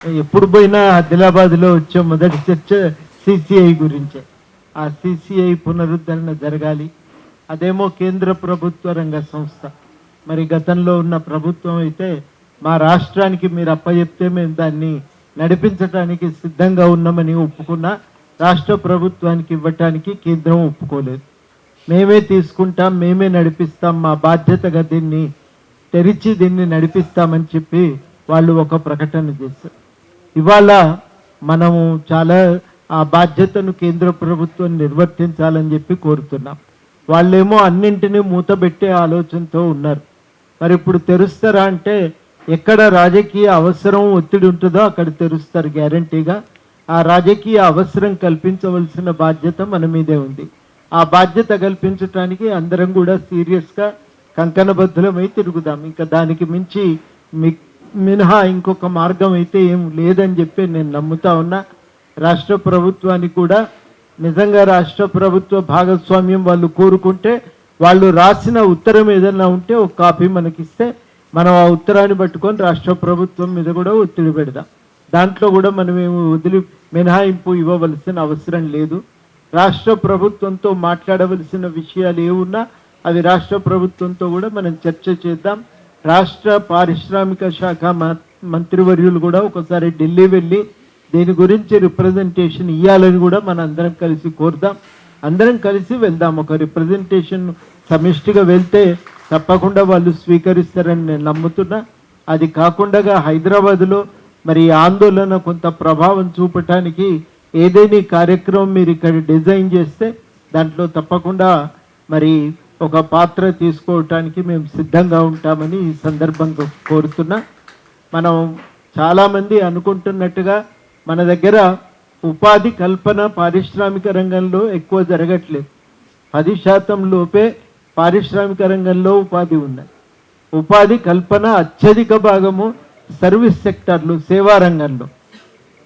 ఎప్పుడు పోయినా ఆదిలాబాద్లో వచ్చే మొదటి చర్చ సిసిఐ గురించే. ఆ సిసిఐ పునరుద్ధరణ జరగాలి. అదేమో కేంద్ర ప్రభుత్వ రంగ సంస్థ. మరి గతంలో ఉన్న ప్రభుత్వం అయితే మా రాష్ట్రానికి మీరు అప్పచెప్తే మేము దాన్ని నడిపించడానికి సిద్ధంగా ఉన్నామని ఒప్పుకున్నా రాష్ట్ర ప్రభుత్వానికి ఇవ్వటానికి కేంద్రం ఒప్పుకోలేదు. మేమే తీసుకుంటాం, మేమే నడిపిస్తాం, మా బాధ్యతగా దీన్ని తెరిచి దీన్ని నడిపిస్తామని చెప్పి వాళ్ళు ఒక ప్రకటన చేశారు. ఇవాళ మనము చాలా ఆ బాధ్యతను కేంద్ర ప్రభుత్వం నిర్వర్తించాలని చెప్పి కోరుతున్నాం. వాళ్ళేమో అన్నింటినీ మూతబెట్టే ఆలోచనతో ఉన్నారు. మరి ఇప్పుడు తెరుస్తారా అంటే ఎక్కడ రాజకీయ అవసరం ఒత్తిడి ఉంటుందో అక్కడ తెరుస్తారు గ్యారంటీగా. ఆ రాజకీయ అవసరం కల్పించవలసిన బాధ్యత మన మీదే ఉంది. ఆ బాధ్యత కల్పించడానికి అందరం కూడా సీరియస్గా కంకణబద్ధులమై తిరుగుదాం. ఇంకా దానికి మించి మినహా ఇంకొక మార్గం అయితే ఏం లేదని చెప్పి నేను నమ్ముతా ఉన్నా. రాష్ట్ర ప్రభుత్వానికి కూడా నిజంగా రాష్ట్ర ప్రభుత్వ భాగస్వామ్యం వాళ్ళు కోరుకుంటే వాళ్ళు రాసిన ఉత్తరం ఏదన్నా ఉంటే ఒక కాపీ మనకిస్తే మనం ఆ ఉత్తరాన్ని పట్టుకొని రాష్ట్ర ప్రభుత్వం మీద కూడా ఒత్తిడి పెడదాం. దాంట్లో కూడా మనం ఏమి వదిలి మినహాయింపు ఇవ్వవలసిన అవసరం లేదు. రాష్ట్ర ప్రభుత్వంతో మాట్లాడవలసిన విషయాలు ఏమున్నా అవి రాష్ట్ర ప్రభుత్వంతో కూడా మనం చర్చ చేద్దాం. రాష్ట్ర పారిశ్రామిక శాఖ మంత్రివర్యులు కూడా ఒకసారి ఢిల్లీ వెళ్ళి దీని గురించి రిప్రజెంటేషన్ ఇవ్వాలని కూడా మన అందరం కలిసి కోరుదాం. అందరం కలిసి వెళ్దాం. ఒక రిప్రజెంటేషన్ సమిష్టిగా వెళ్తే తప్పకుండా వాళ్ళు స్వీకరిస్తారని నేను నమ్ముతున్నా. అది కాకుండా హైదరాబాద్లో మరి ఆందోళన కొంత ప్రభావం చూపటానికి ఏదైనా కార్యక్రమం మీరు ఇక్కడ డిజైన్ చేస్తే దాంట్లో తప్పకుండా మరి ఒక పాత్ర తీసుకోవటానికి మేము సిద్ధంగా ఉంటామని ఈ సందర్భంగా కోరుతున్నా. మనం చాలామంది అనుకుంటున్నట్టుగా మన దగ్గర ఉపాధి కల్పన పారిశ్రామిక రంగంలో ఎక్కువ జరగట్లేదు. 10% లోపే పారిశ్రామిక రంగంలో ఉపాధి ఉన్నది. ఉపాధి కల్పన అత్యధిక భాగము సర్వీస్ సెక్టార్లు, సేవా రంగంలో,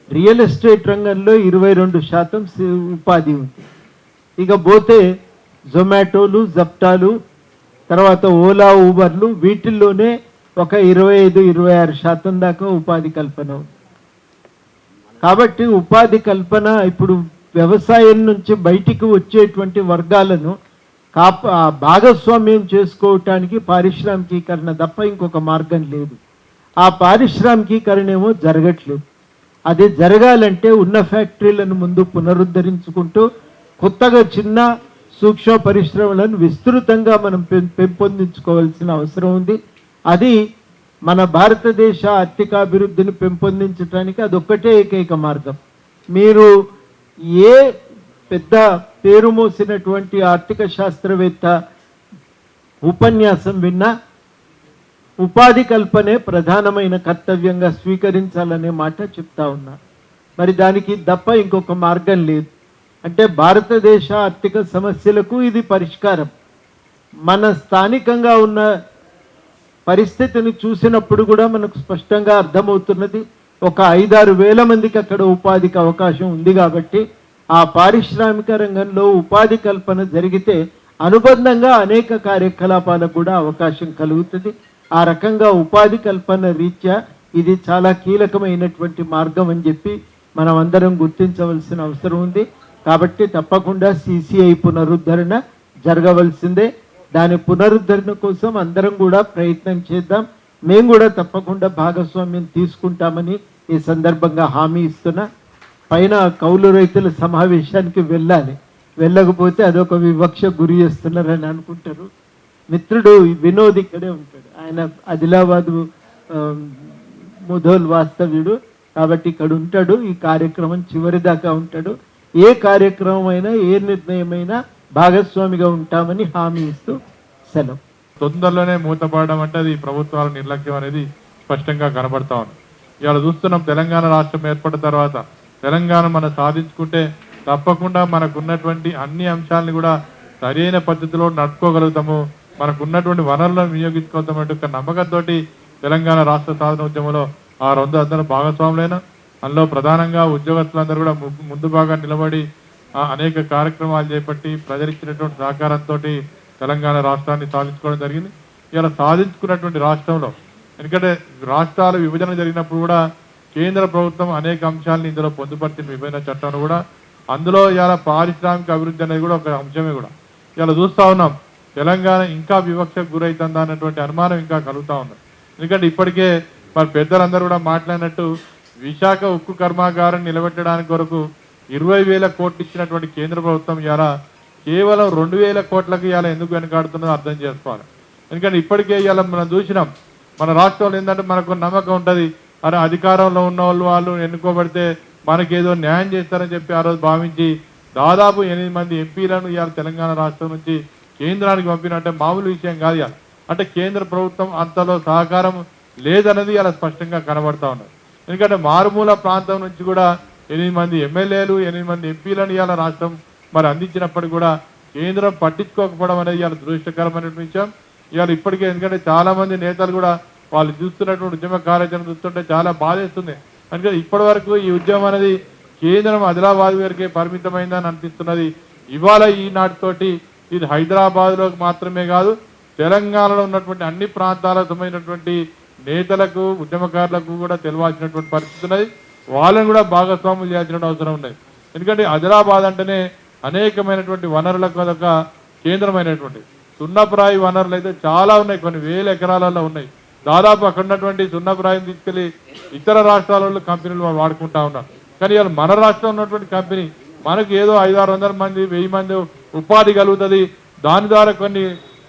రియల్ ఎస్టేట్ రంగంలో 22% ఉపాధి ఉంది. ఇక పోతే జొమాటోలు, జప్టాలు, తర్వాత ఓలా, ఊబర్లు, వీటిల్లోనే ఒక 25-26% దాకా ఉపాధి కల్పన ఉంది. కాబట్టి ఉపాధి కల్పన ఇప్పుడు వ్యవసాయం నుంచి బయటికి వచ్చేటువంటి వర్గాలను భాగస్వామ్యం చేసుకోవటానికి పారిశ్రామికీకరణ తప్ప ఇంకొక మార్గం లేదు. ఆ పారిశ్రామికీకరణ ఏమో జరగట్లేదు. అది జరగాలంటే ఉన్న ఫ్యాక్టరీలను ముందు పునరుద్ధరించుకుంటూ కొత్తగా చిన్న సూక్ష్మ పరిశ్రమలను విస్తృతంగా మనం పెంపొందించుకోవాల్సిన అవసరం ఉంది. అది మన భారతదేశ ఆర్థికాభివృద్ధిని పెంపొందించడానికి అదొక్కటే ఏకైక మార్గం. మీరు ఏ పెద్ద పేరు మోసినటువంటి ఆర్థిక శాస్త్రవేత్త ఉపన్యాసం విన్నా ఉపాధి కల్పనే ప్రధానమైన కర్తవ్యంగా స్వీకరించాలనే మాట చెప్తా ఉన్నా. మరి దానికి తప్ప ఇంకొక మార్గం లేదు. అంటే భారతదేశ ఆర్థిక సమస్యలకు ఇది పరిష్కారం. మన స్థానికంగా ఉన్న పరిస్థితిని చూసినప్పుడు కూడా మనకు స్పష్టంగా అర్థమవుతున్నది. ఒక 5-6 వేల మందికి అక్కడ ఉపాధికి అవకాశం ఉంది. కాబట్టి ఆ పారిశ్రామిక రంగంలో ఉపాధి కల్పన జరిగితే అనుబంధంగా అనేక కార్యకలాపాలకు కూడా అవకాశం కలుగుతుంది. ఆ రకంగా ఉపాధి కల్పన రీత్యా ఇది చాలా కీలకమైనటువంటి మార్గం అని చెప్పి మనం అందరం గుర్తించవలసిన అవసరం ఉంది. కాబట్టి తప్పకుండా సిసిఐ పునరుద్ధరణ జరగవలసిందే. దాని పునరుద్ధరణ కోసం అందరం కూడా ప్రయత్నం చేద్దాం. మేము కూడా తప్పకుండా భాగస్వామ్యం తీసుకుంటామని ఈ సందర్భంగా హామీ ఇస్తున్నా. పైన కౌలు రైతుల సమావేశానికి వెళ్ళాలి, వెళ్ళకపోతే అదొక వివక్ష గురి చేస్తున్నారని అనుకుంటారు. మిత్రుడు వినోద్ ఇక్కడే ఉంటాడు. ఆయన ఆదిలాబాదు ముధోల్ వాస్తవ్యుడు కాబట్టి ఇక్కడ ఉంటాడు. ఈ కార్యక్రమం చివరి దాకా ఉంటాడు. ఏ కార్యక్రమం అయినా ఏ నిర్ణయమైనా భాగస్వామిగా ఉంటామని హామీ ఇస్తూ సెలవు. తొందరలోనే మూతపడడం అంటే అది ప్రభుత్వాల నిర్లక్ష్యం అనేది స్పష్టంగా కనబడతా ఉంది. ఇవాళ చూస్తున్నాం, తెలంగాణ రాష్ట్రం ఏర్పడిన తర్వాత తెలంగాణ మనం సాధించుకుంటే తప్పకుండా మనకు ఉన్నటువంటి అన్ని అంశాలను కూడా సరైన పద్ధతిలో నడుపుకోగలుగుతాము, మనకు ఉన్నటువంటి వనరులను వినియోగించుకోవద్దామంటే ఒక నమ్మకంతో తెలంగాణ రాష్ట్ర సాధన ఉద్యమంలో ఆ అందరూ భాగస్వాములైన అందులో ప్రధానంగా ఉద్యోగస్తులందరూ కూడా ముందు బాగా నిలబడి అనేక కార్యక్రమాలు చేపట్టి ప్రజలిచ్చినటువంటి సహకారంతో తెలంగాణ రాష్ట్రాన్ని సాధించుకోవడం జరిగింది. ఇలా సాధించుకున్నటువంటి రాష్ట్రంలో ఎందుకంటే రాష్ట్రాల విభజన జరిగినప్పుడు కూడా కేంద్ర ప్రభుత్వం అనేక అంశాలను ఇందులో పొందుపరిచిన విభజన చట్టంలో కూడా అందులో ఇలా పారిశ్రామిక అభివృద్ధి అనేది కూడా ఒక అంశమే కూడా ఇలా చూస్తూ ఉన్నాం. తెలంగాణ ఇంకా వివక్షకు గురవుతుందా అన్నటువంటి అనుమానం ఇంకా కలుగుతూ ఉంది. ఎందుకంటే ఇప్పటికే మరి పెద్దలందరూ కూడా మాట్లాడినట్టు విశాఖ ఉక్కు కర్మాగారం నిలబెట్టడానికి కొరకు 20,000 కోట్లు ఇచ్చినటువంటి కేంద్ర ప్రభుత్వం ఇలా కేవలం 2,000 కోట్లకు ఇలా ఎందుకు వెనకాడుతుందో అర్థం చేసుకోవాలి. ఎందుకంటే ఇప్పటికే ఇలా మనం చూసినాం, మన రాష్ట్రంలో ఏంటంటే మనకు నమ్మకం ఉంటుంది, అరే అధికారంలో ఉన్న వాళ్ళు ఎన్నుకోబడితే మనకేదో న్యాయం చేస్తారని చెప్పి ఆ రోజు భావించి దాదాపు 8 మంది ఎంపీలను ఇవాళ తెలంగాణ రాష్ట్రం నుంచి కేంద్రానికి పంపినంటే మామూలు విషయం కాదు. ఇవాళ అంటే కేంద్ర ప్రభుత్వం అంతలో సహకారం లేదన్నది ఇలా స్పష్టంగా కనబడతా ఉన్నది. ఎందుకంటే మారుమూల ప్రాంతం నుంచి కూడా 8 మంది ఎమ్మెల్యేలు 8 మంది ఎంపీలను ఇవాళ రాష్ట్రం మరి అందించినప్పటికీ కూడా కేంద్రం పట్టించుకోకపోవడం అనేది ఇవాళ దురదృష్టకరమైన విషయం. ఇవాళ ఇప్పటికే ఎందుకంటే చాలా మంది నేతలు కూడా వాళ్ళు చూస్తున్నటువంటి ఉద్యమ కార్యాచరణ చూస్తుంటే చాలా బాధేస్తుంది. అందుకని ఇప్పటి వరకు ఈ ఉద్యమం అనేది కేంద్రం ఆదిలాబాద్ వరకే పరిమితమైందని అనిపిస్తున్నది. ఇవాళ ఈనాటితోటి ఇది హైదరాబాద్లో మాత్రమే కాదు, తెలంగాణలో ఉన్నటువంటి అన్ని ప్రాంతాలకు సంబంధించినటువంటి నేతలకు ఉద్యమకారులకు కూడా తెలియాల్సినటువంటి పరిస్థితి ఉన్నది. వాళ్ళని కూడా భాగస్వాములు చేయాల్సిన అవసరం ఉన్నది. ఎందుకంటే ఆదిలాబాద్ అంటేనే అనేకమైనటువంటి వనరులకు అదొక కేంద్రమైనటువంటి సున్నప్రాయి వనరులు అయితే చాలా ఉన్నాయి, కొన్ని వేల ఎకరాలలో ఉన్నాయి. దాదాపు అక్కడ ఉన్నటువంటి సున్నప్రాయిని తీసుకెళ్లి ఇతర రాష్ట్రాలలో కంపెనీలు వాడుకుంటా ఉన్నారు. కానీ ఇవాళ మన రాష్ట్రంలో ఉన్నటువంటి కంపెనీ మనకు ఏదో 500-600 మంది 1000 మంది ఉపాధి కలుగుతుంది, దాని ద్వారా కొన్ని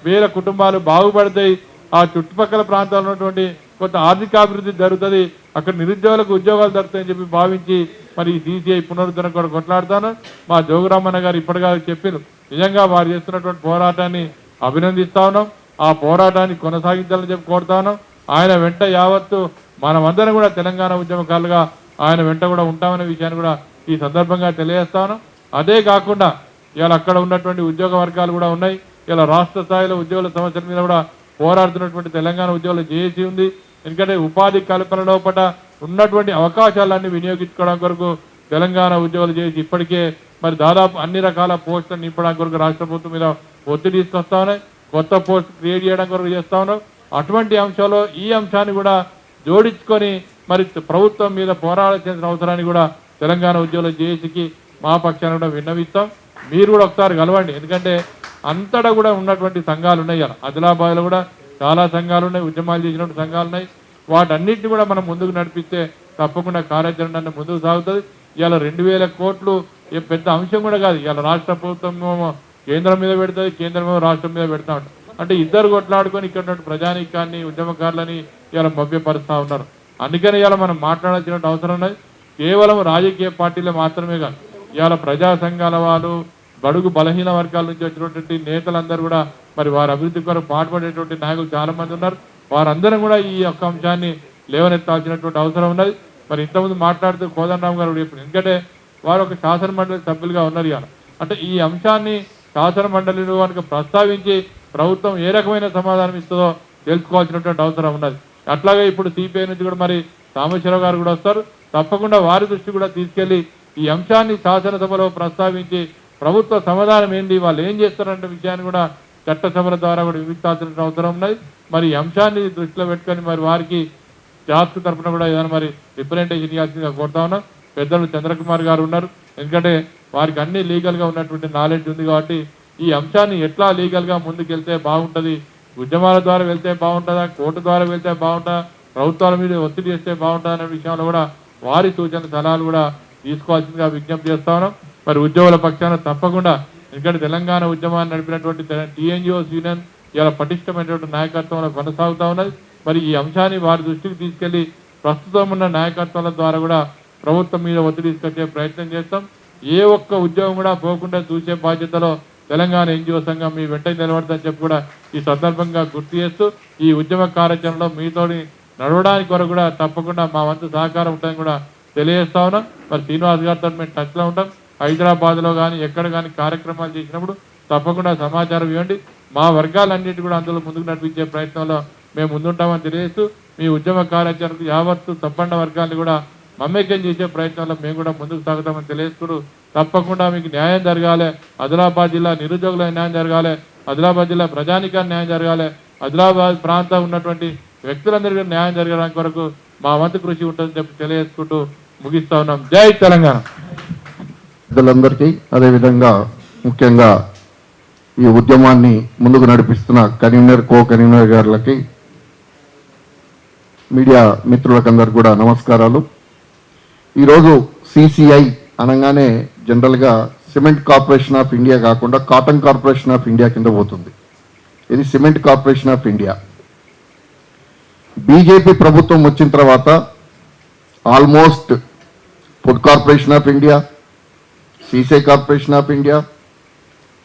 వేల కుటుంబాలు బాగుపడతాయి, ఆ చుట్టుపక్కల ప్రాంతాల్లో ఉన్నటువంటి కొంత ఆర్థికాభివృద్ధి జరుగుతుంది, అక్కడ నిరుద్యోగులకు ఉద్యోగాలు దొరుకుతాయని చెప్పి భావించి మరి CCI పునరుద్ధరణ కూడా కొట్లాడుతాను. మా జోగురామన్న గారు ఇప్పటిగా చెప్పారు, నిజంగా వారు చేస్తున్నటువంటి పోరాటాన్ని అభినందిస్తా ఉన్నాం. ఆ పోరాటాన్ని కొనసాగించాలని చెప్పి కోరుతా ఉన్నాం. ఆయన వెంట యావత్తు మనమందరం కూడా తెలంగాణ ఉద్యమకారులుగా ఆయన వెంట కూడా ఉంటామనే విషయాన్ని కూడా ఈ సందర్భంగా తెలియజేస్తాను. అదే కాకుండా ఇవాళ అక్కడ ఉన్నటువంటి ఉద్యోగ వర్గాలు కూడా ఉన్నాయి. ఇలా రాష్ట్ర స్థాయిలో ఉద్యోగుల సమస్యల మీద కూడా పోరాడుతున్నటువంటి తెలంగాణ ఉద్యోగుల జేఏసీ ఉంది. ఎందుకంటే ఉపాధి కల్పన లోపల ఉన్నటువంటి అవకాశాలన్నీ వినియోగించుకోవడం కొరకు తెలంగాణ ఉద్యోగులు చేసి ఇప్పటికే మరి దాదాపు అన్ని రకాల పోస్టులను నింపడానికి కొరకు రాష్ట్ర ప్రభుత్వం మీద ఒత్తిడి తీసుకొస్తా ఉన్నాయి, కొత్త పోస్ట్ క్రియేట్ చేయడం కొరకు చేస్తా ఉన్నాం. అటువంటి అంశాల్లో ఈ అంశాన్ని కూడా జోడించుకొని మరి ప్రభుత్వం మీద పోరాడాల్సిన అవసరాన్ని కూడా తెలంగాణ ఉద్యోగుల జేఏసీకి మా పక్షాన్ని కూడా విన్నవిస్తాం. మీరు కూడా ఒకసారి కలవండి. ఎందుకంటే అంతటా కూడా ఉన్నటువంటి సంఘాలు ఉన్నాయి. ఇలా ఆదిలాబాద్లో కూడా చాలా సంఘాలు ఉన్నాయి, ఉద్యమాలు చేసినటువంటి సంఘాలు ఉన్నాయి. వాటన్నిటిని కూడా మనం ముందుకు నడిపిస్తే తప్పకుండా కార్యాచరణ ముందుకు సాగుతుంది. ఇవాళ 2,000 కోట్లు ఏ పెద్ద అంశం కూడా కాదు. ఇవాళ రాష్ట్ర ప్రభుత్వం కేంద్రం మీద పెడుతుంది, కేంద్రం రాష్ట్రం మీద పెడతా ఉంటాం. అంటే ఇద్దరు కొట్లాడుకొని ఇక్కడ ప్రజానీకాన్ని ఉద్యమకారులని ఇవాళ మభ్యపరుస్తూ ఉన్నారు. అందుకని ఇవాళ మనం మాట్లాడాల్సిన అవసరం ఉన్నది. కేవలం రాజకీయ పార్టీలు మాత్రమే కాదు, ఇవాళ ప్రజా సంఘాల వాళ్ళు, బడుగు బలహీన వర్గాల నుంచి వచ్చినటువంటి నేతలందరూ కూడా మరి వారి అభివృద్ధి కొరకు పాటుపడేటువంటి నాయకులు చాలా మంది ఉన్నారు. వారందరం కూడా ఈ యొక్క అంశాన్ని లేవనెత్తాల్సినటువంటి అవసరం ఉన్నది. మరి ఇంతకుముందు మాట్లాడుతూ కోదండరామ్ గారు చెప్పారు, ఎందుకంటే వారు ఒక శాసన మండలి సభ్యులుగా ఉన్నారు. ఇవాళ అంటే ఈ అంశాన్ని శాసన మండలిలో కనుక ప్రస్తావించి ప్రభుత్వం ఏ రకమైన సమాధానం ఇస్తుందో తెలుసుకోవాల్సినటువంటి అవసరం ఉన్నది. అట్లాగే ఇప్పుడు సిపిఐ నుంచి కూడా మరి సాంబశివరావు గారు కూడా వస్తారు. తప్పకుండా వారి దృష్టి కూడా తీసుకెళ్లి ఈ అంశాన్ని శాసనసభలో ప్రస్తావించి ప్రభుత్వ సమాధానం ఏంటి, వాళ్ళు ఏం చేస్తారంటే విషయాన్ని కూడా చట్టసభల ద్వారా కూడా వివరించాల్సిన అవసరం ఉన్నది. మరి ఈ అంశాన్ని దృష్టిలో పెట్టుకొని మరి వారికి జాస్కు తరఫున కూడా ఏదైనా మరి రిప్రజెంటేషన్ ఇవ్వాల్సిందిగా కోరుతా ఉన్నాం. పెద్దలు చంద్రకుమార్ గారు ఉన్నారు, ఎందుకంటే వారికి అన్ని లీగల్గా ఉన్నటువంటి నాలెడ్జ్ ఉంది కాబట్టి ఈ అంశాన్ని ఎట్లా లీగల్గా ముందుకెళ్తే బాగుంటుంది, ఉద్యమాల ద్వారా వెళ్తే బాగుంటుందా, కోర్టు ద్వారా వెళ్తే బాగుంటుందా, ప్రభుత్వాల మీద ఒత్తిడి చేస్తే బాగుంటుందా అనే విషయంలో కూడా వారి సూచన సలహాలు కూడా తీసుకోవాల్సిందిగా విజ్ఞప్తి చేస్తా ఉన్నాం. మరి ఉద్యోగుల పక్షాన తప్పకుండా, ఎందుకంటే తెలంగాణ ఉద్యమాన్ని నడిపినటువంటి TNGOs యూనియన్ ఇలా పటిష్టమైనటువంటి నాయకత్వంలో కొనసాగుతూ ఉన్నది. మరి ఈ అంశాన్ని వారి దృష్టికి తీసుకెళ్లి ప్రస్తుతం ఉన్న నాయకత్వాల ద్వారా కూడా ప్రభుత్వం మీద ఒత్తిడి తీసుకొచ్చే ప్రయత్నం చేస్తాం. ఏ ఒక్క ఉద్యోగం కూడా పోకుండా చూసే బాధ్యతలో తెలంగాణ NGO సంఘం మీ వెంట నిలబడదని చెప్పి కూడా ఈ సందర్భంగా గుర్తు చేస్తూ ఈ ఉద్యమ కార్యాచరణలో మీతోని నడవడానికి వరకు కూడా తప్పకుండా మా వంతు సహకారం ఉంటుందని కూడా తెలియజేస్తా ఉన్నాం. మరి శ్రీనివాస్ గారితో మేము టచ్లో ఉంటాం. హైదరాబాద్లో కానీ ఎక్కడ కానీ కార్యక్రమాలు చేసినప్పుడు తప్పకుండా సమాచారం ఇవ్వండి. మా వర్గాలన్నిటి కూడా అందులో ముందుకు నడిపించే ప్రయత్నంలో మేము ముందుంటామని తెలియజేస్తూ మీ ఉద్యమ కార్యాచరణకు యావత్తు తప్పండ వర్గాన్ని కూడా మమేకం చేసే ప్రయత్నంలో మేము కూడా ముందుకు సాగుతామని తెలియజేస్తూ తప్పకుండా మీకు న్యాయం జరగాలి, ఆదిలాబాద్ జిల్లా నిరుద్యోగుల న్యాయం జరగాలి, ఆదిలాబాద్ జిల్లా ప్రజానికానికి న్యాయం జరగాలి, ఆదిలాబాద్ ప్రాంతం ఉన్నటువంటి వ్యక్తులందరికీ న్యాయం జరగడానికి వరకు మా వంతు కృషి ఉంటుందని చెప్పి తెలియజేసుకుంటూ ముగిస్తా ఉన్నాం. జై తెలంగాణ. పెద్దలందరికీ అదేవిధంగా ముఖ్యంగా ఈ ఉద్యమాన్ని ముందుకు నడిపిస్తున్న కన్వీనర్ కో కన్వీనర్ గారులకి మీడియా మిత్రులకందరికి కూడా నమస్కారాలు. ఈరోజు సిసిఐ అనగానే జనరల్గా సిమెంట్ కార్పొరేషన్ ఆఫ్ ఇండియా కాకుండా కాటన్ కార్పొరేషన్ ఆఫ్ ఇండియా కింద పోతుంది. ఇది cement corporation of India. BJP ప్రభుత్వం వచ్చిన తర్వాత almost food corporation of India, CCI corporation of India,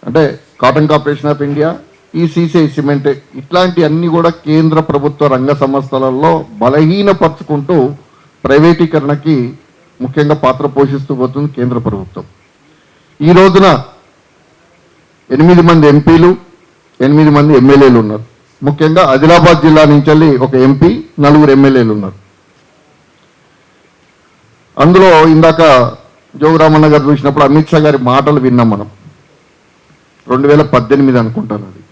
అంటే కాటన్ కార్పొరేషన్ ఆఫ్ ఇండియా, ఈ సిసిఐ సిమెంట్, ఇట్లాంటి అన్ని కూడా కేంద్ర ప్రభుత్వ రంగ సంస్థలలో బలహీనపరుచుకుంటూ ప్రైవేటీకరణకి ముఖ్యంగా పాత్ర పోషిస్తూ పోతుంది కేంద్ర ప్రభుత్వం. ఈ రోజున 8 మంది ఎంపీలు, 8 మంది ఎమ్మెల్యేలు ఉన్నారు. ముఖ్యంగా ఆదిలాబాద్ జిల్లా నుంచి ఒక ఎంపీ, 4 ఎమ్మెల్యేలు ఉన్నారు. అందులో ఇందాక జోగురామన్న గారు చూసినప్పుడు అమిత్ షా గారి మాటలు విన్నాం మనం. 2018 అనుకుంటాను అది.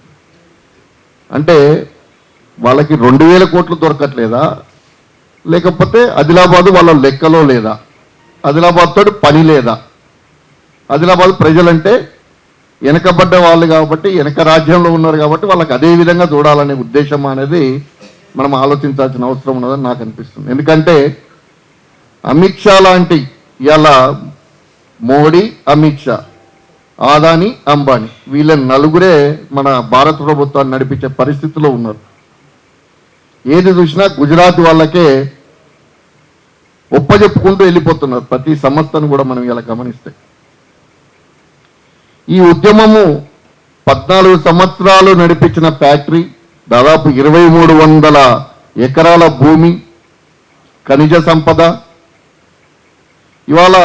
అంటే వాళ్ళకి 2000 కోట్లు దొరకట్లేదా, లేకపోతే ఆదిలాబాద్ వాళ్ళ లెక్కలో లేదా, ఆదిలాబాద్ తోటి పని లేదా? ఆదిలాబాద్ ప్రజలంటే వెనకబడ్డ వాళ్ళు కాబట్టి, వెనక రాజ్యంలో ఉన్నారు కాబట్టి వాళ్ళకి అదే విధంగా చూడాలనే ఉద్దేశం అనేది మనం ఆలోచించాల్సిన అవసరం ఉన్నదని నాకు అనిపిస్తుంది. ఎందుకంటే అమిత్ షా లాంటి ఇలా మోడీ, అమిత్ షా, ఆదాని, అంబానీ వీళ్ళ నలుగురే మన భారత ప్రభుత్వాన్ని నడిపించే పరిస్థితిలో ఉన్నారు. ఏది చూసినా గుజరాత్ వాళ్ళకే ఒప్పజెప్పుకుంటూ వెళ్ళిపోతున్నారు ప్రతి సంస్థను కూడా మనం ఇలా గమనిస్తే. ఈ ఉద్యమము 14 సంవత్సరాలు నడిపించిన ఫ్యాక్టరీ, దాదాపు 2300 ఎకరాల భూమి, ఖనిజ సంపద. ఇవాళ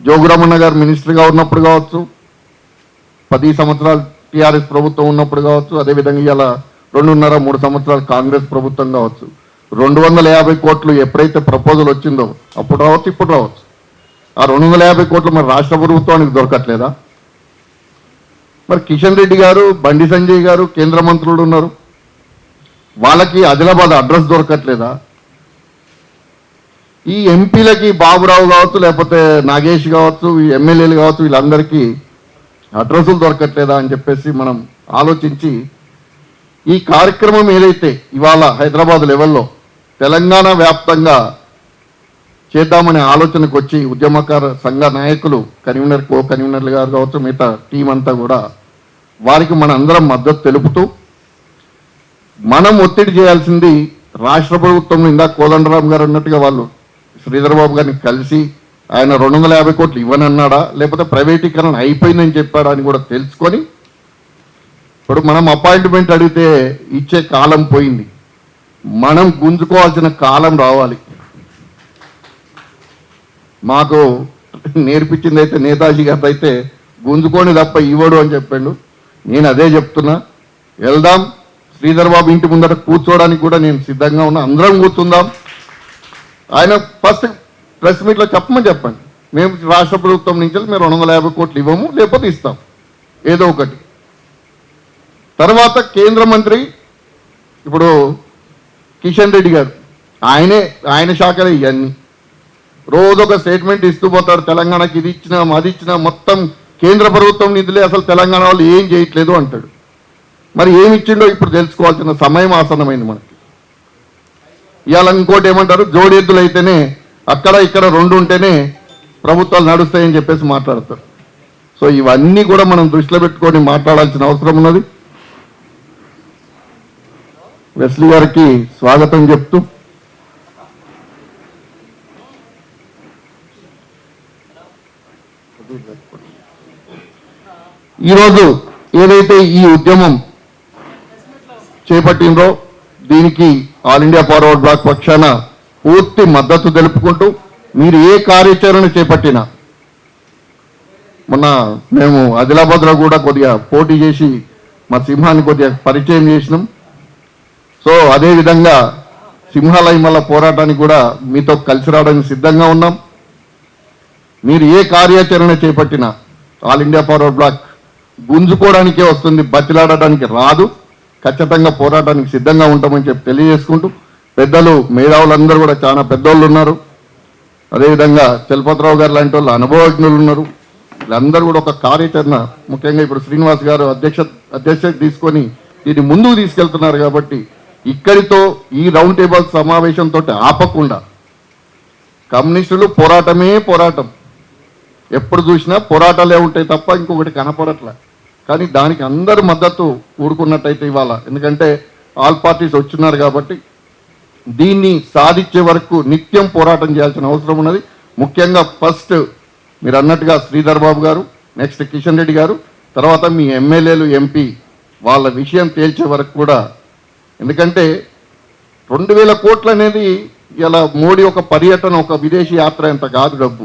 జోగురామన్న గారు మినిస్టర్గా ఉన్నప్పుడు కావచ్చు, 10 సంవత్సరాలు టీఆర్ఎస్ ప్రభుత్వం ఉన్నప్పుడు కావచ్చు, అదేవిధంగా ఇవాళ 2.5-3 సంవత్సరాలు కాంగ్రెస్ ప్రభుత్వం కావచ్చు, 250 కోట్లు ఎప్పుడైతే ప్రపోజల్ వచ్చిందో అప్పుడు రావచ్చు, ఇప్పుడు రావచ్చు. ఆ 250 కోట్లు మరి రాష్ట్ర ప్రభుత్వానికి దొరకట్లేదా? మరి కిషన్ రెడ్డి గారు, బండి సంజయ్ గారు కేంద్ర మంత్రులు ఉన్నారు, వాళ్ళకి ఆదిలాబాద్ అడ్రస్ దొరకట్లేదా? ఈ ఎంపీలకి బాబురావు కావచ్చు, లేకపోతే నాగేష్ కావచ్చు, ఈ ఎమ్మెల్యేలు కావచ్చు, వీళ్ళందరికీ అడ్రస్సులు దొరకట్లేదా అని చెప్పేసి మనం ఆలోచించి ఈ కార్యక్రమం ఏదైతే ఇవాళ హైదరాబాద్ లెవెల్లో తెలంగాణ వ్యాప్తంగా చేద్దామనే ఆలోచనకు వచ్చి ఉద్యమకార సంఘ నాయకులు, కన్వీనర్ కో కన్వీనర్లు గారు కావచ్చు, మిగతా టీం అంతా కూడా వారికి మన అందరం మద్దతు తెలుపుతూ మనం ఒత్తిడి చేయాల్సింది రాష్ట్ర ప్రభుత్వం. ఇందాక కోదండరామ్ గారు అన్నట్టుగా వాళ్ళు శ్రీధర్ బాబు గారిని కలిసి ఆయన 250 కోట్లు ఇవ్వనన్నాడా, లేకపోతే ప్రైవేటీకరణ అయిపోయిందని చెప్పాడా అని కూడా తెలుసుకొని, ఇప్పుడు మనం అపాయింట్మెంట్ అడిగితే ఇచ్చే కాలం పోయింది, మనం గుంజుకోవాల్సిన కాలం రావాలి. మాకు నేర్పించింది అయితే నేతాజీ గారు అయితే గుంజుకొని తప్ప ఇవ్వడు అని చెప్పాడు. నేను అదే చెప్తున్నా, వెళ్దాం. శ్రీధర్ బాబు ఇంటి ముందర కూర్చోవడానికి కూడా నేను సిద్ధంగా ఉన్నా. అందరం కూర్చుందాం. ఆయన ఫస్ట్ ప్రెస్ మీట్లో చెప్పండి, మేము రాష్ట్ర ప్రభుత్వం నుంచి మేము 250 కోట్లు ఇవ్వము, లేకపోతే ఇస్తాం ఏదో ఒకటి. తర్వాత కేంద్ర మంత్రి ఇప్పుడు కిషన్ రెడ్డి గారు, ఆయన శాఖలే ఇవన్నీ. రోజు ఒక స్టేట్మెంట్ ఇస్తూ పోతారు, తెలంగాణకి ఇది ఇచ్చినాం, అది ఇచ్చినాం, మొత్తం కేంద్ర ప్రభుత్వం నిధులే, అసలు తెలంగాణ వాళ్ళు ఏం చేయట్లేదు అంటాడు. మరి ఏమి ఇచ్చిండో ఇప్పుడు తెలుసుకోవాల్సిన సమయం ఆసన్నమైంది మనకి. ఇవాళ ఇంకోటి ఏమంటారు, జోడి ఎద్దులు అయితేనే అక్కడ ఇక్కడ 2 ఉంటేనే ప్రభుత్వాలు నడుస్తాయని చెప్పేసి మాట్లాడతారు. సో ఇవన్నీ కూడా మనం దృష్టిలో పెట్టుకొని మాట్లాడాల్సిన అవసరం ఉన్నది. వెస్లీ గారికి స్వాగతం చెప్తూ ఈరోజు ఏదైతే ఈ ఉద్యమం చేపట్టిందో దీనికి ఆల్ ఇండియా ఫార్వర్డ్ బ్లాక్ పక్షాన పూర్తి మద్దతు తెలుపుకుంటూ, మీరు ఏ కార్యాచరణ చేపట్టినా, మొన్న మేము ఆదిలాబాద్లో కూడా కొద్దిగా పోటీ చేసి మా సింహాన్ని కొద్దిగా పరిచయం చేసినాం. సో అదేవిధంగా సింహాలయమల్ల పోరాటానికి కూడా మీతో కలిసి రావడానికి సిద్ధంగా ఉన్నాం. మీరు ఏ కార్యాచరణ చేపట్టినా ఆల్ ఇండియా ఫార్వర్డ్ బ్లాక్ గుంజుకోవడానికే వస్తుంది, బతిలాడడానికి రాదు. ఖచ్చితంగా పోరాటానికి సిద్ధంగా ఉంటామని చెప్పి తెలియజేసుకుంటూ పెద్దలు మేధావులందరూ కూడా చాలా పెద్దోళ్ళు ఉన్నారు. అదేవిధంగా చలపతిరావు గారు లాంటి వాళ్ళు అనుభవజ్ఞులు ఉన్నారు. వీళ్ళందరూ కూడా ఒక కార్యాచరణ, ముఖ్యంగా ఇప్పుడు శ్రీనివాస్ గారు అధ్యక్షత తీసుకొని దీన్ని ముందుకు తీసుకెళ్తున్నారు. కాబట్టి ఇక్కడితో ఈ రౌండ్ టేబుల్ సమావేశంతో ఆపకుండా కమ్యూనిస్టులు పోరాటం, ఎప్పుడు చూసినా పోరాటాలే ఉంటాయి తప్ప ఇంకొకటి కనపడట్లే. కానీ దానికి అందరు మద్దతు ఊరుకున్నట్టయితే ఇవాళ, ఎందుకంటే ఆల్ పార్టీస్ వచ్చిన్నారు కాబట్టి దీన్ని సాధించే వరకు నిత్యం పోరాటం చేయాల్సిన అవసరం ఉన్నది. ముఖ్యంగా ఫస్ట్ మీరు అన్నట్టుగా శ్రీధర్ బాబు గారు, నెక్స్ట్ కిషన్ రెడ్డి గారు, తర్వాత మీ ఎమ్మెల్యేలు ఎంపీ వాళ్ళ విషయం తేల్చే వరకు కూడా. ఎందుకంటే 2000 కోట్లు అనేది ఇలా మోడీ ఒక పర్యటన, ఒక విదేశీ యాత్ర ఎంత కాదు డబ్బు.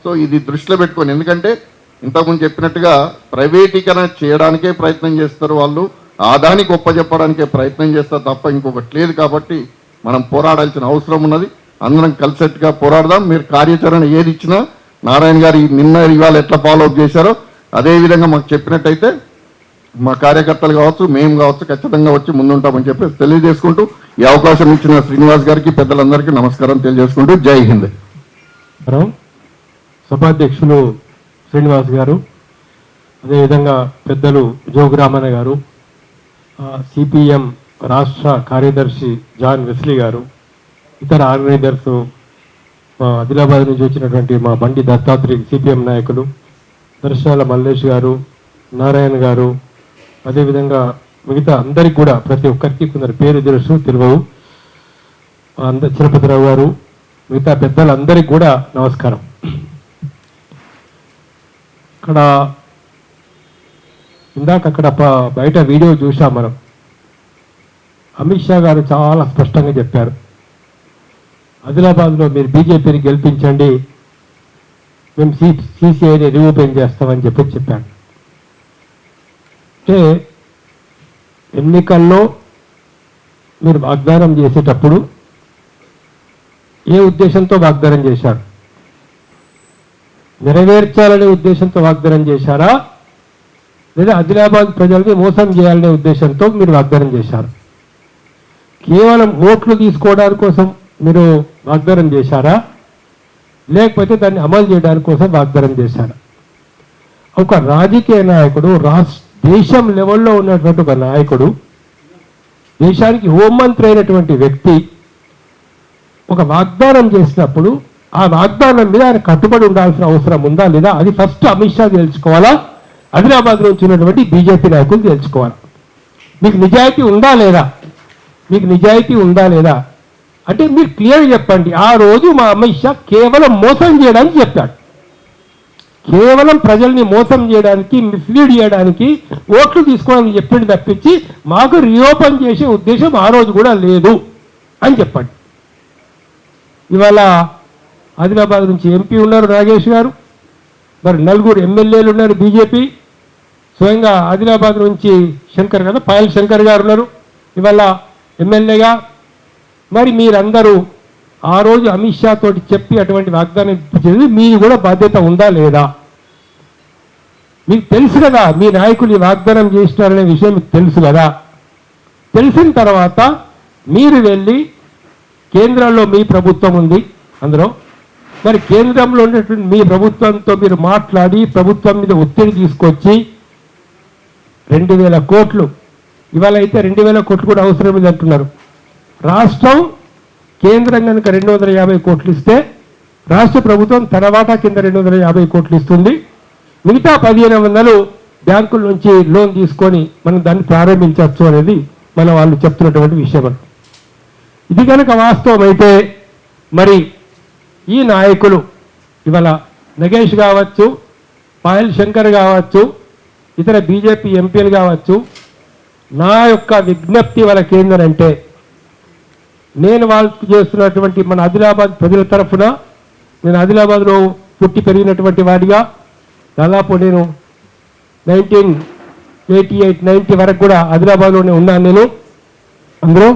సో ఇది దృష్టిలో పెట్టుకొని, ఎందుకంటే ఇంతకుముందు చెప్పినట్టుగా ప్రైవేటీకరణ చేయడానికే ప్రయత్నం చేస్తారు వాళ్ళు, ఆదాని గొప్ప చెప్పడానికే ప్రయత్నం చేస్తారు తప్ప ఇంకొకటి లేదు. కాబట్టి మనం పోరాడాల్సిన అవసరం ఉన్నది. అందరం కలిసెట్టుగా పోరాడదాం. మీరు కార్యాచరణ ఏది ఇచ్చినా నారాయణ గారు నిన్న ఇవాళ ఎట్లా ఫాలోఅప్ చేశారో అదేవిధంగా మాకు చెప్పినట్టయితే మా కార్యకర్తలు కావచ్చు, మేము కావచ్చు, ఖచ్చితంగా వచ్చి ముందుంటామని చెప్పి తెలియజేసుకుంటూ ఈ అవకాశం ఇచ్చిన శ్రీనివాస్ గారికి, పెద్దలందరికీ నమస్కారం తెలియజేసుకుంటూ జై హింద్. సభాధ్యక్షులు శ్రీనివాస్ గారు, అదేవిధంగా పెద్దలు జోగురామన్న గారు, సిపిఎం రాష్ట్ర కార్యదర్శి జాన్ వెస్లీ గారు, ఇతర ఆర్గనైజర్స్, మా ఆదిలాబాద్ నుంచి వచ్చినటువంటి మా బండి దత్తాత్రి సిపిఎం నాయకులు, దర్శనాల మల్లేష్ గారు, నారాయణ గారు, అదేవిధంగా మిగతా అందరికి కూడా ప్రతి ఒక్కరికి కొందరు పేరు తెలుసు, తెలియవు, చలపతిరావు గారు, మిగతా పెద్దలందరికీ కూడా నమస్కారం. అక్కడ ఇందాక బయట వీడియో చూసాం మనం. అమిత్ షా గారు చాలా స్పష్టంగా చెప్పారు, ఆదిలాబాద్లో మీరు బీజేపీని గెలిపించండి, మేము సిసిఐని రీఓపెన్ చేస్తామని చెప్పారు. అంటే ఎన్నికల్లో మీరు వాగ్దానం చేసేటప్పుడు ఏ ఉద్దేశంతో వాగ్దానం చేశారు? నెరవేర్చాలనే ఉద్దేశంతో వాగ్దానం చేశారా, లేదా ఆదిలాబాద్ ప్రజల్ని మోసం చేయాలనే ఉద్దేశంతో మీరు వాగ్దానం చేశారు? కేవలం ఓట్లు తీసుకోవడానికి కోసం మీరు వాగ్దానం చేశారా, లేకపోతే దాన్ని అమలు చేయడానికి కోసం వాగ్దానం చేశారా? ఒక రాజకీయ నాయకుడు, దేశం లెవెల్లో ఉన్నటువంటి ఒక నాయకుడు, దేశానికి హోంమంత్రి అయినటువంటి వ్యక్తి ఒక వాగ్దానం చేసినప్పుడు ఆ వాగ్దానం మీద ఆయన కట్టుబడి ఉండాల్సిన అవసరం ఉందా లేదా? అది ఫస్ట్ అమిత్ షా తెలుసుకోవాలా, ఆదిలాబాద్ నుంచి ఉన్నటువంటి బీజేపీ నాయకులు తెలుసుకోవాలి. మీకు నిజాయితీ ఉందా లేదా? మీకు నిజాయితీ ఉందా లేదా అంటే మీరు క్లియర్ చెప్పండి. ఆ రోజు మా అమిత్ షా కేవలం మోసం చేయడానికి చెప్పాడు, కేవలం ప్రజల్ని మోసం చేయడానికి, మిస్లీడ్ చేయడానికి, ఓట్లు తీసుకోవడానికి చెప్పింది తప్పించి మాకు రీఓపెన్ చేసే ఉద్దేశం ఆ రోజు కూడా లేదు అని చెప్పండి. ఇవాళ ఆదిలాబాద్ నుంచి ఎంపీ ఉన్నారు నాగేష్ గారు, మరి 4 ఎమ్మెల్యేలు ఉన్నారు బీజేపీ, స్వయంగా ఆదిలాబాద్ నుంచి శంకర్ కదా, పాయల్ శంకర్ గారు ఉన్నారు ఇవాళ ఎమ్మెల్యేగా. మరి మీరందరూ ఆ రోజు అమిత్ షా తోటి చెప్పి అటువంటి వాగ్దానం ఇప్పించేది మీది కూడా బాధ్యత ఉందా లేదా? మీకు తెలుసు కదా మీ నాయకులు ఈ వాగ్దానం చేస్తున్నారనే విషయం మీకు తెలుసు కదా. తెలిసిన తర్వాత మీరు వెళ్ళి, కేంద్రంలో మీ ప్రభుత్వం ఉంది అందులో, మరి కేంద్రంలో ఉన్నటువంటి మీ ప్రభుత్వంతో మీరు మాట్లాడి ప్రభుత్వం మీద ఒత్తిడి తీసుకొచ్చి 2000 కోట్లు, ఇవాళ అయితే 2000 కోట్లు కూడా అవసరం లేదు అంటున్నారు. రాష్ట్రం కేంద్రం కనుక 250 కోట్లు ఇస్తే రాష్ట్ర ప్రభుత్వం తన వాటా కింద 250 కోట్లు ఇస్తుంది. మిగతా 1500 బ్యాంకుల నుంచి లోన్ తీసుకొని మనం దాన్ని ప్రారంభించవచ్చు అనేది మన వాళ్ళు చెప్తున్నటువంటి విషయం. ఇది కనుక వాస్తవం అయితే మరి ఈ నాయకులు ఇవాళ నగేష్ కావచ్చు, పాయల్ శంకర్ కావచ్చు, ఇతర బీజేపీ ఎంపీలు కావచ్చు, నా యొక్క విజ్ఞప్తి వాళ్ళకి ఏంటంటే, నేను వాళ్ళకి చేస్తున్నటువంటి మన ఆదిలాబాద్ ప్రజల తరఫున, నేను ఆదిలాబాద్లో పుట్టి పెరిగినటువంటి వాడిగా దాదాపు నేను 1988-90 వరకు కూడా ఆదిలాబాద్లోనే ఉన్నాను నేను అందరూ.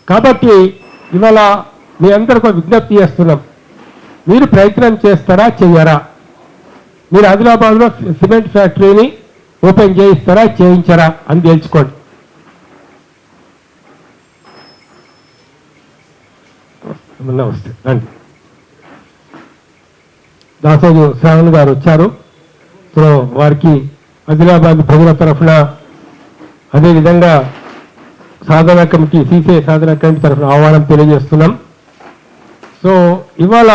కాబట్టి ఇవాళ మీ అందరికీ విజ్ఞప్తి చేస్తున్నాం, మీరు ప్రయత్నం చేస్తారా చెయ్యరా? మీరు ఆదిలాబాద్లో సిమెంట్ ఫ్యాక్టరీని ఓపెన్ చేయిస్తారా చేయించరా అని తెలుసుకోండి. నమస్తే రండి. దాసోజు శ్రావణ్ గారు వచ్చారు. సో వారికి ఆదిలాబాద్ ప్రజల తరఫున అదేవిధంగా సాధన కమిటీ సిసిఐ సాధన కమిటీ తరఫున ఆహ్వానం తెలియజేస్తున్నాం. సో ఇవాళ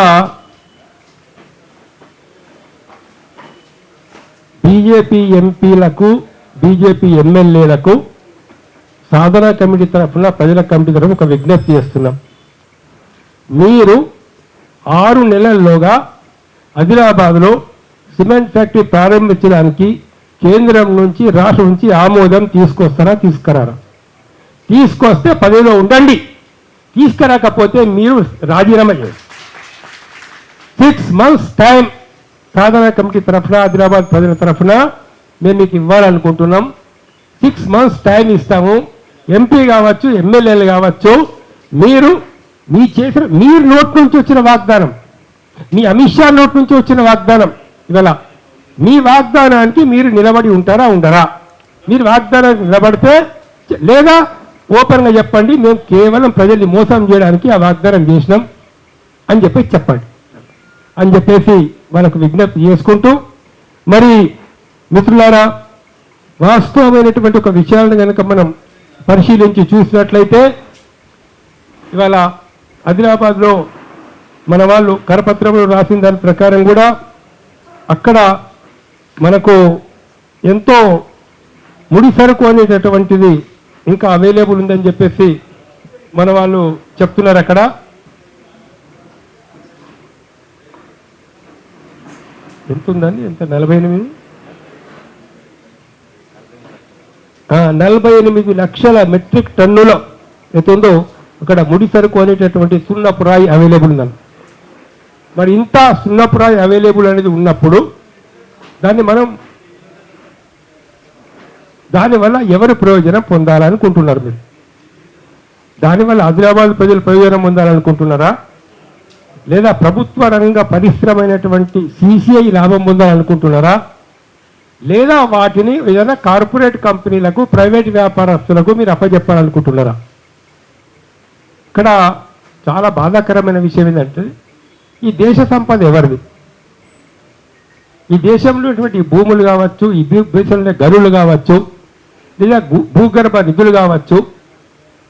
బీజేపీ ఎంపీలకు బీజేపీ ఎమ్మెల్యేలకు సాధన కమిటీ తరఫున ప్రజల కమిటీ తరఫున ఒక విజ్ఞప్తి చేస్తున్నాం. మీరు 6 నెలల్లోగా ఆదిలాబాద్లో సిమెంట్ ఫ్యాక్టరీ ప్రారంభించడానికి కేంద్రం నుంచి రాష్ట్రం నుంచి ఆమోదం తీసుకొస్తారా తీసుకురారా? తీసుకొస్తే పదవిలో ఉండండి, తీసుకురాకపోతే మీరు రాజీనామా చేయండి. 6 months టైం సాధన కమిటీ తరఫున ఆదిలాబాద్ ప్రజల తరఫున మేము మీకు ఇవ్వాలనుకుంటున్నాం. 6 months టైం ఇస్తాము. ఎంపీ కావచ్చు, ఎమ్మెల్యేలు కావచ్చు, మీరు మీరు నోట్ నుంచి వచ్చిన వాగ్దానం, మీ అమిత్ షా నోట్ నుంచి వచ్చిన వాగ్దానం, ఇవాళ మీ వాగ్దానానికి మీరు నిలబడి ఉంటారా ఉండరా? మీరు వాగ్దానానికి నిలబడితే, లేదా ఓపెన్గా చెప్పండి, మేము కేవలం ప్రజల్ని మోసం చేయడానికి ఆ వాగ్దానం చేసినాం అని చెప్పేసి చెప్పండి అని చెప్పేసి వాళ్ళకు విజ్ఞప్తి చేసుకుంటూ, మరి మిత్రులారా, వాస్తవమైనటువంటి ఒక విషయాలను కనుక మనం పరిశీలించి చూసినట్లయితే ఇవాళ ఆదిలాబాద్లో మన వాళ్ళు కరపత్రంలో రాసిన దాని ప్రకారం కూడా అక్కడ మనకు ఎంతో ముడి సరుకు అనేటటువంటిది ఇంకా అవైలబుల్ ఉందని చెప్పేసి మన వాళ్ళు చెప్తున్నారు. అక్కడ ఎంత ఉందండి? ఎంత 48 లక్షల మెట్రిక్ టన్నుల ఎంతుందో అక్కడ ముడి సరుకు అనేటటువంటి సున్నపు రాయి అవైలబుల్ ఉందని. మరి ఇంత సున్నపు రాయి అవైలబుల్ అనేది ఉన్నప్పుడు దానివల్ల ఎవరు ప్రయోజనం పొందాలనుకుంటున్నారు? మీరు దానివల్ల ఆదిలాబాద్ ప్రజలు ప్రయోజనం పొందాలనుకుంటున్నారా, లేదా ప్రభుత్వ రంగ పరిశ్రమైనటువంటి సిసిఐ లాభం పొందాలనుకుంటున్నారా, లేదా వాటిని ఏదైనా కార్పొరేట్ కంపెనీలకు, ప్రైవేట్ వ్యాపారస్తులకు మీరు అప్పచెప్పాలనుకుంటున్నారా? ఇక్కడ చాలా బాధాకరమైన విషయం ఏంటంటే, ఈ దేశ సంపద ఎవరిది? ఈ దేశంలో భూములు కావచ్చు, ఈ దేశంలో గనులు కావచ్చు, లేదా భూగర్భ నిధులు కావచ్చు,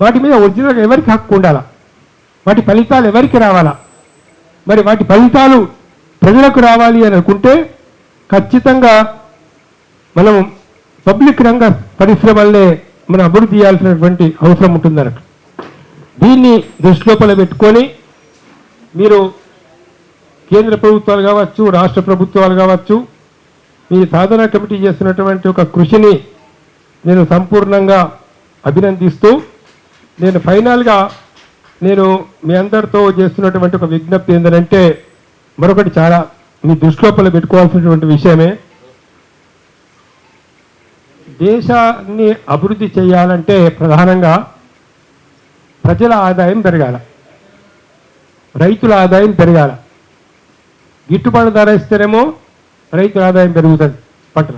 వాటి మీద ఒరిజినల్ ఎవరికి హక్కు ఉండాలా? వాటి ఫలితాలు ఎవరికి రావాలా? మరి వాటి ఫలితాలు ప్రజలకు రావాలి అని అనుకుంటే ఖచ్చితంగా మనం పబ్లిక్ రంగ పరిశ్రమలనే మనం అభివృద్ధి చేయాల్సినటువంటి అవసరం ఉంటుందన్నట్టు. దీన్ని దృష్టిలోపల పెట్టుకొని మీరు కేంద్ర ప్రభుత్వాలు కావచ్చు, రాష్ట్ర ప్రభుత్వాలు కావచ్చు, మీ సాధన కమిటీ చేస్తున్నటువంటి ఒక కృషిని నేను సంపూర్ణంగా అభినందిస్తూ, నేను ఫైనల్గా మీ అందరితో చేస్తున్నటువంటి ఒక విజ్ఞప్తి ఏంటంటే, మరొకటి చాలా మీ దృష్టిలోపల పెట్టుకోవాల్సినటువంటి విషయమే, దేశాన్ని అభివృద్ధి చేయాలంటే ప్రధానంగా ప్రజల ఆదాయం పెరగాల, రైతుల ఆదాయం పెరగాల. గిట్టుబాటు ధర ఇస్తేనేమో రైతుల ఆదాయం పెరుగుతుంది పంటల.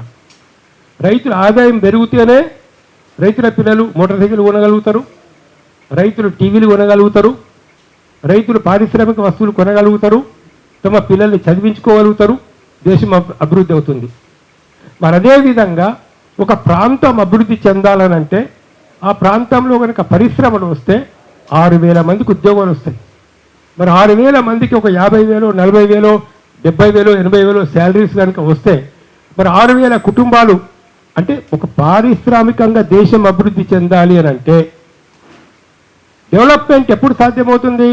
రైతుల ఆదాయం పెరిగితేనే రైతుల పిల్లలు మోటార్ సైకిల్ కొనగలుగుతారు, రైతులు టీవీలు కొనగలుగుతారు, రైతులు పారిశ్రామిక వస్తువులు కొనగలుగుతారు, తమ పిల్లల్ని చదివించుకోగలుగుతారు, దేశం అభివృద్ధి అవుతుంది. మరి అదేవిధంగా ఒక ప్రాంతం అభివృద్ధి చెందాలనంటే ఆ ప్రాంతంలో కనుక పరిశ్రమలు వస్తే 6,000 మందికి ఉద్యోగాలు వస్తాయి. మరి 6,000 మందికి ఒక 50,000, 40,000, 70,000, 80,000 శాలరీస్ కనుక వస్తే మరి 6,000 కుటుంబాలు అంటే ఒక పారిశ్రామికంగా దేశం అభివృద్ధి చెందాలి అని అంటే డెవలప్మెంట్ ఎప్పుడు సాధ్యమవుతుంది?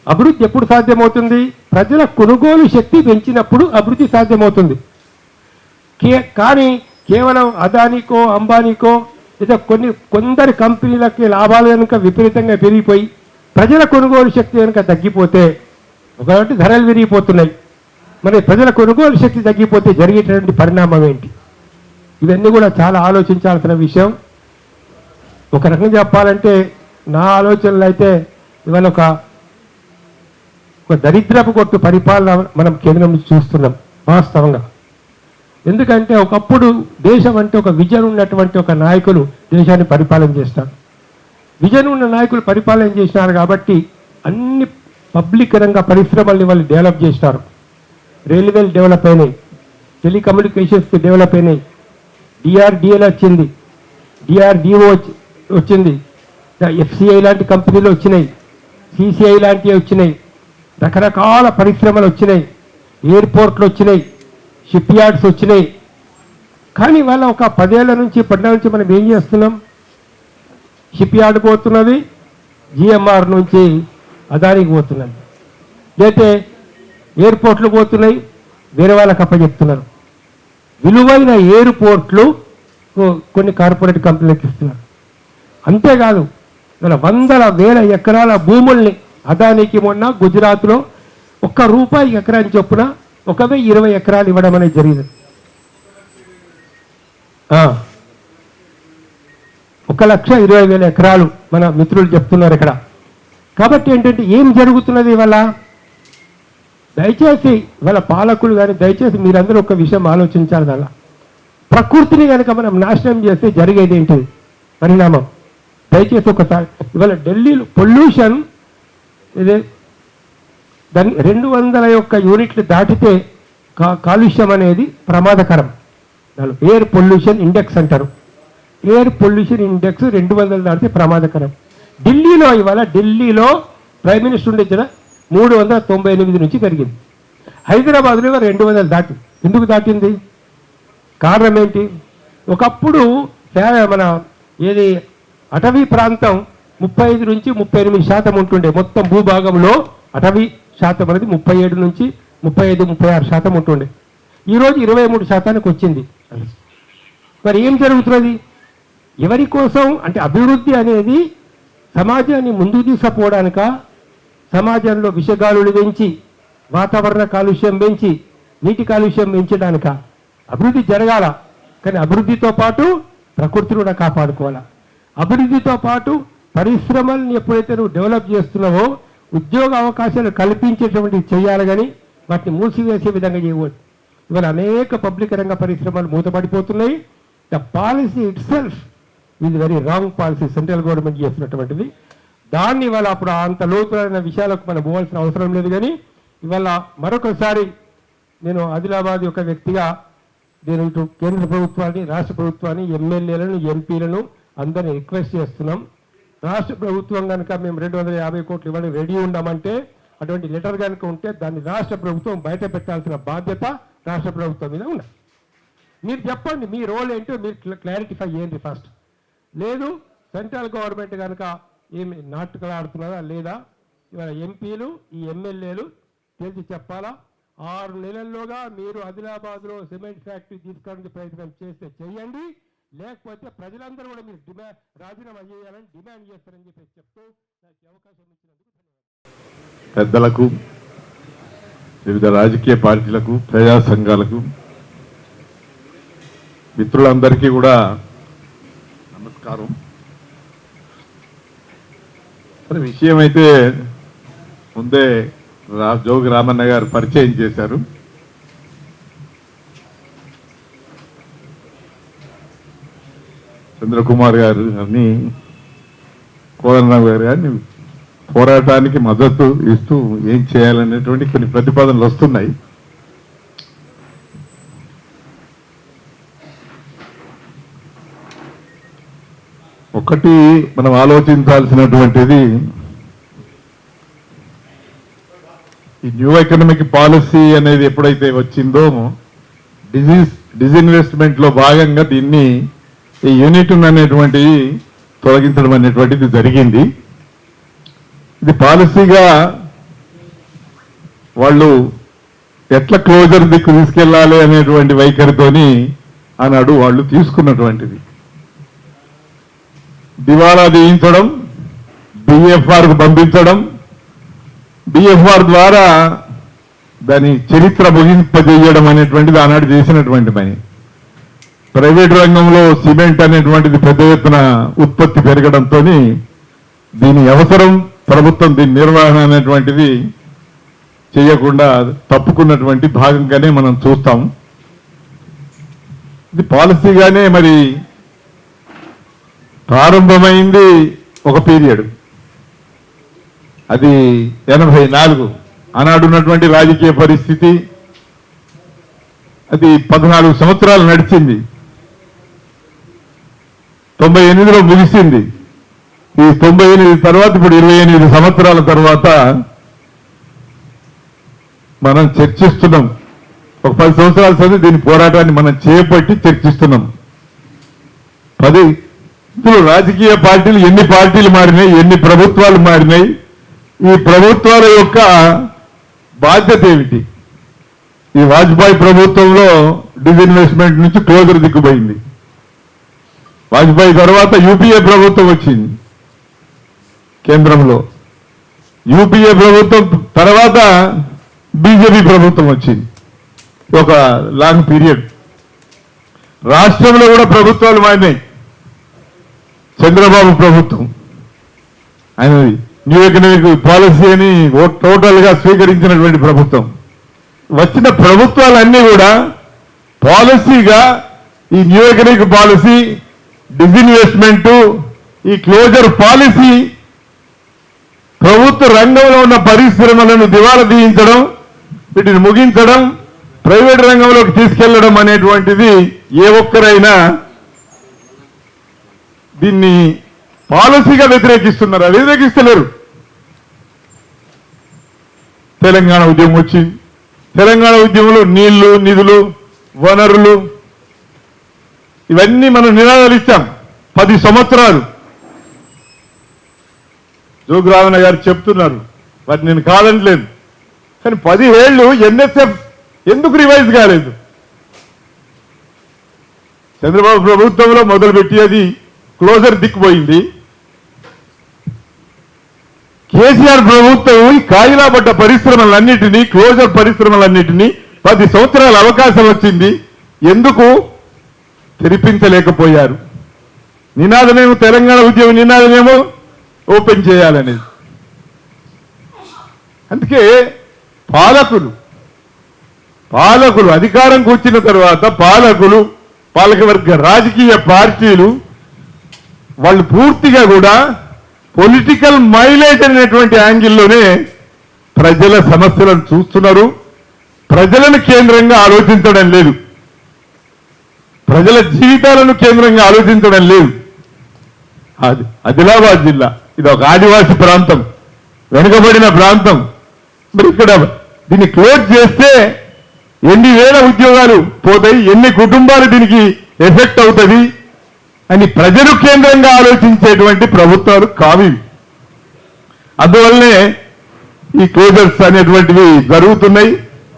అభివృద్ధి ఎప్పుడు సాధ్యమవుతుంది? ప్రజల కొనుగోలు శక్తి పెంచినప్పుడు అభివృద్ధి సాధ్యమవుతుంది. కానీ కేవలం అదానికో, అంబానీకో, లేదా కొందరి కంపెనీలకి లాభాలు కనుక విపరీతంగా పెరిగిపోయి ప్రజల కొనుగోలు శక్తి కనుక తగ్గిపోతే ఒకటి ధరలు పెరిగిపోతున్నాయి. మరి ప్రజల కొనుగోలు శక్తి తగ్గిపోతే జరిగేటటువంటి పరిణామం ఏంటి? ఇవన్నీ కూడా చాలా ఆలోచించాల్సిన విషయం. ఒక రకంగా చెప్పాలంటే నా ఆలోచనలు అయితే ఇవాళ ఒక దరిద్రపు కొట్టు పరిపాలన మనం కేంద్రం నుంచి చూస్తున్నాం వాస్తవంగా. ఎందుకంటే ఒకప్పుడు దేశం అంటే ఒక విజన్ ఉన్నటువంటి ఒక నాయకులు దేశాన్ని పరిపాలన చేస్తారు. విజన్ ఉన్న నాయకులు పరిపాలన చేసినారు కాబట్టి అన్ని పబ్లిక్ రంగ పరిశ్రమల్ని వాళ్ళు డెవలప్ చేసినారు. రైల్వేలు డెవలప్ అయినాయి, టెలికమ్యూనికేషన్స్ డెవలప్ అయినాయి, డిఆర్డిఎల్ వచ్చింది, డిఆర్డిఓ వచ్చింది, ఎఫ్సిఐ లాంటి కంపెనీలు వచ్చినాయి, సిసిఐ లాంటివి వచ్చినాయి, రకరకాల పరిశ్రమలు వచ్చినాయి, ఎయిర్పోర్ట్లు వచ్చినాయి, షిప్ యార్డ్స్ వచ్చినాయి. కానీ వాళ్ళ ఒక 10 ఏళ్ల నుంచి 14 నుంచి మనం ఏం చేస్తున్నాం? షిప్ యార్డ్ పోతున్నది, జిఎంఆర్ నుంచి అదానికి పోతున్నది, లేతే ఎయిర్పోర్ట్లు పోతున్నాయి, వేరే వాళ్ళకి అప్పచెప్తున్నారు. విలువైన ఎయిర్పోర్ట్లు కొన్ని కార్పొరేట్ కంపెనీలకు ఇస్తున్నారు. అంతేకాదు ఇలా వందల వేల ఎకరాల భూముల్ని అదానికి మొన్న గుజరాత్లో ₹1 ఎకరాన్ని చొప్పున 1,020 ఎకరాలు ఇవ్వడం అనేది జరిగింది. 1,20,000 ఎకరాలు మన మిత్రులు చెప్తున్నారు ఇక్కడ. కాబట్టి ఏంటంటే ఏం జరుగుతున్నది ఇవాళ? దయచేసి ఇవాళ పాలకులు కానీ దయచేసి మీరందరూ ఒక విషయం ఆలోచించాలి. దానిలో ప్రకృతిని కనుక మనం నాశనం చేస్తే జరిగేది ఏంటిది పరిణామం? దయచేసి ఒకసారి ఇవాళ ఢిల్లీలో పొల్యూషన్ ఇదే దాన్ని 201 యూనిట్లు దాటితే కాలుష్యం అనేది ప్రమాదకరం. దాని ఎయిర్ పొల్యూషన్ ఇండెక్స్ అంటారు. ఎయిర్ పొల్యూషన్ ఇండెక్స్ 200 దాటితే ప్రమాదకరం. ఢిల్లీలో ప్రైమ్ మినిస్టర్ ఉండే 398 నుంచి పెరిగింది. హైదరాబాద్లో 200 దాటి. ఎందుకు దాటింది? కారణం ఏంటి? ఒకప్పుడు మన ఏది అటవీ ప్రాంతం 35 నుంచి 38% ఉంటుండే. మొత్తం భూభాగంలో అటవీ శాతం అనేది 37 నుంచి 35-36% ఉంటుండే. ఈరోజు 23% వచ్చింది. మరి ఏం జరుగుతున్నది? ఎవరి కోసం అంటే అభివృద్ధి అనేది సమాజాన్ని ముందుకు తీసుకుపోవడానిక, సమాజంలో విషగాలులు పెంచి వాతావరణ కాలుష్యం పెంచి నీటి కాలుష్యం పెంచడానిక? అభివృద్ధి జరగాల, కానీ అభివృద్ధితో పాటు ప్రకృతిని కూడా కాపాడుకోవాలా. అభివృద్ధితో పాటు పరిశ్రమల్ని ఎప్పుడైతే నువ్వు డెవలప్ చేస్తున్నావో ఉద్యోగ అవకాశాలు కల్పించేటువంటి చేయాలి, కానీ వాటిని మూసివేసే విధంగా చేయకూడదు. ఇవాళ అనేక పబ్లిక్ రంగ పరిశ్రమలు మూతపడిపోతున్నాయి. ద పాలసీ ఇట్ సెల్ఫ్ ఇది very wrong policy central government చేస్తున్నటువంటిది. దాన్ని ఇవాళ అప్పుడు అంత లోతులైన విషయాలకు మనం పోవాల్సిన అవసరం లేదు. కానీ ఇవాళ మరొకసారి నేను ఆదిలాబాద్ యొక్క వ్యక్తిగా నేను ఇటు కేంద్ర ప్రభుత్వాన్ని, రాష్ట్ర ప్రభుత్వాన్ని, ఎమ్మెల్యేలను, ఎంపీలను అందరినీ రిక్వెస్ట్ చేస్తున్నాం. రాష్ట్ర ప్రభుత్వం కనుక మేము 250 కోట్లు ఇవ్వడం రెడీ ఉండమంటే అటువంటి లెటర్ కనుక ఉంటే దాన్ని రాష్ట్ర ప్రభుత్వం బయట పెట్టాల్సిన బాధ్యత రాష్ట్ర ప్రభుత్వం మీద ఉన్నది. మీరు చెప్పండి మీ రోల్ ఏంటో మీరు క్లారిఫై చేయండి ఫస్ట్. లేదు సెంట్రల్ గవర్నమెంట్ కనుక ఏమి నాటకాలు ఆడుతున్నారా లేదా, ఇవాళ ఎంపీలు ఈ ఎమ్మెల్యేలు తేల్చి చెప్పాలా. 6 నెలల్లోగా మీరు ఆదిలాబాద్లో సిమెంట్ ఫ్యాక్టరీ తీసుకోవడానికి ప్రయత్నం చేస్తే చేయండి, లేకపోతే ప్రజలందరూ కూడా మీరు రాజీనామా చేయాలని డిమాండ్ చేస్తారని చెప్పి చెప్తూ నాకు అవకాశం ఇచ్చినందుకు ధన్యవాదాలు. పెద్దలకు, వివిధ రాజకీయ పార్టీలకు, ప్రజా సంఘాలకు, మిత్రులందరికీ కూడా నమస్కారం. విషయం అయితే ముందే జోగి రామన్న గారు పరిచయం చేశారు. చంద్రకుమార్ గారు అని, కోదండరావు గారు కానీ పోరాటానికి మద్దతు ఇస్తూ ఏం చేయాలనేటువంటి కొన్ని ప్రతిపాదనలు వస్తున్నాయి. ఒకటి మనం ఆలోచించాల్సినటువంటిది, ఈ న్యూ ఎకనామిక్ పాలసీ అనేది ఎప్పుడైతే వచ్చిందో డిజిన్వెస్ట్మెంట్ లో భాగంగా దీన్ని ఈ యూనిట్ అనేటువంటి తొలగించడం అనేటువంటిది జరిగింది. ఇది పాలసీగా వాళ్ళు ఎట్లా క్లోజర్ దిక్కు తీసుకెళ్లాలి అనేటువంటి వైఖరితోని ఆనాడు వాళ్ళు తీసుకున్నటువంటిది. దివాలా తీయించడం, బిఎఫ్ఆర్కు పంపించడం, బిఎఫ్ఆర్ ద్వారా దాని చరిత్ర ముగింపజేయడం అనేటువంటిది ఆనాడు చేసినటువంటి పని. ప్రైవేట్ రంగంలో సిమెంట్ అనేటువంటిది పెద్ద ఎత్తున ఉత్పత్తి పెరగడంతో దీని అవసరం, ప్రభుత్వం దీని నిర్వహణ అనేటువంటిది చేయకుండా తప్పుకున్నటువంటి భాగంగానే మనం చూస్తాం. ఇది పాలసీగానే మరి ప్రారంభమైంది ఒక పీరియడ్. అది 84 ఆనాడున్నటువంటి రాజకీయ పరిస్థితి. అది 14 సంవత్సరాలు నడిచింది. 98లో ముగిసింది. ఈ 98 తర్వాత ఇప్పుడు 28 సంవత్సరాల తర్వాత మనం చర్చిస్తున్నాం. ఒక 10 సంవత్సరాల చదివి దీని పోరాటాన్ని మనం చేపట్టి చర్చిస్తున్నాం. 10 ఇందులో రాజకీయ పార్టీలు ఎన్ని పార్టీలు మారినాయి, ఎన్ని ప్రభుత్వాలు మారినాయి, ఈ ప్రభుత్వాల యొక్క బాధ్యత ఏమిటి? ఈ వాజ్పేయి ప్రభుత్వంలో డిస్ఇన్వెస్ట్మెంట్ నుంచి క్లోజర్ దిక్కుపోయింది. వాజ్పేయి తర్వాత యూపీఏ ప్రభుత్వం వచ్చింది కేంద్రంలో. యూపీఏ ప్రభుత్వం తర్వాత బీజేపీ ప్రభుత్వం వచ్చింది. ఒక లాంగ్ పీరియడ్. రాష్ట్రంలో కూడా ప్రభుత్వాలు మారినాయి. చంద్రబాబు ప్రభుత్వం ఆయన న్యూ ఎకనామిక్ పాలసీ అని టోటల్ గా స్వీకరించినటువంటి ప్రభుత్వం. వచ్చిన ప్రభుత్వాలన్నీ కూడా పాలసీగా ఈ న్యూ ఎకనామిక్ పాలసీ, డిస్ఇన్వెస్ట్మెంట్, ఈ క్లోజర్ పాలసీ ప్రభుత్వ రంగంలో ఉన్న పరిశ్రమలను దివాలా తీయించడం, వీటిని ముగించడం, ప్రైవేట్ రంగంలోకి తీసుకెళ్లడం అనేటువంటిది ఏ ఒక్కరైనా దీన్ని పాలసీగా వ్యతిరేకిస్తున్నారా? వ్యతిరేకిస్తలేరు. తెలంగాణ ఉద్యమం వచ్చింది. తెలంగాణ ఉద్యమంలో నీళ్లు, నిధులు, వనరులు ఇవన్నీ మనం నినాదాలు ఇచ్చాం 10 సంవత్సరాలు. జోగురామన్న గారు చెప్తున్నారు, వాటి నేను కాదనలేదు. కానీ 10 ఏళ్ళు ఎన్ఎస్ఎఫ్ ఎందుకు రివైజ్ కాలేదు? చంద్రబాబు ప్రభుత్వంలో మొదలుపెట్టి అది క్లోజర్ దిక్కుపోయింది. కేసీఆర్ ప్రభుత్వం ఈ కాయిలా పడ్డ పరిశ్రమలన్నిటినీ, క్లోజర్ పరిశ్రమలన్నిటినీ 10 సంవత్సరాల అవకాశం వచ్చింది. ఎందుకు తెరిపించలేకపోయారు? నినాదమేమో తెలంగాణ ఉద్యమం నినాదమేమో ఓపెన్ చేయాలనేది. అందుకే పాలకులు అధికారం కూర్చున్న తర్వాత పాలకవర్గ రాజకీయ పార్టీలు వాళ్ళు పూర్తిగా కూడా పొలిటికల్ మైలేజ్ అనేటువంటి యాంగిల్లోనే ప్రజల సమస్యలను చూస్తున్నారు. ప్రజలను కేంద్రంగా ఆలోచించడం లేదు. ప్రజల జీవితాలను కేంద్రంగా ఆలోచించడం లేదు. ఆదిలాబాద్ జిల్లా ఇది ఒక ఆదివాసీ ప్రాంతం, వెనుకబడిన ప్రాంతం. మరి ఇక్కడ దీన్ని క్లోజ్ చేస్తే ఎన్ని వేల ఉద్యోగాలు పోతాయి, ఎన్ని కుటుంబాలు దీనికి ఎఫెక్ట్ అవుతుంది అని ప్రజలు కేంద్రంగా ఆలోచించేటువంటి ప్రభుత్వాలు కావి. అందువల్లనే ఈ క్లోజర్స్ అనేటువంటివి జరుగుతున్నాయి.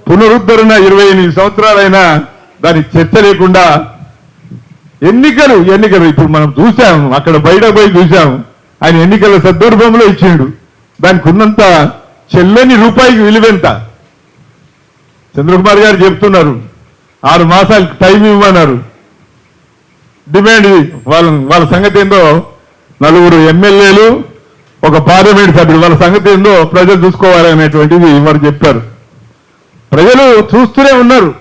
పునరుద్ధరణ 28 సంవత్సరాలైనా దాని చర్చ లేకుండా ఎన్నికలు ఇప్పుడు మనం చూసాము, అక్కడ బయట పోయి చూసాము. ఆయన ఎన్నికల సందర్భంలో ఇచ్చిండు. దానికి ఉన్నంత చెల్లని రూపాయికి విలువెంత? చంద్రకుమార్ గారు చెప్తున్నారు 6 మాసాలు టైం ఇవ్వమన్నారు. డిమాండ్ వాళ్ళ సంగతి ఏందో, 4 ఎమ్మెల్యేలు, ఒక పార్లమెంట్ సభ్యుడు, వాళ్ళ సంగతి ఏందో ప్రజలు చూసుకోవాలనేటువంటిది వారు చెప్పారు. ప్రజలు చూస్తూనే ఉన్నారు.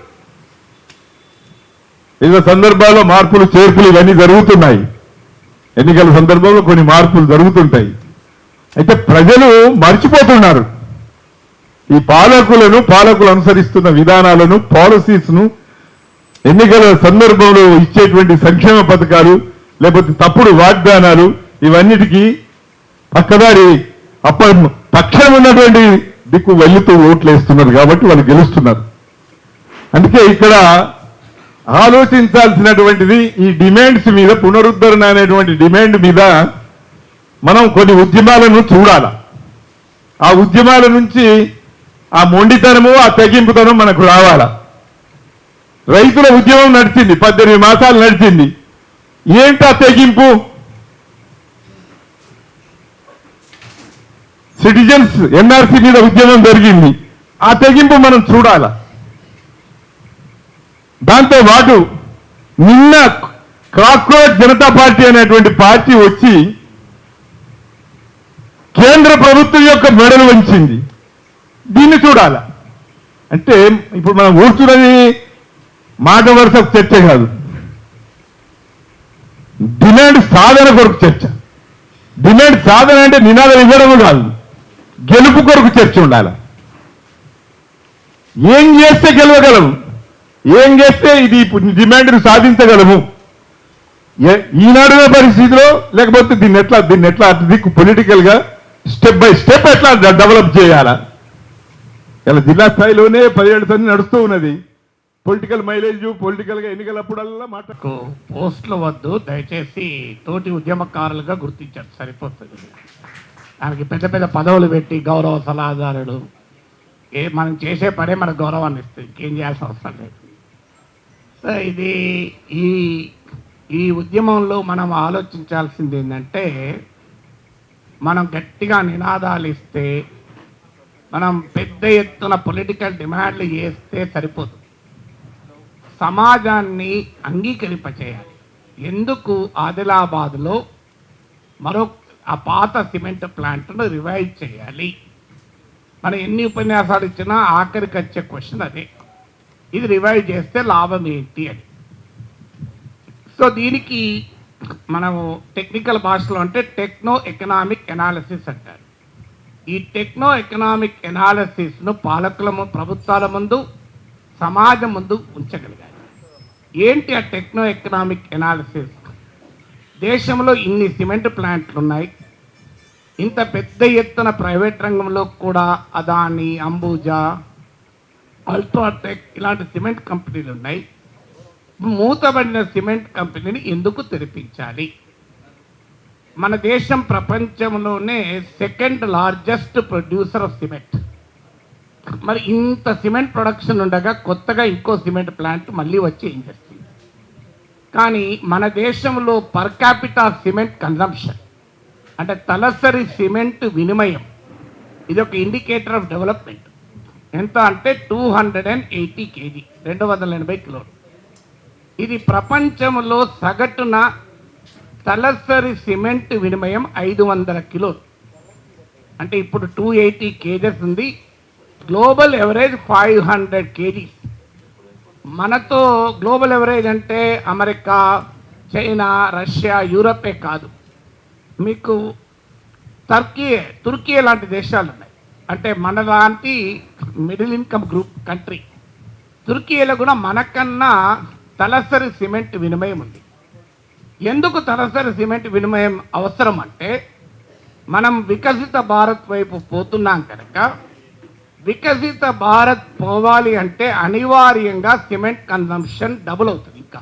వివిధ సందర్భాల్లో మార్పులు చేర్పులు ఇవన్నీ జరుగుతున్నాయి. ఎన్నికల సందర్భంలో కొన్ని మార్పులు జరుగుతుంటాయి. అయితే ప్రజలు మర్చిపోతున్నారు ఈ పాలకులు అనుసరిస్తున్న విధానాలను, పాలసీస్ను, ఎన్నికల సందర్భంలో ఇచ్చేటువంటి సంక్షేమ పథకాలు, లేకపోతే తప్పుడు వాగ్దానాలు, ఇవన్నిటికీ పక్కదారి పక్షం ఉన్నటువంటి దిక్కు వెళ్తూ ఓట్లు వేస్తున్నారు. కాబట్టి వాళ్ళు గెలుస్తున్నారు. అందుకే ఇక్కడ ఆలోచించాల్సినటువంటిది ఈ డిమాండ్స్ మీద, పునరుద్ధరణ అనేటువంటి డిమాండ్ మీద మనం కొన్ని ఉద్యమాలను చూడాల. ఆ ఉద్యమాల నుంచి ఆ మొండితనము, ఆ తెగింపుతనం మనకు రావాల. రైతుల ఉద్యమం నడిచింది, 18 మాసాలు నడిచింది. ఏంటి ఆ తెగింపు? సిటిజన్స్ ఎన్ఆర్సీ మీద ఉద్యమం జరిగింది. ఆ తెగింపు మనం చూడాల. దాంతో పాటు నిన్న కాక్రోచ్ జనతా పార్టీ అనేటువంటి పార్టీ వచ్చి కేంద్ర ప్రభుత్వం యొక్క మెడలు వంచింది. దీన్ని చూడాల. అంటే ఇప్పుడు మనం కూర్చున్నది మాట వరుస చర్చ కాదు, డిమాండ్ సాధన కొరకు చర్చ. డిమాండ్ సాధన అంటే నినాదం ఇవ్వడం కాదు, గెలుపు కొరకు చర్చ ఉండాలి. ఏం చేస్తే గెలవగలము, ఏం చేస్తే ఇది డిమాండ్ను సాధించగలము, ఈనాడున్న పరిస్థితిలో, లేకపోతే దీన్ని ఎట్లా దిక్కు పొలిటికల్ గా స్టెప్ బై స్టెప్ ఎట్లా డెవలప్ చేయాలా. ఇలా జిల్లా స్థాయిలోనే 17 సంది నడుస్తూ ఉన్నది. పొలిటికల్ మైలేజ్, పొలిటికల్ గా ఎన్నికలప్పుడల్లా పోస్టులు వద్దు, దయచేసి తోటి ఉద్యమకారులుగా గుర్తించారు సరిపోతుంది. దానికి పెద్ద పెద్ద పదవులు పెట్టి గౌరవ సలహాదారుడు, మనం చేసే పనే మనకు గౌరవాన్ని ఇస్తుంది, ఇంకేం చేయాల్సిన అవసరం లేదు. సో ఇది ఈ ఉద్యమంలో మనం ఆలోచించాల్సింది ఏంటంటే, మనం గట్టిగా నినాదాలు ఇస్తే, మనం పెద్ద ఎత్తున పొలిటికల్ డిమాండ్లు చేస్తే సరిపోదు, సమాజాన్ని అంగీకరింపచేయాలి. ఎందుకు ఆదిలాబాద్లో ఆ పాత సిమెంట్ ప్లాంట్ను రివైవ్ చేయాలి? మనం ఎన్ని ఉపన్యాసాలు ఇచ్చినా ఆఖరికి వచ్చే క్వశ్చన్ అదే, ఇది రివైవ్ చేస్తే లాభం ఏంటి అని. సో దీనికి మనము టెక్నికల్ భాషలో అంటే టెక్నో ఎకనామిక్ ఎనాలిసిస్ అంటారు. ఈ టెక్నో ఎకనామిక్ ఎనాలిసిస్ను ప్రభుత్వాల ముందు, సమాజం ముందు ఉంచగలిగారు. ఏంటి ఆ టెక్నో ఎకనామిక్ ఎనాలిసిస్? దేశంలో ఇన్ని సిమెంట్ ప్లాంట్లు ఉన్నాయి, ఇంత పెద్ద ఎత్తున ప్రైవేట్ రంగంలో కూడా అదాని, అంబుజా, అల్ట్రాటెక్ ఇలాంటి సిమెంట్ కంపెనీలు ఉన్నాయి. మూతబడిన సిమెంట్ కంపెనీని ఎందుకు తెరిపించాలి? మన దేశం ప్రపంచంలోనే second largest producer of cement. మరి ఇంత సిమెంట్ ప్రొడక్షన్ ఉండగా కొత్తగా ఇంకో సిమెంట్ ప్లాంట్ మళ్ళీ వచ్చి ఏం చేస్తుంది? కానీ మన దేశంలో పర్ క్యాపిటా సిమెంట్ కన్జంప్షన్ అంటే తలసరి సిమెంట్ వినిమయం, ఇది ఒక ఇండికేటర్ ఆఫ్ డెవలప్మెంట్. ఎంత అంటే 280 kg, 280 కిలోలు. ఇది ప్రపంచంలో సగటున తలసరి సిమెంట్ వినిమయం 500 కిలోలు. అంటే ఇప్పుడు 280 kgs ఉంది, గ్లోబల్ ఎవరేజ్ 500 kgs. మనతో గ్లోబల్ ఎవరేజ్ అంటే అమెరికా, చైనా, రష్యా, యూరపే కాదు, మీకు తుర్కీ లాంటి దేశాలు ఉన్నాయి. అంటే మన లాంటి మిడిల్ ఇన్కమ్ గ్రూప్ కంట్రీ. తుర్కీలో కూడా మనకన్నా తలసరి సిమెంట్ వినిమయం ఉంది. ఎందుకు తలసరి సిమెంట్ వినిమయం అవసరం అంటే, మనం వికసిత భారత్ వైపు పోతున్నాం కనుక, వికసిత భారత్ పోవాలి అంటే అనివార్యంగా సిమెంట్ కన్జంప్షన్ డబుల్ అవుతుంది. ఇంకా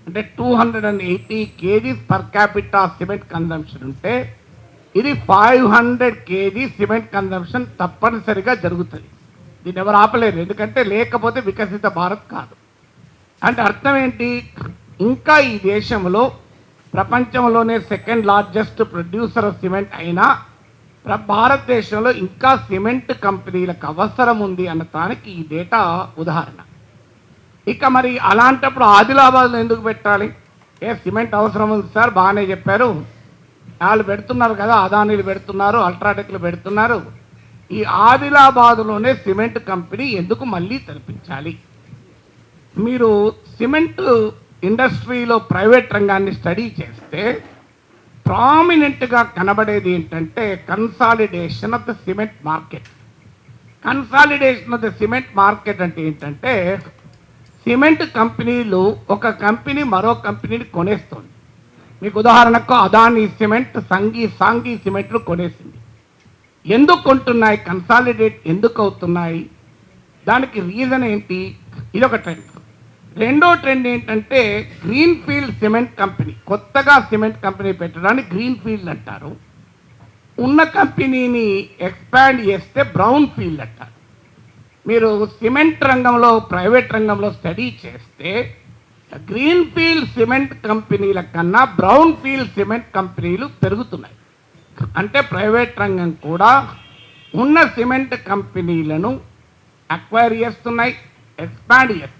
అంటే 280 kgs per capita cement consumption ఉంటే, ఇది 500 kg సిమెంట్ కన్జంప్షన్ తప్పనిసరిగా జరుగుతుంది. దీన్ని ఎవరు ఆపలేరు, ఎందుకంటే లేకపోతే వికసిత భారత్ కాదు. అంటే అర్థం ఏంటి? ఇంకా ఈ దేశంలో ప్రపంచంలోనే second largest producer of cement అయినా భారతదేశంలో ఇంకా సిమెంట్ కంపెనీలకు అవసరం ఉంది అన్న దానికి ఈ డేటా ఉదాహరణ. ఇక మరి అలాంటప్పుడు ఆదిలాబాద్లో ఎందుకు పెట్టాలి? సిమెంట్ అవసరం ఉంది సార్, బాగానే చెప్పారు, వాళ్ళు పెడుతున్నారు కదా, అదానీలు పెడుతున్నారు, అల్ట్రాటెక్లు పెడుతున్నారు, ఈ ఆదిలాబాద్లోనే సిమెంట్ కంపెనీ ఎందుకు మళ్ళీ తెరిపించాలి? మీరు సిమెంట్ ఇండస్ట్రీలో ప్రైవేట్ రంగాన్ని స్టడీ చేస్తే ప్రామినెంట్గా కనబడేది ఏంటంటే consolidation of the cement market. Consolidation of the cement market అంటే ఏంటంటే, సిమెంట్ కంపెనీలు ఒక కంపెనీ మరో కంపెనీని కొనేస్తుంది. మీకు ఉదాహరణకు అదానీ సిమెంట్ సాంఘీ సిమెంట్లు కొనేసింది. ఎందుకు కొంటున్నాయి? కన్సాలిడేట్ ఎందుకు అవుతున్నాయి? దానికి రీజన్ ఏంటి? ఇది ఒక ట్రెండ్. రెండో ట్రెండ్ ఏంటంటే గ్రీన్ ఫీల్డ్ సిమెంట్ కంపెనీ. కొత్తగా సిమెంట్ కంపెనీ పెట్టడానికి గ్రీన్ ఫీల్డ్ అంటారు. ఉన్న కంపెనీని ఎక్స్పాండ్ చేస్తే బ్రౌన్ ఫీల్డ్ అంటారు. మీరు సిమెంట్ రంగంలో ప్రైవేట్ రంగంలో స్టడీ చేస్తే గ్రీన్ ఫీల్డ్ సిమెంట్ కంపెనీల కన్నా బ్రౌన్ ఫీల్డ్ సిమెంట్ కంపెనీలు పెరుగుతున్నాయి. అంటే ప్రైవేట్ రంగం కూడా ఉన్న సిమెంట్ కంపెనీలను అక్వైర్ చేస్తున్నాయి, ఎక్స్పాండ్ చేస్తున్నాయి.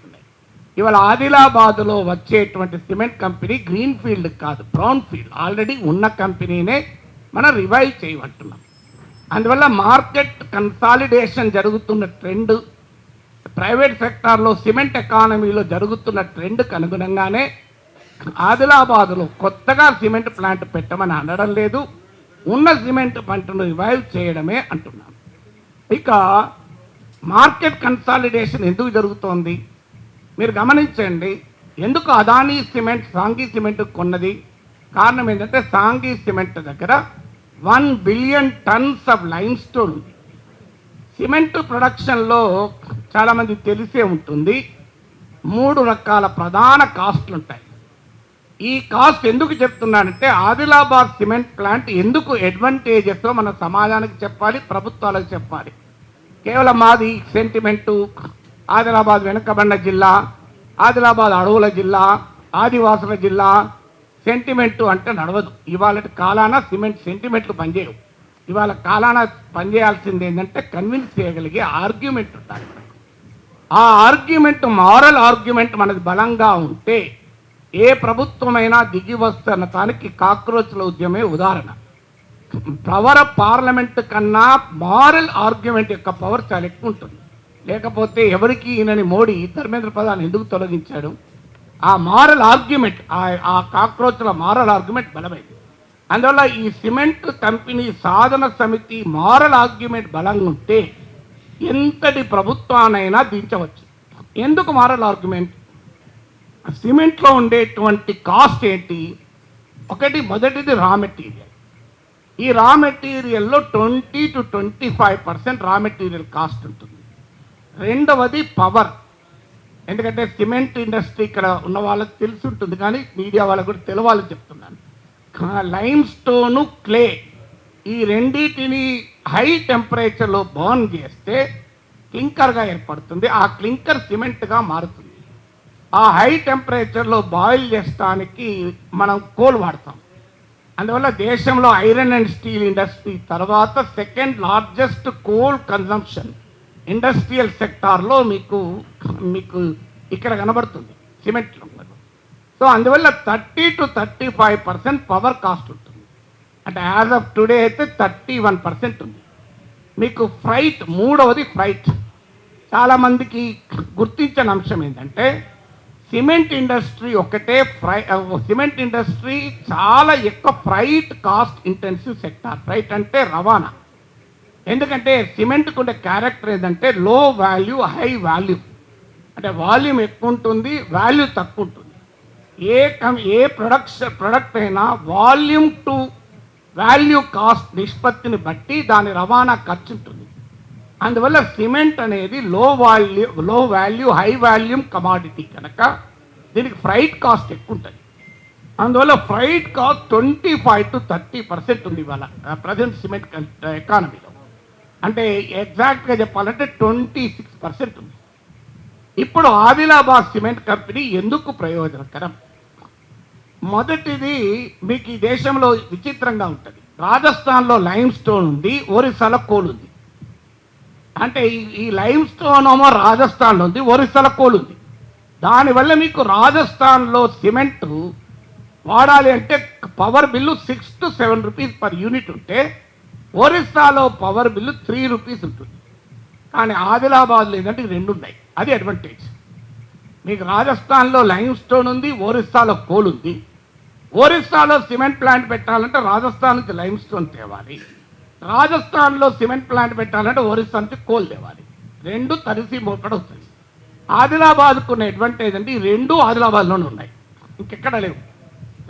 ఇవాళ ఆదిలాబాద్లో వచ్చేటువంటి సిమెంట్ కంపెనీ గ్రీన్ ఫీల్డ్ కాదు, బ్రౌన్ ఫీల్డ్. ఆల్రెడీ ఉన్న కంపెనీనే మనం రివైవ్ చేయమంటున్నాం. అందువల్ల మార్కెట్ కన్సాలిడేషన్ జరుగుతున్న ట్రెండ్, ప్రైవేట్ సెక్టార్లో సిమెంట్ ఎకానమీలో జరుగుతున్న ట్రెండ్కి అనుగుణంగానే ఆదిలాబాద్లో కొత్తగా సిమెంట్ ప్లాంట్ పెట్టమని అనడం లేదు. ఉన్న సిమెంట్ పంటను రివైవ్ చేయడమే అంటున్నాను. ఇక మార్కెట్ కన్సాలిడేషన్ ఎందుకు జరుగుతోంది మీరు గమనించండి. ఎందుకు అదానీ సిమెంట్ సాంఘీ సిమెంట్ కొన్నది? కారణం ఏంటంటే సాంఘీ సిమెంట్ దగ్గర 1 billion tons of lime stone ఉంది. సిమెంట్ ప్రొడక్షన్లో చాలామంది తెలిసే ఉంటుంది 3 రకాల ప్రధాన కాస్ట్లు ఉంటాయి. ఈ కాస్ట్ ఎందుకు చెప్తున్నానంటే ఆదిలాబాద్ సిమెంట్ ప్లాంట్ ఎందుకు అడ్వాంటేజెస్ మన సమాజానికి చెప్పాలి, ప్రభుత్వాలకు చెప్పాలి. కేవలం మాది సెంటిమెంటు ఆదిలాబాద్ వెనుకబడిన జిల్లా, ఆదిలాబాద్ అడవుల జిల్లా, ఆదివాసుల జిల్లా సెంటిమెంటు అంటే నడవదు. ఇవాళ కాలాన సిమెంట్ సెంటిమెంట్లు పనిచేయవు. ఇవాళ కాలాన పనిచేయాల్సింది ఏంటంటే కన్విన్స్ చేయగలిగే ఆర్గ్యుమెంట్ ఉండాలి. ఆ ఆర్గ్యుమెంట్ మారల్ ఆర్గ్యుమెంట్ మనది బలంగా ఉంటే ఏ ప్రభుత్వమైనా దిగి వస్తున్న దానికి కాక్రోచ్ల ఉద్యమే ఉదాహరణ. పవర్ ఆఫ్ పార్లమెంట్ కన్నా మారల్ ఆర్గ్యుమెంట్ యొక్క పవర్ చాలా ఎక్కువ ఉంటుంది. లేకపోతే ఎవరికి ఈయనని మోడీ ధర్మేంద్ర ప్రధాన్ ఎందుకు తొలగించాడు? ఆ మారల్ ఆర్గ్యుమెంట్, ఆ కాక్రోచ్ల మారల్ ఆర్గ్యుమెంట్ బలమైంది. అందువల్ల ఈ సిమెంట్ కంపెనీ సాధన సమితి మారల్ ఆర్గ్యుమెంట్ బలంగా ఉంటే ఎంతటి ప్రభుత్వానైనా దించవచ్చు. ఎందుకు మారల్ ఆర్గ్యుమెంట్? సిమెంట్లో ఉండేటువంటి కాస్ట్ ఏంటి? మొదటిది రా మెటీరియల్. ఈ రా మెటీరియల్లో 20 to 25% రా మెటీరియల్ కాస్ట్ ఉంటుంది. రెండవది పవర్. ఎందుకంటే సిమెంట్ ఇండస్ట్రీ ఇక్కడ ఉన్న వాళ్ళకి తెలిసి ఉంటుంది, కానీ మీడియా వాళ్ళకు కూడా తెలవాలని చెప్తున్నాను. లైమ్ స్టోను, క్లే ఈ రెండింటిని హై టెంపరేచర్లో బర్న్ చేస్తే క్లింకర్గా ఏర్పడుతుంది. ఆ క్లింకర్ సిమెంట్గా మారుతుంది. ఆ హై టెంపరేచర్లో బాయిల్ చేసడానికి మనం కోల్ వాడతాం. అందువల్ల దేశంలో ఐరన్ అండ్ స్టీల్ ఇండస్ట్రీ తర్వాత second largest coal consumption industrial సెక్టార్లో మీకు ఇక్కడ కనబడుతుంది సిమెంట్లో. సో అందువల్ల 30 to 35% పవర్ కాస్ట్ ఉంటుంది. అంటే యాజ్ ఆఫ్ టుడే అయితే 31% ఉంది. మీకు ఫ్రైట్, మూడవది ఫ్రైట్. చాలామందికి గుర్తించని అంశం ఏంటంటే సిమెంట్ ఇండస్ట్రీ సిమెంట్ ఇండస్ట్రీ చాలా ఎక్కువ freight cost intensive sector. Freight అంటే రవాణా. ఎందుకంటే సిమెంట్కి ఉండే క్యారెక్టర్ ఏంటంటే లో వాల్యూ హై వాల్యూ. అంటే వాల్యూమ్ ఎక్కువ ఉంటుంది, వాల్యూ తక్కువ ఉంటుంది. ఏ ప్రొడక్ట్ అయినా వాల్యూమ్ టు వాల్యూ కాస్ట్ నిష్పత్తిని బట్టి దాని రవాణా ఖర్చు ఉంటుంది. అందువల్ల సిమెంట్ అనేది లో వాల్యూ హై వాల్యూమ్ కమాడిటీ కనుక దీనికి ఫ్రైట్ కాస్ట్ ఎక్కువ ఉంటుంది. అందువల్ల ఫ్రైట్ కాస్ట్ 25 to 30% ఉంది ఇవాళ ప్రజెంట్ సిమెంట్ ఎకానమీలో. అంటే ఎగ్జాక్ట్గా చెప్పాలంటే 26% ఉంది. ఇప్పుడు ఆదిలాబాద్ సిమెంట్ కంపెనీ ఎందుకు ప్రయోజనకరం? మొదటిది, మీకు ఈ దేశంలో విచిత్రంగా ఉంటుంది. రాజస్థాన్లో లైమ్ స్టోన్ ఉంది, ఒరిస్సాలో కోల్ ఉంది. అంటే ఈ లైమ్ స్టోన్ ఏమో రాజస్థాన్లో ఉంది, ఒరిస్సాలో కోల్ ఉంది. దానివల్ల మీకు రాజస్థాన్లో సిమెంట్ వాడాలి అంటే power bill 6 to 7 rupees per unit ఉంటే ఒరిస్సాలో పవర్ బిల్లు 3 రూపీస్ ఉంటుంది. కానీ ఆదిలాబాద్లో ఏంటంటే రెండు ఉన్నాయి. అది అడ్వాంటేజ్. మీకు రాజస్థాన్లో లైమ్ స్టోన్ ఉంది, ఒరిస్సాలో కోల్ ఉంది. ఒరిస్సాలో సిమెంట్ ప్లాంట్ పెట్టాలంటే రాజస్థాన్ నుంచి లైమ్ స్టోన్ తేవాలి, రాజస్థాన్లో సిమెంట్ ప్లాంట్ పెట్టాలంటే ఒరిస్సా నుంచి కోల్ తేవాలి. రెండు తరిసి మోకడ వస్తుంది. ఆదిలాబాద్కు ఉన్న అడ్వాంటేజ్ అంటే ఈ రెండు ఆదిలాబాద్లోనే ఉన్నాయి, ఇంకెక్కడ లేవు.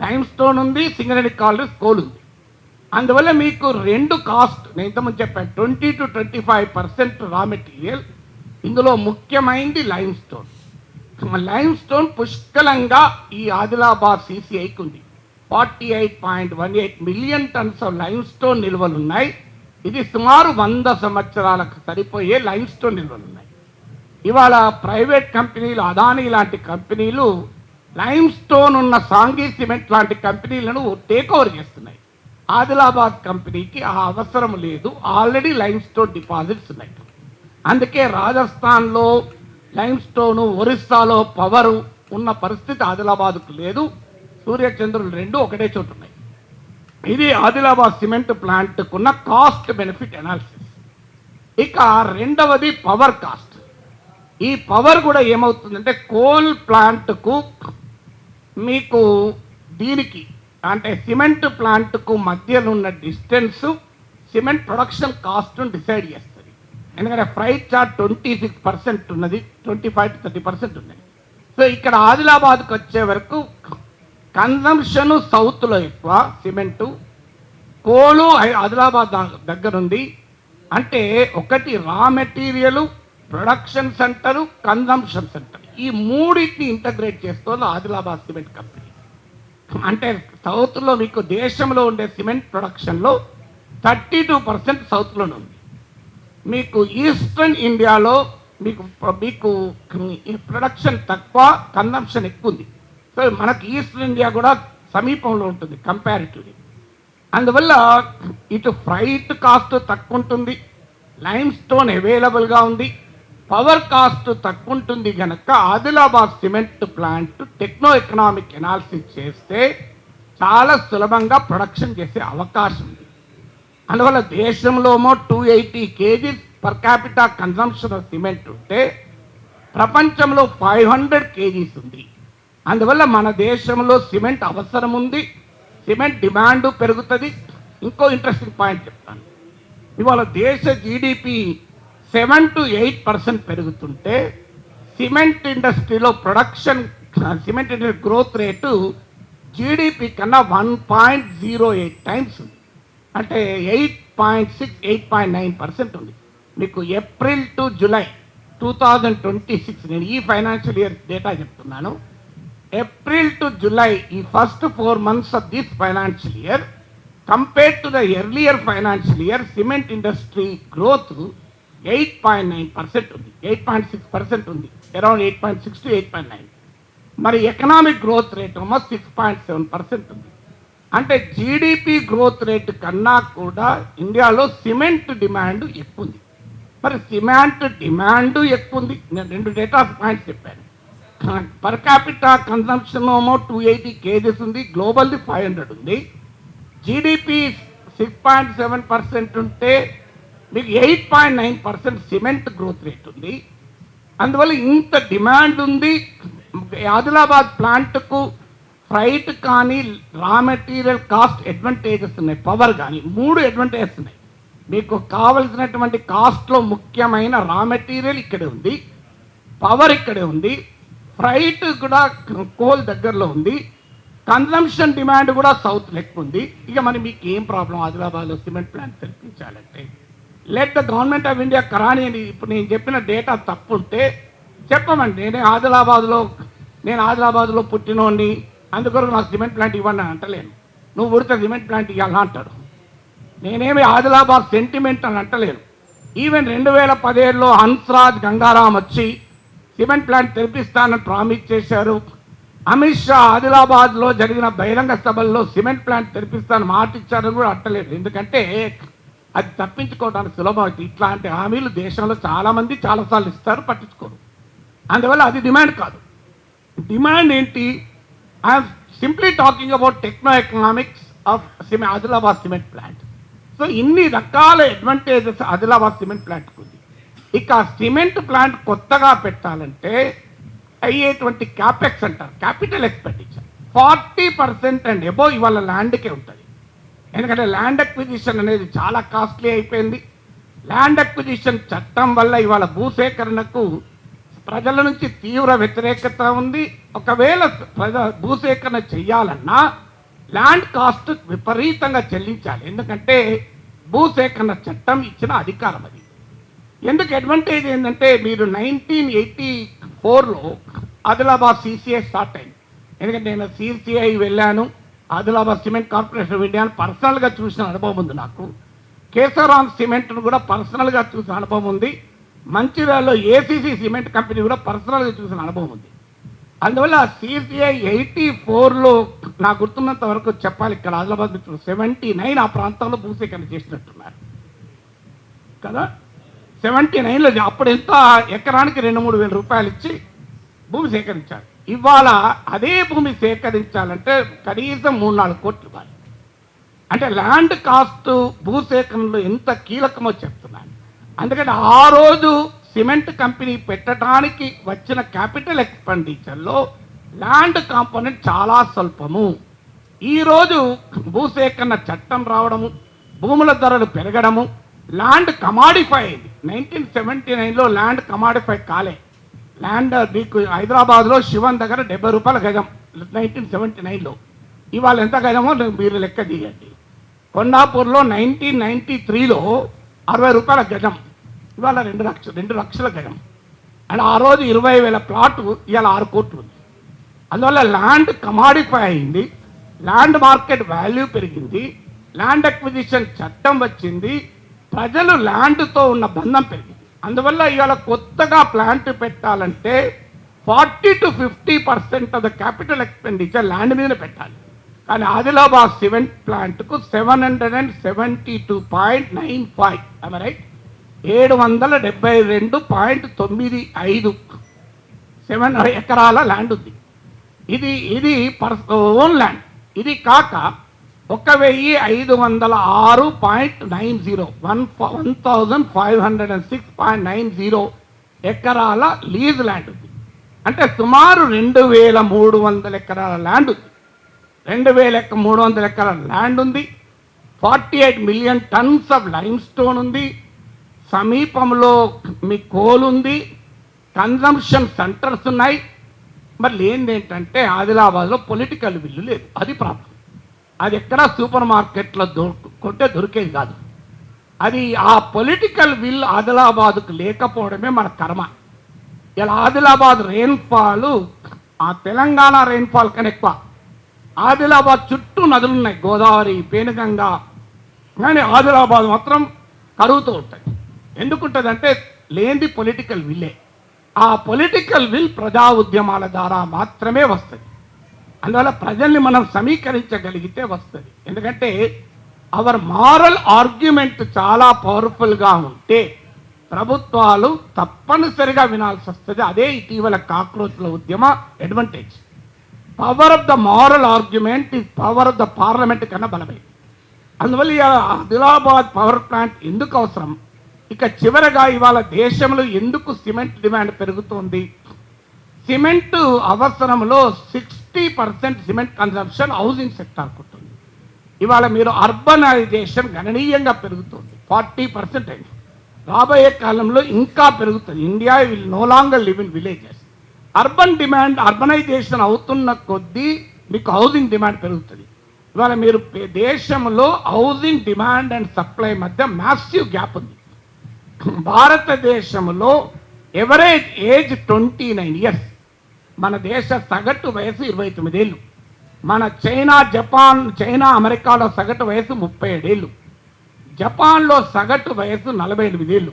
లైమ్ స్టోన్ ఉంది, సింగరేణి కాలరీస్, కోల్ ఉంది. అందువల్ల మీకు రెండు కాస్ట్, నేను ఇంతకుముందు చెప్పాను 20 to 25% రా మెటీరియల్. ఇందులో ముఖ్యమైనది లైమ్ స్టోన్. లైమ్ స్టోన్ పుష్కలంగా ఈ ఆదిలాబాద్ CCIకి ఉంది. 48.18 million tons of lime stone నిల్వలు ఉన్నాయి. ఇది సుమారు 100 సంవత్సరాలకు సరిపోయే లైమ్ స్టోన్ నిల్వలు ఉన్నాయి. ఇవాళ ప్రైవేట్ కంపెనీలు, అదానీ లాంటి కంపెనీలు లైమ్ స్టోన్ ఉన్న సాంఘీ సిమెంట్ లాంటి కంపెనీలను టేక్ ఓవర్ చేస్తున్నాయి. ఆదిలాబాద్ కంపెనీకి ఆ అవసరం లేదు, ఆల్రెడీ లైమ్ స్టోన్ డిపాజిట్స్ ఉన్నాయి. అందుకే రాజస్థాన్లో లైమ్ స్టోను, ఒరిస్సాలో పవరు ఉన్న పరిస్థితి ఆదిలాబాద్కు లేదు. సూర్యచంద్రులు రెండు ఒకటే చోటు ఉన్నాయి. ఇది ఆదిలాబాద్ సిమెంట్ ప్లాంట్కు ఉన్న కాస్ట్ బెనిఫిట్ అనాలిసిస్. ఇక రెండవది పవర్ కాస్ట్. ఈ పవర్ కూడా ఏమవుతుందంటే కోల్ ప్లాంట్కు మీకు దీనికి అంటే సిమెంట్ ప్లాంట్కు మధ్యలో ఉన్న డిస్టెన్స్ సిమెంట్ ప్రొడక్షన్ కాస్ట్ను డిసైడ్ చేస్తుంది. ఎందుకంటే ఫ్రైట్ చార్ట్ 26% ఉన్నది, 25 to 30% ఉన్నది. సో ఇక్కడ ఆదిలాబాద్కి వచ్చే వరకు కన్జంప్షన్ సౌత్లో ఎక్కువ సిమెంటు, కోలు ఆదిలాబాద్ దగ్గర ఉంది. అంటే ఒకటి raw material, production centre, consumption centre, ఈ మూడింటిని ఇంటగ్రేట్ చేస్తుంది ఆదిలాబాద్ సిమెంట్ కంపెనీ. అంటే సౌత్లో మీకు దేశంలో ఉండే సిమెంట్ ప్రొడక్షన్లో 32% సౌత్లోనే ఉంది. మీకు ఈస్టర్న్ ఇండియాలో మీకు మీకు ప్రొడక్షన్ తక్కువ, కన్జంప్షన్ ఎక్కువ ఉంది. సో మనకి ఈస్టర్న్ ఇండియా కూడా సమీపంలో ఉంటుంది కంపారిటివ్లీ. అందువల్ల ఇటు ఫ్రైట్ కాస్ట్ తక్కువ ఉంటుంది, లైమ్ స్టోన్ అవైలబుల్గా ఉంది, పవర్ కాస్ట్ తక్కువ ఉంటుంది. కనుక Adilabad cement plant techno economic analysis చేస్తే చాలా సులభంగా ప్రొడక్షన్ చేసే అవకాశం ఉంది. అందువల్ల దేశంలోమో 280 kgs per capita consumption of cement ఉంటే ప్రపంచంలో 500 kgs ఉంది. అందువల్ల మన దేశంలో సిమెంట్ అవసరం ఉంది, సిమెంట్ డిమాండ్ పెరుగుతుంది. ఇంకో ఇంట్రెస్టింగ్ పాయింట్ చెప్తాను. ఇవాళ దేశ జీడిపి 7 to 8% పెరుగుతుంటే సిమెంట్ ఇండస్ట్రీలో production, cement industry growth rate GDP కన్నా 1.08 టైమ్స్ ఉంది. అంటే 8.6, 8.9% ఉంది. మీకు ఏప్రిల్ టు జూలై 2026, నేను ఈ ఫైనాన్షియల్ ఇయర్ డేటా చెప్తున్నాను. ఏప్రిల్ టు జూలై, ఈ first 4 months of this financial year compared to the earlier financial year, cement industry growth 8.9% ఉంది, 8.6% ఉంది, అరౌండ్ 8.6 to 8.9. మరి ఎకనామిక్ గ్రోత్ రేట్ ఏమో 6.7% ఉంది. అంటే జీడిపి గ్రోత్ రేట్ కన్నా కూడా ఇండియాలో సిమెంట్ డిమాండ్ ఎక్కువ ఉంది. మరి సిమెంట్ డిమాండ్ ఎక్కువ ఉంది. నేను 2 డేటా పాయింట్స్ చెప్పాను. పర్ క్యాపిటా కన్సంప్షన్ ఏమో 280 kgs ఉంది, గ్లోబల్ది 500 ఉంది. జీడిపి 6.7% ఉంటే మీకు 8.9% సిమెంట్ గ్రోత్ రేట్ ఉంది. అందువల్ల ఇంత డిమాండ్ ఉంది. ఆదిలాబాద్ ప్లాంట్కు ఫ్రైట్ కానీ రా మెటీరియల్ కాస్ట్ అడ్వాంటేజెస్ ఉన్నాయి, పవర్ కానీ, 3 అడ్వాంటేజెస్ ఉన్నాయి. మీకు కావలసినటువంటి కాస్ట్లో ముఖ్యమైన రా మెటీరియల్ ఇక్కడే ఉంది, పవర్ ఇక్కడే ఉంది, ఫ్రైట్ కూడా కోల్ దగ్గరలో ఉంది, కన్జంప్షన్ డిమాండ్ కూడా సౌత్ ఎక్కువ ఉంది. ఇక మరి మీకు ఏం ప్రాబ్లం ఆదిలాబాద్లో సిమెంట్ ప్లాంట్ తెప్పించాలంటే? Let the government of India కరాని అని ఇప్పుడు నేను చెప్పిన డేటా తప్పు ఉంటే చెప్పమండి. నేను ఆదిలాబాద్లో పుట్టినోడిని, అందుకొరకు నాకు సిమెంట్ ప్లాంట్ ఇవ్వండి అని అంటలేను. నువ్వు ఉడితే సిమెంట్ ప్లాంట్ ఇవ్వాలా అంటాడు. నేనేమి ఆదిలాబాద్ సెంటిమెంట్ అని అంటలేను. ఈవెన్ 2017లో హన్స్రాజ్ గంగారాం వచ్చి సిమెంట్ ప్లాంట్ తెరిపిస్తానని ప్రామిస్ చేశారు. అమిత్ షా ఆదిలాబాద్లో జరిగిన బహిరంగ సభల్లో సిమెంట్ ప్లాంట్ తెరిపిస్తానని మాట ఇచ్చారని కూడా అంటలేదు. ఎందుకంటే అది తప్పించుకోవడానికి సులభం అవుతుంది. ఇట్లాంటి హామీలు దేశంలో చాలామంది చాలాసార్లు ఇస్తారు, పట్టించుకోరు. అందువల్ల అది డిమాండ్ కాదు. డిమాండ్ ఏంటి? I'm simply talking about techno economics of Adilabad cement plant. So ఇన్ని రకాల అడ్వాంటేజెస్ ఆదిలాబాద్ సిమెంట్ ప్లాంట్కి ఉంది. ఇక సిమెంట్ ప్లాంట్ కొత్తగా పెట్టాలంటే అయ్యేటువంటి క్యాపెక్స్ అంటారు, క్యాపిటల్ ఎక్స్పెండిచర్ 40% అండ్ ఎబో ఇవాళ ల్యాండ్కే ఉంటుంది. ఎందుకంటే ల్యాండ్ అక్విజిషన్ అనేది చాలా కాస్ట్లీ అయిపోయింది. ల్యాండ్ అక్విజిషన్ చట్టం వల్ల ఇవాళ భూసేకరణకు ప్రజల నుంచి తీవ్ర వ్యతిరేకత ఉంది. ఒకవేళ భూసేకరణ చెయ్యాలన్నా ల్యాండ్ కాస్ట్ విపరీతంగా చెల్లించాలి. ఎందుకంటే భూసేకరణ చట్టం ఇచ్చిన అధికారం అది. ఎందుకు అడ్వాంటేజ్ ఏంటంటే మీరు 1984లో ఆదిలాబాద్ CCI స్టార్ట్ అయింది. ఎందుకంటే నేను CCI వెళ్ళాను, ఆదిలాబాద్ సిమెంట్ కార్పొరేషన్ ఆఫ్ ఇండియాను పర్సనల్గా చూసిన అనుభవం ఉంది నాకు. కేశవరామ్ సిమెంట్ను కూడా పర్సనల్గా చూసిన అనుభవం ఉంది. మంచిర్యాలలో ACC సిమెంట్ కంపెనీ కూడా పర్సనల్గా చూసిన అనుభవం ఉంది. అందువల్ల CCI 84లో నాకు గుర్తున్నంత వరకు చెప్పాలి, ఇక్కడ ఆదిలాబాద్ 79 ఆ ప్రాంతంలో భూసేకరణ చేసినట్టున్నారు కదా. 79లో అప్పుడు ఎంత ఎకరానికి 2-3 వేల రూపాయలు ఇచ్చి భూమి సేకరించారు. ఇవాళ అదే భూమి సేకరించాలంటే కనీసం 3-4 కోట్లు ఇవ్వాలి. అంటే ల్యాండ్ కాస్ట్ భూసేకరణలో ఎంత కీలకమో చెప్తున్నాను. అందుకని ఆ రోజు సిమెంట్ కంపెనీ పెట్టడానికి వచ్చిన క్యాపిటల్ ఎక్స్పెండిచర్లో ల్యాండ్ కాంపోనెంట్ చాలా స్వల్పము. ఈరోజు భూసేకరణ చట్టం రావడము, భూముల ధరలు పెరగడము, ల్యాండ్ కమాడిఫై అయింది. 1979లో ల్యాండ్ కమాడిఫై కాలే. ల్యాండ్ మీకు హైదరాబాద్లో శివన్ దగ్గర 70 రూపాయల గజం 1979లో. ఇవాళ ఎంత గజమో మీరు లెక్క తీయండి. కొండాపూర్లో 1993లో 60 రూపాయల గజం, ఇవాళ 2 లక్షల గజం. అండ్ ఆ రోజు 20,000 ప్లాటు, ఇవాళ 6 కోట్లు ఉంది. అందువల్ల ల్యాండ్ కమాడిఫై అయింది, ల్యాండ్ మార్కెట్ వాల్యూ పెరిగింది, ల్యాండ్ అక్విజిషన్ చట్టం వచ్చింది, ప్రజలు ల్యాండ్తో ఉన్న బంధం పెరిగింది. అందువల్ల ఇవాళ కొత్తగా ప్లాంట్ పెట్టాలంటే 40 to 50% of the capital expenditure land మీదనే పెట్టాలి. కానీ ఆదిలాబాద్ సిమెంట్ ప్లాంట్కు 772.95 రైట్ 772.95 ఎకరాల ల్యాండ్ ఉంది. ఇది ఓన్ ల్యాండ్. ఇది కాక 1506.90 1506.90 ఎకరాల లీజ్ ల్యాండ్ ఉంది. అంటే సుమారు 2300 ఎకరాల ల్యాండ్ ఉంది. 2300 ఎకరాల ల్యాండ్ ఉంది. 48 million tons of lime stone ఉంది. సమీపంలో మీ కోల్ ఉంది. కన్జంప్షన్ సెంటర్స్ ఉన్నాయి. మరి ఏంటంటే ఆదిలాబాద్లో పొలిటికల్ విల్లు లేదు. అది ప్రాబ్లం. అది ఎక్కడా సూపర్ మార్కెట్లో కొంటే దొరికేది కాదు. అది ఆ పొలిటికల్ విల్ ఆదిలాబాద్కు లేకపోవడమే మన కర్మ. ఇలా ఆదిలాబాద్ రెయిన్ఫాల్ ఆ తెలంగాణ రెయిన్ఫాల్ కన్నా ఎక్కువ. ఆదిలాబాద్ చుట్టూ నదులు ఉన్నాయి, గోదావరి, పేనుగంగా. కానీ ఆదిలాబాద్ మాత్రం కరువుతూ ఉంటుంది. ఎందుకుంటుందంటే లేనిది పొలిటికల్ విల్లే. ఆ పొలిటికల్ విల్ ప్రజా ఉద్యమాల ద్వారా మాత్రమే వస్తుంది. అందువల్ల ప్రజల్ని మనం సమీకరించగలిగితే వస్తుంది. ఎందుకంటే అవర్ మారల్ ఆర్గ్యుమెంట్ చాలా పవర్ఫుల్గా ఉంటే ప్రభుత్వాలు తప్పనిసరిగా వినాల్సి వస్తుంది. అదే ఇటీవల కాక్రోచ్ల ఉద్యమ advantage. Power of the moral argument ఈ పవర్ ఆఫ్ ద పార్లమెంట్ కన్నా బలమైంది. అందువల్ల ఆదిలాబాద్ పవర్ ప్లాంట్ ఎందుకు అవసరం? ఇక చివరగా ఇవాళ దేశంలో ఎందుకు సిమెంట్ డిమాండ్ పెరుగుతోంది? సిమెంట్ అవసరంలో 60% సిమెంట్ కన్సంప్షన్ హౌసింగ్ సెక్టార్కు ఉంటుంది. ఇవాళ మీరు అర్బనైజేషన్ గణనీయంగా పెరుగుతుంది, 40% అయింది. రాబోయే కాలంలో ఇంకా పెరుగుతుంది. India will no longer live in villages. Urban demand urbanisation అవుతున్న కొద్దీ మీకు హౌసింగ్ డిమాండ్ పెరుగుతుంది. ఇవాళ మీరు దేశంలో హౌసింగ్ డిమాండ్ అండ్ సప్లై మధ్య మ్యాసివ్ గ్యాప్ ఉంది. భారతదేశంలో ఎవరేజ్ ఏజ్ 29 ఇయర్స్. మన దేశ సగటు వయసు 29 ఏళ్ళు. మన చైనా అమెరికాలో సగటు వయసు 37 ఏళ్ళు. జపాన్లో సగటు వయసు 48 ఏళ్ళు.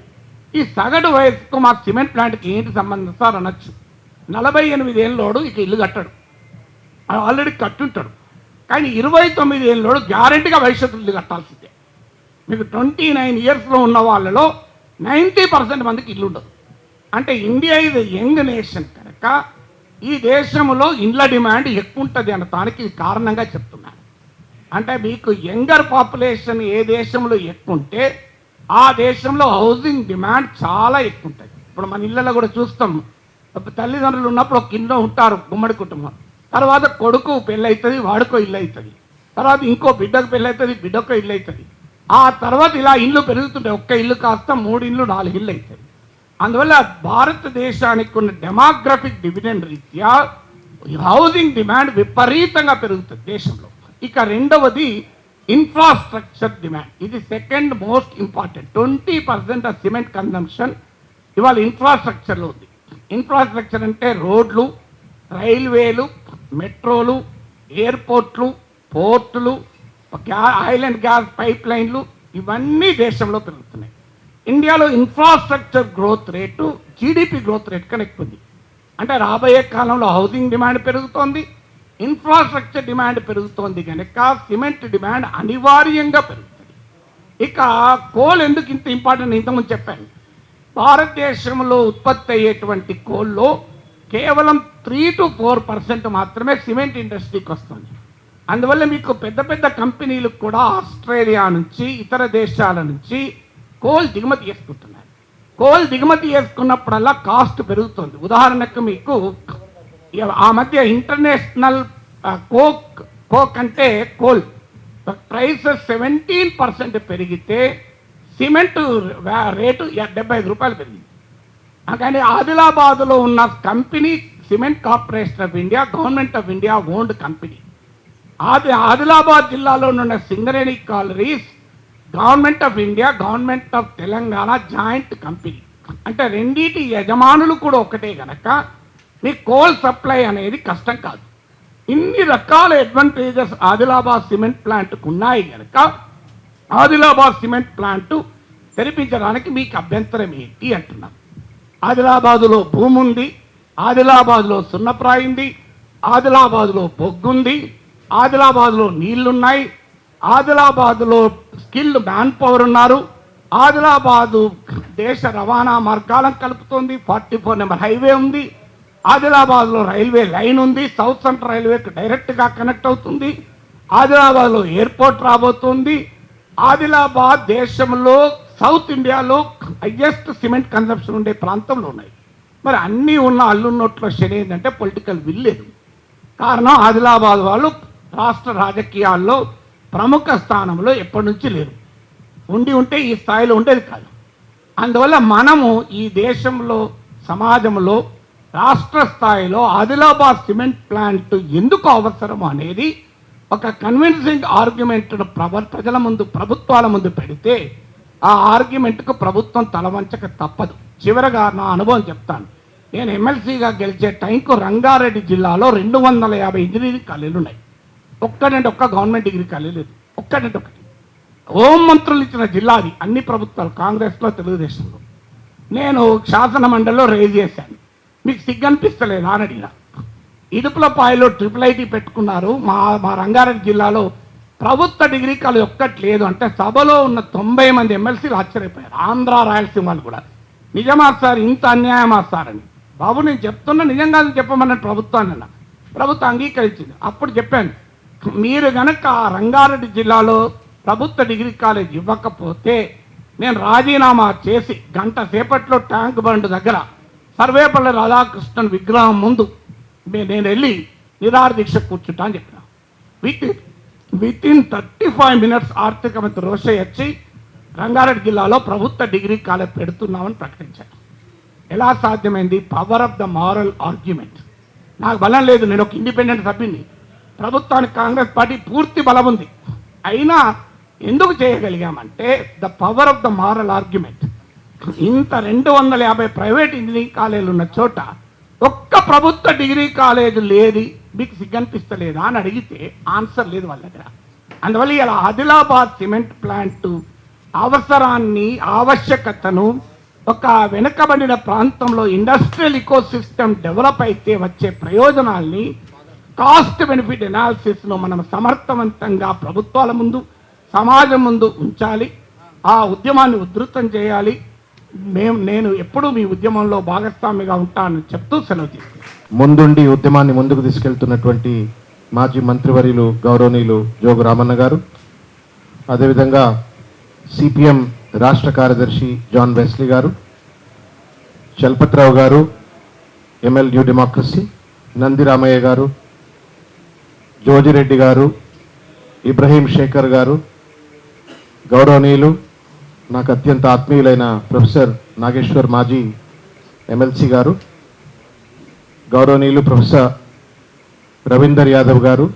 ఈ సగటు వయసుకు మా సిమెంట్ ప్లాంట్కి ఏంటి సంబంధం సార్ అనొచ్చు. 48 ఏళ్ళోడు ఇక ఇల్లు కట్టాడు, ఆల్రెడీ కట్టుంటాడు. కానీ 29 ఏళ్ళోడు గ్యారెంటీగా భవిష్యత్తు ఇల్లు కట్టాల్సిందే. మీకు 29 ఇయర్స్లో ఉన్న వాళ్ళలో 90% మందికి ఇల్లు ఉండదు. అంటే ఇండియా ఇది యంగ్ నేషన్ కనుక ఈ దేశంలో ఇండ్ల డిమాండ్ ఎక్కువ ఉంటుంది అనటానికి ఇది కారణంగా చెప్తున్నాను. అంటే మీకు యంగర్ పాపులేషన్ ఏ దేశంలో ఎక్కువ ఉంటే ఆ దేశంలో హౌసింగ్ డిమాండ్ చాలా ఎక్కువ ఉంటుంది. ఇప్పుడు మన ఇళ్ళలో కూడా చూస్తాం, తల్లిదండ్రులు ఉన్నప్పుడు ఒక ఇంట్లో ఉంటారు గుమ్మడి కుటుంబం, తర్వాత కొడుకు పెళ్ళి అవుతుంది, వాడుకో ఇల్లు అవుతుంది, తర్వాత ఇంకో బిడ్డకు పెళ్ళి అవుతుంది, బిడ్డకో ఇల్లు అవుతుంది. ఆ తర్వాత ఇలా ఇల్లు పెరుగుతుంటాయి. ఒక్క ఇల్లు కాస్త 3 ఇళ్ళు 4 ఇళ్ళు అవుతాయి. అందువల్ల భారతదేశానికి ఉన్న డెమోగ్రఫిక్ డివిడెండ్ రీత్యా హౌసింగ్ డిమాండ్ విపరీతంగా పెరుగుతుంది దేశంలో. ఇక రెండవది ఇన్ఫ్రాస్ట్రక్చర్ డిమాండ్. ఇది second most important. 20% of cement consumption ఇవాళ ఇన్ఫ్రాస్ట్రక్చర్లో ఉంది. ఇన్ఫ్రాస్ట్రక్చర్ అంటే రోడ్లు, రైల్వేలు, మెట్రోలు, ఎయిర్పోర్ట్లు, పోర్టులు, ఆయిల్ అండ్ గ్యాస్ పైప్ లైన్లు, ఇవన్నీ దేశంలో పెరుగుతున్నాయి. ఇండియాలో infrastructure growth rate GDP growth rate కన్నా ఎక్కువ ఉంది. అంటే రాబోయే కాలంలో హౌసింగ్ డిమాండ్ పెరుగుతోంది, ఇన్ఫ్రాస్ట్రక్చర్ డిమాండ్ పెరుగుతోంది కనుక సిమెంట్ డిమాండ్ అనివార్యంగా పెరుగుతుంది. ఇక కోల్ ఎందుకు ఇంత ఇంపార్టెంట్ ఇంతకుముందు చెప్పాను. భారతదేశంలో ఉత్పత్తి అయ్యేటువంటి కోల్లో కేవలం 3 to 4% మాత్రమే సిమెంట్ ఇండస్ట్రీకి వస్తుంది. అందువల్ల మీకు పెద్ద పెద్ద కంపెనీలకు కూడా ఆస్ట్రేలియా నుంచి ఇతర దేశాల నుంచి కోల్ దిగుమతి చేసుకుంటున్నారు. కోల్ దిగుమతి చేసుకున్నప్పుడల్లా కాస్ట్ పెరుగుతుంది. ఉదాహరణకు మీకు ఆ మధ్య ఇంటర్నేషనల్ కోక్ కోక్ అంటే కోల్ ప్రైస్ 17% పెరిగితే సిమెంట్ రేటు 75 రూపాయలు పెరిగింది. కానీ ఆదిలాబాద్లో ఉన్న company cement corporation of India, government of India owned company. ఆదిలాబాద్ జిల్లాలో ఉన్న Singareni collieries government of India, government of Telangana joint company. అంటే రెండింటి యజమానులు కూడా ఒకటే కనుక మీకు కోల్ సప్లై అనేది కష్టం కాదు. ఇన్ని రకాల అడ్వాంటేజెస్ ఆదిలాబాద్ సిమెంట్ ప్లాంట్కు ఉన్నాయి కనుక ఆదిలాబాద్ సిమెంట్ ప్లాంట్ తెరిపించడానికి మీకు అభ్యంతరం ఏంటి అంటున్నాం. ఆదిలాబాదులో భూమి ఉంది, ఆదిలాబాద్లో సున్నప్రాయింది, ఆదిలాబాద్లో బొగ్గుంది, ఆదిలాబాద్లో నీళ్లున్నాయి, ఆదిలాబాద్లో స్కిల్డ్ మ్యాన్ పవర్ ఉన్నారు. ఆదిలాబాదు దేశ రవాణా మార్గాలను కలుపుతోంది. 44 నెంబర్ హైవే ఉంది. ఆదిలాబాద్లో రైల్వే లైన్ ఉంది. సౌత్ సెంట్రల్ రైల్వేకి డైరెక్ట్గా కనెక్ట్ అవుతుంది. ఆదిలాబాద్లో ఎయిర్పోర్ట్ రాబోతుంది. ఆదిలాబాద్ దేశంలో సౌత్ ఇండియాలో హైయెస్ట్ సిమెంట్ కన్సంప్షన్ ఉండే ప్రాంతంలో ఉన్నాయి. మరి అన్నీ ఉన్న అల్లున్నోట్లో శని ఏంటంటే పొలిటికల్ విల్ లేదు. కారణం ఆదిలాబాద్ వాళ్ళు రాష్ట్ర రాజకీయాల్లో ప్రముఖ స్థానంలో ఎప్పటి నుంచి లేరు. ఉంటే ఈ స్థాయిలో ఉండేది కాదు. అందువల్ల మనము ఈ దేశంలో సమాజంలో రాష్ట్ర స్థాయిలో ఆదిలాబాద్ సిమెంట్ ప్లాంట్ ఎందుకు అవసరం అనేది ఒక కన్విన్సింగ్ ఆర్గ్యుమెంట్ను ప్రజల ముందు, ప్రభుత్వాల ముందు పెడితే ఆ ఆర్గ్యుమెంట్కు ప్రభుత్వం తలవంచక తప్పదు. చివరగా నా అనుభవం చెప్తాను. నేను ఎమ్మెల్సీగా గెలిచే టైంకు రంగారెడ్డి జిల్లాలో 250 ఇంజనీరింగ్ కాలేజీలు ఉన్నాయి. ఒక్కటంటే ఒక్క గవర్నమెంట్ డిగ్రీ కాలేజీ లేదు. ఒక్కటంటే ఒకటి. హోం మంత్రులు ఇచ్చిన జిల్లా అది. అన్ని ప్రభుత్వాలు కాంగ్రెస్లో, తెలుగుదేశంలో. నేను శాసన మండలిలో రేజ్ చేశాను. మీకు సిగ్గు అనిపిస్తలేదా అని అడిగిన. ఇడుపులపాయలో IIIT పెట్టుకున్నారు. మా రంగారెడ్డి జిల్లాలో ప్రభుత్వ డిగ్రీ కాలేజ్ ఒక్కటి లేదు అంటే సభలో ఉన్న 90 మంది ఎమ్మెల్సీలు ఆశ్చర్యపోయారు. ఆంధ్ర, రాయలసీమలు కూడా. నిజమా సార్, ఇంత అన్యాయమా సార్ అని. బాబు నేను చెప్తున్నా, నిజంగా చెప్పమన్నాను ప్రభుత్వాన్ని అన్న. ప్రభుత్వం అంగీకరించింది. అప్పుడు చెప్పాను, మీరు కనుక రంగారెడ్డి జిల్లాలో ప్రభుత్వ డిగ్రీ కాలేజ్ ఇవ్వకపోతే నేను రాజీనామా చేసి గంట సేపట్లో ట్యాంక్ బండ్ దగ్గర సర్వేపల్లి రాధాకృష్ణన్ విగ్రహం ముందు నేను వెళ్ళి నిరాహార దీక్ష కూర్చుంటా అని చెప్పిన. విత్ ఇన్ 35 మినిట్స్ ఆర్థిక మంత్రి రోషయ్య వచ్చి రంగారెడ్డి జిల్లాలో ప్రభుత్వ డిగ్రీ కాలేజ్ పెడుతున్నామని ప్రకటించారు. ఎలా సాధ్యమైంది? Power of the moral argument. నాకు బలం లేదు, నేను ఒక ఇండిపెండెంట్ సభ్యుని. ప్రభుత్వానికి కాంగ్రెస్ పార్టీ పూర్తి బలం ఉంది. అయినా ఎందుకు చేయగలిగామంటే the power of the moral argument. ఇంత 250 ప్రైవేట్ ఇంజనీరింగ్ కాలేజీలు ఉన్న చోట ఒక్క ప్రభుత్వ డిగ్రీ కాలేజీ లేదు, మీకు సిగ్గనిపిస్తలేదా అని అడిగితే ఆన్సర్ లేదు వాళ్ళ దగ్గర. అందువల్ల ఇలా ఆదిలాబాద్ సిమెంట్ ప్లాంట్ అవసరాన్ని, ఆవశ్యకతను, ఒక వెనుకబడిన ప్రాంతంలో ఇండస్ట్రియల్ ఇకోసిస్టమ్ డెవలప్ అయితే వచ్చే ప్రయోజనాల్ని, కాస్ట్ బెనిఫిట్ ఎనాలిసిస్ను మనం సమర్థవంతంగా ప్రభుత్వాల ముందు, సమాజం ముందు ఉంచాలి. ఆ ఉద్యమాన్ని ఉధృతం చేయాలి. నేను ఎప్పుడూ మీ ఉద్యమంలో భాగస్వామిగా ఉంటానని చెప్తూ సెలవు తీసుకున్నాను. ముందుండి ఉద్యమాన్ని ముందుకు తీసుకెళ్తున్నటువంటి మాజీ మంత్రివర్యులు గౌరవనీయులు జోగు రామన్న గారు, అదేవిధంగా సిపిఎం రాష్ట్ర కార్యదర్శి జాన్ వెస్లీ గారు, చలపతిరావు గారు, ML new democracy, Nandi Ramaiah గారు, జోజిరెడ్డి గారు, ఇబ్రహీం శేఖర్ గారు, గౌరవనీయులు నాకు అత్యంత ఆత్మీయులైన ప్రొఫెసర్ నాగేశ్వర్ మాజీ ఎమ్మెల్సీ గారు, గౌరవనీయులు ప్రొఫెసర్ రవీందర్ యాదవ్ గారు,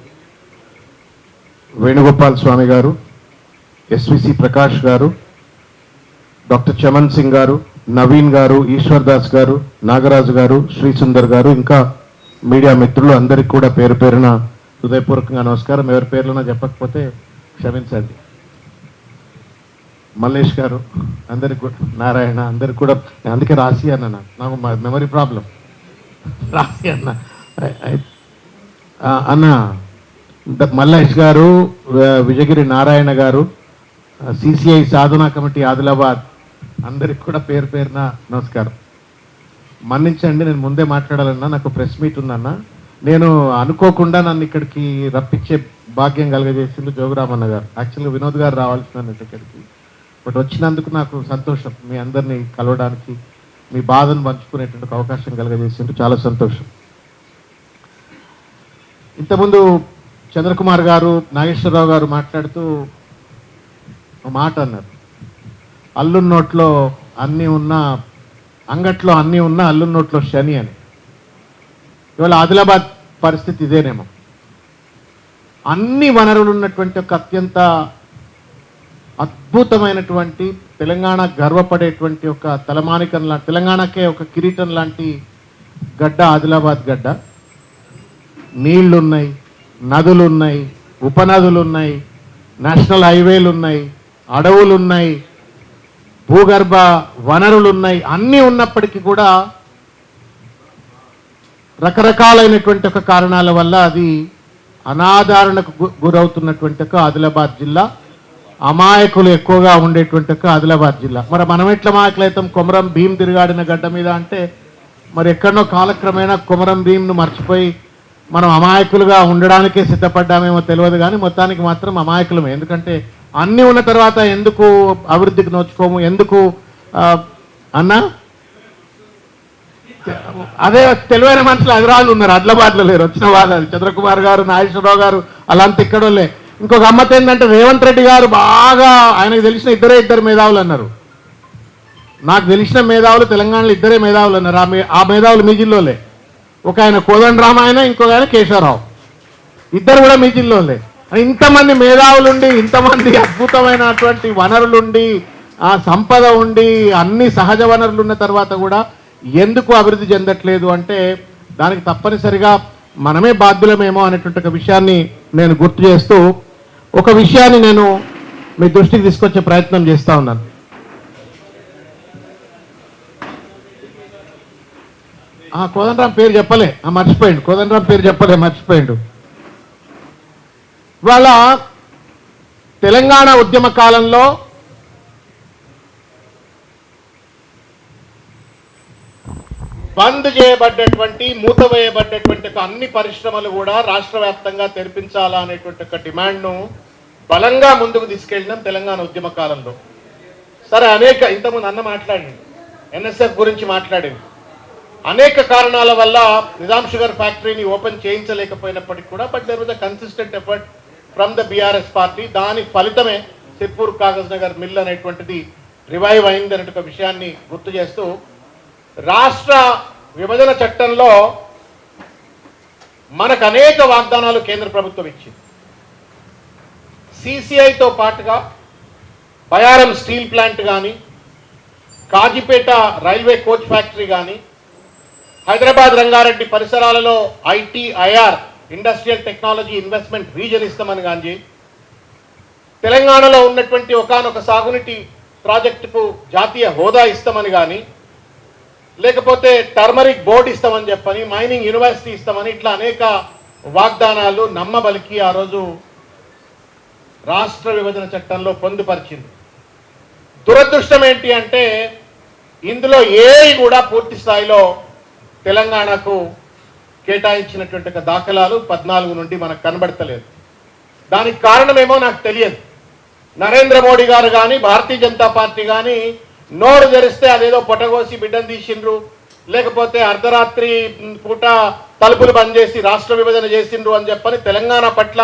వేణుగోపాల్ స్వామి గారు, ఎస్విసి ప్రకాష్ గారు, డాక్టర్ చమన్ సింగ్ గారు, నవీన్ గారు, ఈశ్వర్ దాస్ గారు, నాగరాజు గారు, శ్రీ సుందర్ గారు, ఇంకా మీడియా మిత్రులు అందరికీ కూడా పేరు పేరున హృదయపూర్వకంగా నమస్కారం. ఎవరి పేర్లన్నా చెప్పకపోతే క్షమించండి. మల్లేష్ గారు, అందరికి కూడా, నారాయణ, అందరికి కూడా, అందుకే రాసి అన్న, నాకు మెమరీ ప్రాబ్లం. రాసి అన్న అన్న మల్లేష్ గారు, విజయగిరి నారాయణ గారు, సిసిఐ సాధనా కమిటీ ఆదిలాబాద్, అందరికి కూడా పేరు పేరున నమస్కారం. మన్నించండి, నేను ముందే మాట్లాడాలన్నా, నాకు ప్రెస్ మీట్ ఉందన్న. నేను అనుకోకుండా నన్ను ఇక్కడికి రప్పించే భాగ్యం కలగజేసింది జోగురామన్న గారు. యాక్చువల్గా వినోద్ గారు రావాల్సిన ఇక్కడికి, బట్ వచ్చినందుకు నాకు సంతోషం. మీ అందరినీ కలవడానికి, మీ బాధను పంచుకునేటువంటి అవకాశం కలగజేసింది, చాలా సంతోషం. ఇంతకుముందు చంద్రకుమార్ గారు, నాగేశ్వరరావు గారు మాట్లాడుతూ ఒక మాట అన్నారు, అల్లున్నోట్లో అన్నీ ఉన్న, అంగట్లో అన్నీ ఉన్న అల్లున్నోట్లో శని అని. ఇవాళ ఆదిలాబాద్ పరిస్థితి ఇదేనేమో. అన్ని వనరులు ఉన్నటువంటి ఒక అత్యంత అద్భుతమైనటువంటి, తెలంగాణ గర్వపడేటువంటి ఒక తలమానికం లాంటి, తెలంగాణకే ఒక కిరీటం లాంటి గడ్డ ఆదిలాబాద్ గడ్డ. నీళ్లున్నాయి, నదులున్నాయి, ఉపనదులున్నాయి, నేషనల్ హైవేలు ఉన్నాయి, అడవులున్నాయి, భూగర్భ వనరులున్నాయి. అన్నీ ఉన్నప్పటికీ కూడా రకరకాలైనటువంటి ఒక కారణాల వల్ల అది అనాదరణకు గురవుతున్నటువంటి ఒక ఆదిలాబాద్ జిల్లా, అమాయకులు ఎక్కువగా ఉండేటువంటి ఒక ఆదిలాబాద్ జిల్లా. మరి మనం ఎట్లా అమాయకులైతాం? కొమరం భీం తిరిగాడిన గడ్డ మీద అంటే మరి ఎక్కడో కాలక్రమేణా కొమరం భీంను మర్చిపోయి మనం అమాయకులుగా ఉండడానికే సిద్ధపడ్డామేమో తెలియదు, కానీ మొత్తానికి మాత్రం అమాయకులమే. ఎందుకంటే అన్నీ ఉన్న తర్వాత ఎందుకు అభివృద్ధికి నోచుకోము? ఎందుకు అన్నా? అదే తెలివైన మనుషులు హైదరాబాద్లో ఉన్నారు, ఆదిలాబాద్లో లేరు. వచ్చిన వాళ్ళు చంద్రకుమార్ గారు, నాగేశ్వరరావు గారు అలాంటి ఇక్కడోళ్ళే. ఇంకొక గమ్మత్ ఏంటంటే రేవంత్ రెడ్డి గారు బాగా ఆయనకు తెలిసిన ఇద్దరు మేధావులు అన్నారు. నాకు తెలిసిన మేధావులు తెలంగాణలో ఇద్దరే మేధావులు అన్నారు. ఆ మేధావులు మీ జిల్లాలే. ఒక ఆయన కోదండరామ, ఆయన ఇంకొక ఆయన కేశవరావు. ఇద్దరు కూడా మీ జిల్లాలే. ఇంతమంది మేధావులుండి, ఇంతమంది అద్భుతమైనటువంటి వనరులుండి, ఆ సంపద ఉండి, అన్ని సహజ వనరులు ఉన్న తర్వాత కూడా ఎందుకు అభివృద్ధి చెందట్లేదు అంటే దానికి తప్పనిసరిగా మనమే బాధ్యులమేమో అనేటువంటి ఒక విషయాన్ని నేను గుర్తు చేస్తూ ఒక విషయాన్ని నేను మీ దృష్టికి తీసుకొచ్చే ప్రయత్నం చేస్తా ఉన్నాను. కోదండరాం పేరు చెప్పలే, మర్చిపోయిండు. కోదండరాం పేరు చెప్పలే, మర్చిపోయిండు. ఇవాళ తెలంగాణ ఉద్యమ కాలంలో బంద్ చేయబడ్డటువంటి, మూతవేయబడ్డటువంటి అన్ని పరిశ్రమలు కూడా రాష్ట్ర వ్యాప్తంగా తెరిపించాలా అనేటువంటి ఒక డిమాండ్ను బలంగా ముందుకు తీసుకెళ్ళినాం తెలంగాణ ఉద్యమ కాలంలో. సరే, ఇంతకుముందు అన్న మాట్లాడింది, ఎన్ఎస్ఎఫ్ గురించి మాట్లాడింది. అనేక కారణాల వల్ల నిజాం షుగర్ ఫ్యాక్టరీని ఓపెన్ చేయించలేకపోయినప్పటికీ కూడా but there was a consistent effort from the BRS party. దాని ఫలితమే సిర్పూర్ కాగజ్ నగర్ మిల్ అనేటువంటిది రివైవ్ అయింది అనే ఒక విషయాన్ని గుర్తు చేస్తూ, రాష్ట్ర విభజన చట్టంలో మనకు అనేక వాగ్దానాలు కేంద్ర ప్రభుత్వం ఇచ్చింది. సిసిఐతో పాటుగా బయారం స్టీల్ ప్లాంట్ కానీ, కాజీపేట రైల్వే కోచ్ ఫ్యాక్టరీ కానీ, హైదరాబాద్ రంగారెడ్డి పరిసరాలలో ITIR industrial technology investment reason ఇస్తామని కానీ, తెలంగాణలో ఉన్నటువంటి ఒకానొక సాగునీటి ప్రాజెక్టుకు జాతీయ హోదా ఇస్తామని కానీ, లేకపోతే టర్మరిక్ బోర్డు ఇస్తామని చెప్పని, మైనింగ్ యూనివర్సిటీ ఇస్తామని, ఇట్లా అనేక వాగ్దానాలు నమ్మబలికి ఆ రోజు రాష్ట్ర విభజన చట్టంలో పొందుపరిచింది. దురదృష్టం ఏంటి అంటే ఇందులో ఏవి కూడా పూర్తి స్థాయిలో తెలంగాణకు కేటాయించినటువంటి దాఖలాలు 14 నుండి మనకు కనబడతలేదు. దానికి కారణమేమో నాకు తెలియదు. నరేంద్ర మోడీ గారు కానీ, భారతీయ జనతా పార్టీ కానీ నోరు తెరిస్తే అదేదో పొటగోసి బిడ్డను తీసిండ్రు, లేకపోతే అర్ధరాత్రి పూట తలుపులు బంద్ చేసి రాష్ట్ర విభజన చేసిండ్రు అని చెప్పని తెలంగాణ పట్ల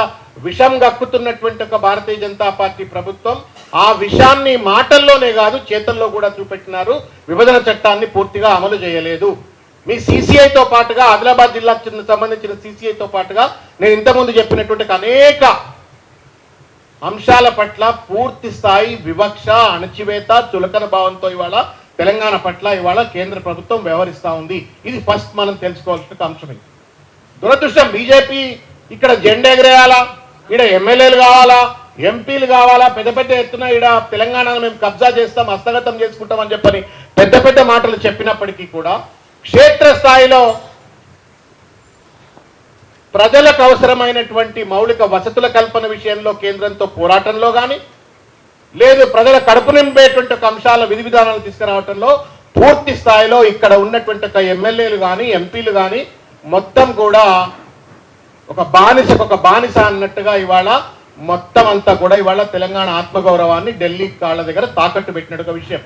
విషం గక్కుతున్నటువంటి ఒక భారతీయ జనతా పార్టీ ప్రభుత్వం ఆ విషయాన్ని మాటల్లోనే కాదు చేతల్లో కూడా చూపెట్టినారు. విభజన చట్టాన్ని పూర్తిగా అమలు చేయలేదు. మీ సిసిఐతో పాటుగా, ఆదిలాబాద్ జిల్లాకు సంబంధించిన సిసిఐతో పాటుగా నేను ఇంతకుముందు చెప్పినటువంటి అనేక అంశాల పట్ల పూర్తి స్థాయి వివక్ష, అణచివేత, చులకన భావంతో ఇవాళ తెలంగాణ పట్ల ఇవాళ కేంద్ర ప్రభుత్వం వ్యవహరిస్తూ ఉంది. ఇది ఫస్ట్ మనం తెలుసుకోవాల్సిన అంశం. దురదృష్టం, బీజేపీ ఇక్కడ జెండా ఎగరేయాలా, ఇక్కడ ఎమ్మెల్యేలు కావాలా, ఎంపీలు కావాలా, పెద్ద పెద్ద ఎత్తున ఇక్కడ తెలంగాణను మేము కబ్జా చేస్తాం, హస్తగతం చేసుకుంటాం అని చెప్పని పెద్ద పెద్ద మాటలు చెప్పినప్పటికీ కూడా క్షేత్రస్థాయిలో ప్రజలకు అవసరమైనటువంటి మౌలిక వసతుల కల్పన విషయంలో కేంద్రంతో పోరాటంలో కానీ, లేదు ప్రజల కడుపు నింపేటువంటి ఒక అంశాల విధి విధానాలు తీసుకురావడంలో పూర్తి స్థాయిలో ఇక్కడ ఉన్నటువంటి ఒక ఎమ్మెల్యేలు కానీ, ఎంపీలు కానీ మొత్తం కూడా ఒక బానిస అన్నట్టుగా ఇవాళ మొత్తం అంతా కూడా ఇవాళ తెలంగాణ ఆత్మగౌరవాన్ని ఢిల్లీ కాళ్ళ దగ్గర తాకట్టు పెట్టినట్టు ఒక విషయం.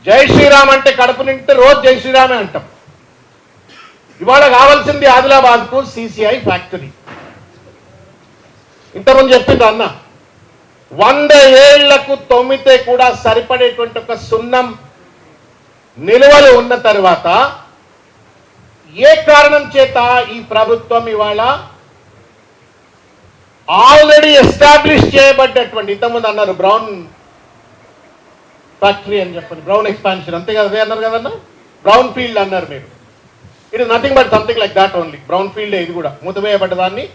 జై శ్రీరామ్ అంటే కడుపు నింటే రోజు జై శ్రీరామే అంటాం. ఇవాళ కావాల్సింది ఆదిలాబాద్కు సిసిఐ ఫ్యాక్టరీ. ఇంతకుముందు చెప్పిండ్రు అన్న 100 ఏళ్లకు తొమ్మితే కూడా సరిపడేటువంటి ఒక సున్నం నిల్వలు ఉన్న తర్వాత ఏ కారణం చేత ఈ ప్రభుత్వం ఇవాళ ఆల్రెడీ ఎస్టాబ్లిష్ చేయబడ్డటువంటి, ఇంతకుముందు అన్నారు బ్రౌన్ ఫ్యాక్టరీ అని చెప్పండి, బ్రౌన్ ఎక్స్పాన్షన్, అంతే కదా, అదే అన్నారు కదన్నా, బ్రౌన్ ఫీల్డ్ అన్నారు మీరు. It is nothing but something like that only. Brown field ఇది కూడా మూతవేయబడ్డ దాన్ని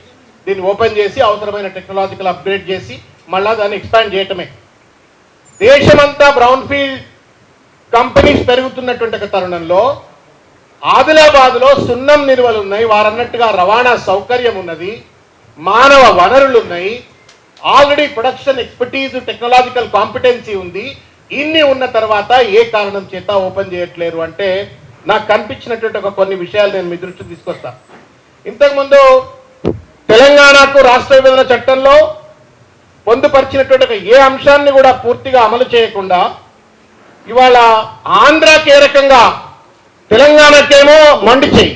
దీన్ని ఓపెన్ చేసి అవసరమైన టెక్నాలజికల్ అప్గ్రేడ్ చేసి మళ్ళా దాన్ని ఎక్స్పాండ్ చేయటమే. దేశమంతా బ్రౌన్ ఫీల్డ్ కంపెనీస్ పెరుగుతున్నటువంటి ఒక తరుణంలో ఆదిలాబాద్లో సున్నం నిల్వలు ఉన్నాయి, వారన్నట్టుగా రవాణా సౌకర్యం ఉన్నది, మానవ వనరులు ఉన్నాయి, already production expertise technological competency ఉంది. ఇన్ని ఉన్న తర్వాత ఏ కారణం చేత ఓపెన్ చేయట్లేరు అంటే నాకు కనిపించినటువంటి ఒక కొన్ని విషయాలు నేను మీ దృష్టికి తీసుకొస్తా. ఇంతకుముందు తెలంగాణకు రాష్ట్ర విభజన చట్టంలో పొందుపరిచినటువంటి ఒక ఏ అంశాన్ని కూడా పూర్తిగా అమలు చేయకుండా ఇవాళ ఆంధ్రాకి ఏ రకంగా, తెలంగాణకేమో మొండి చేయి,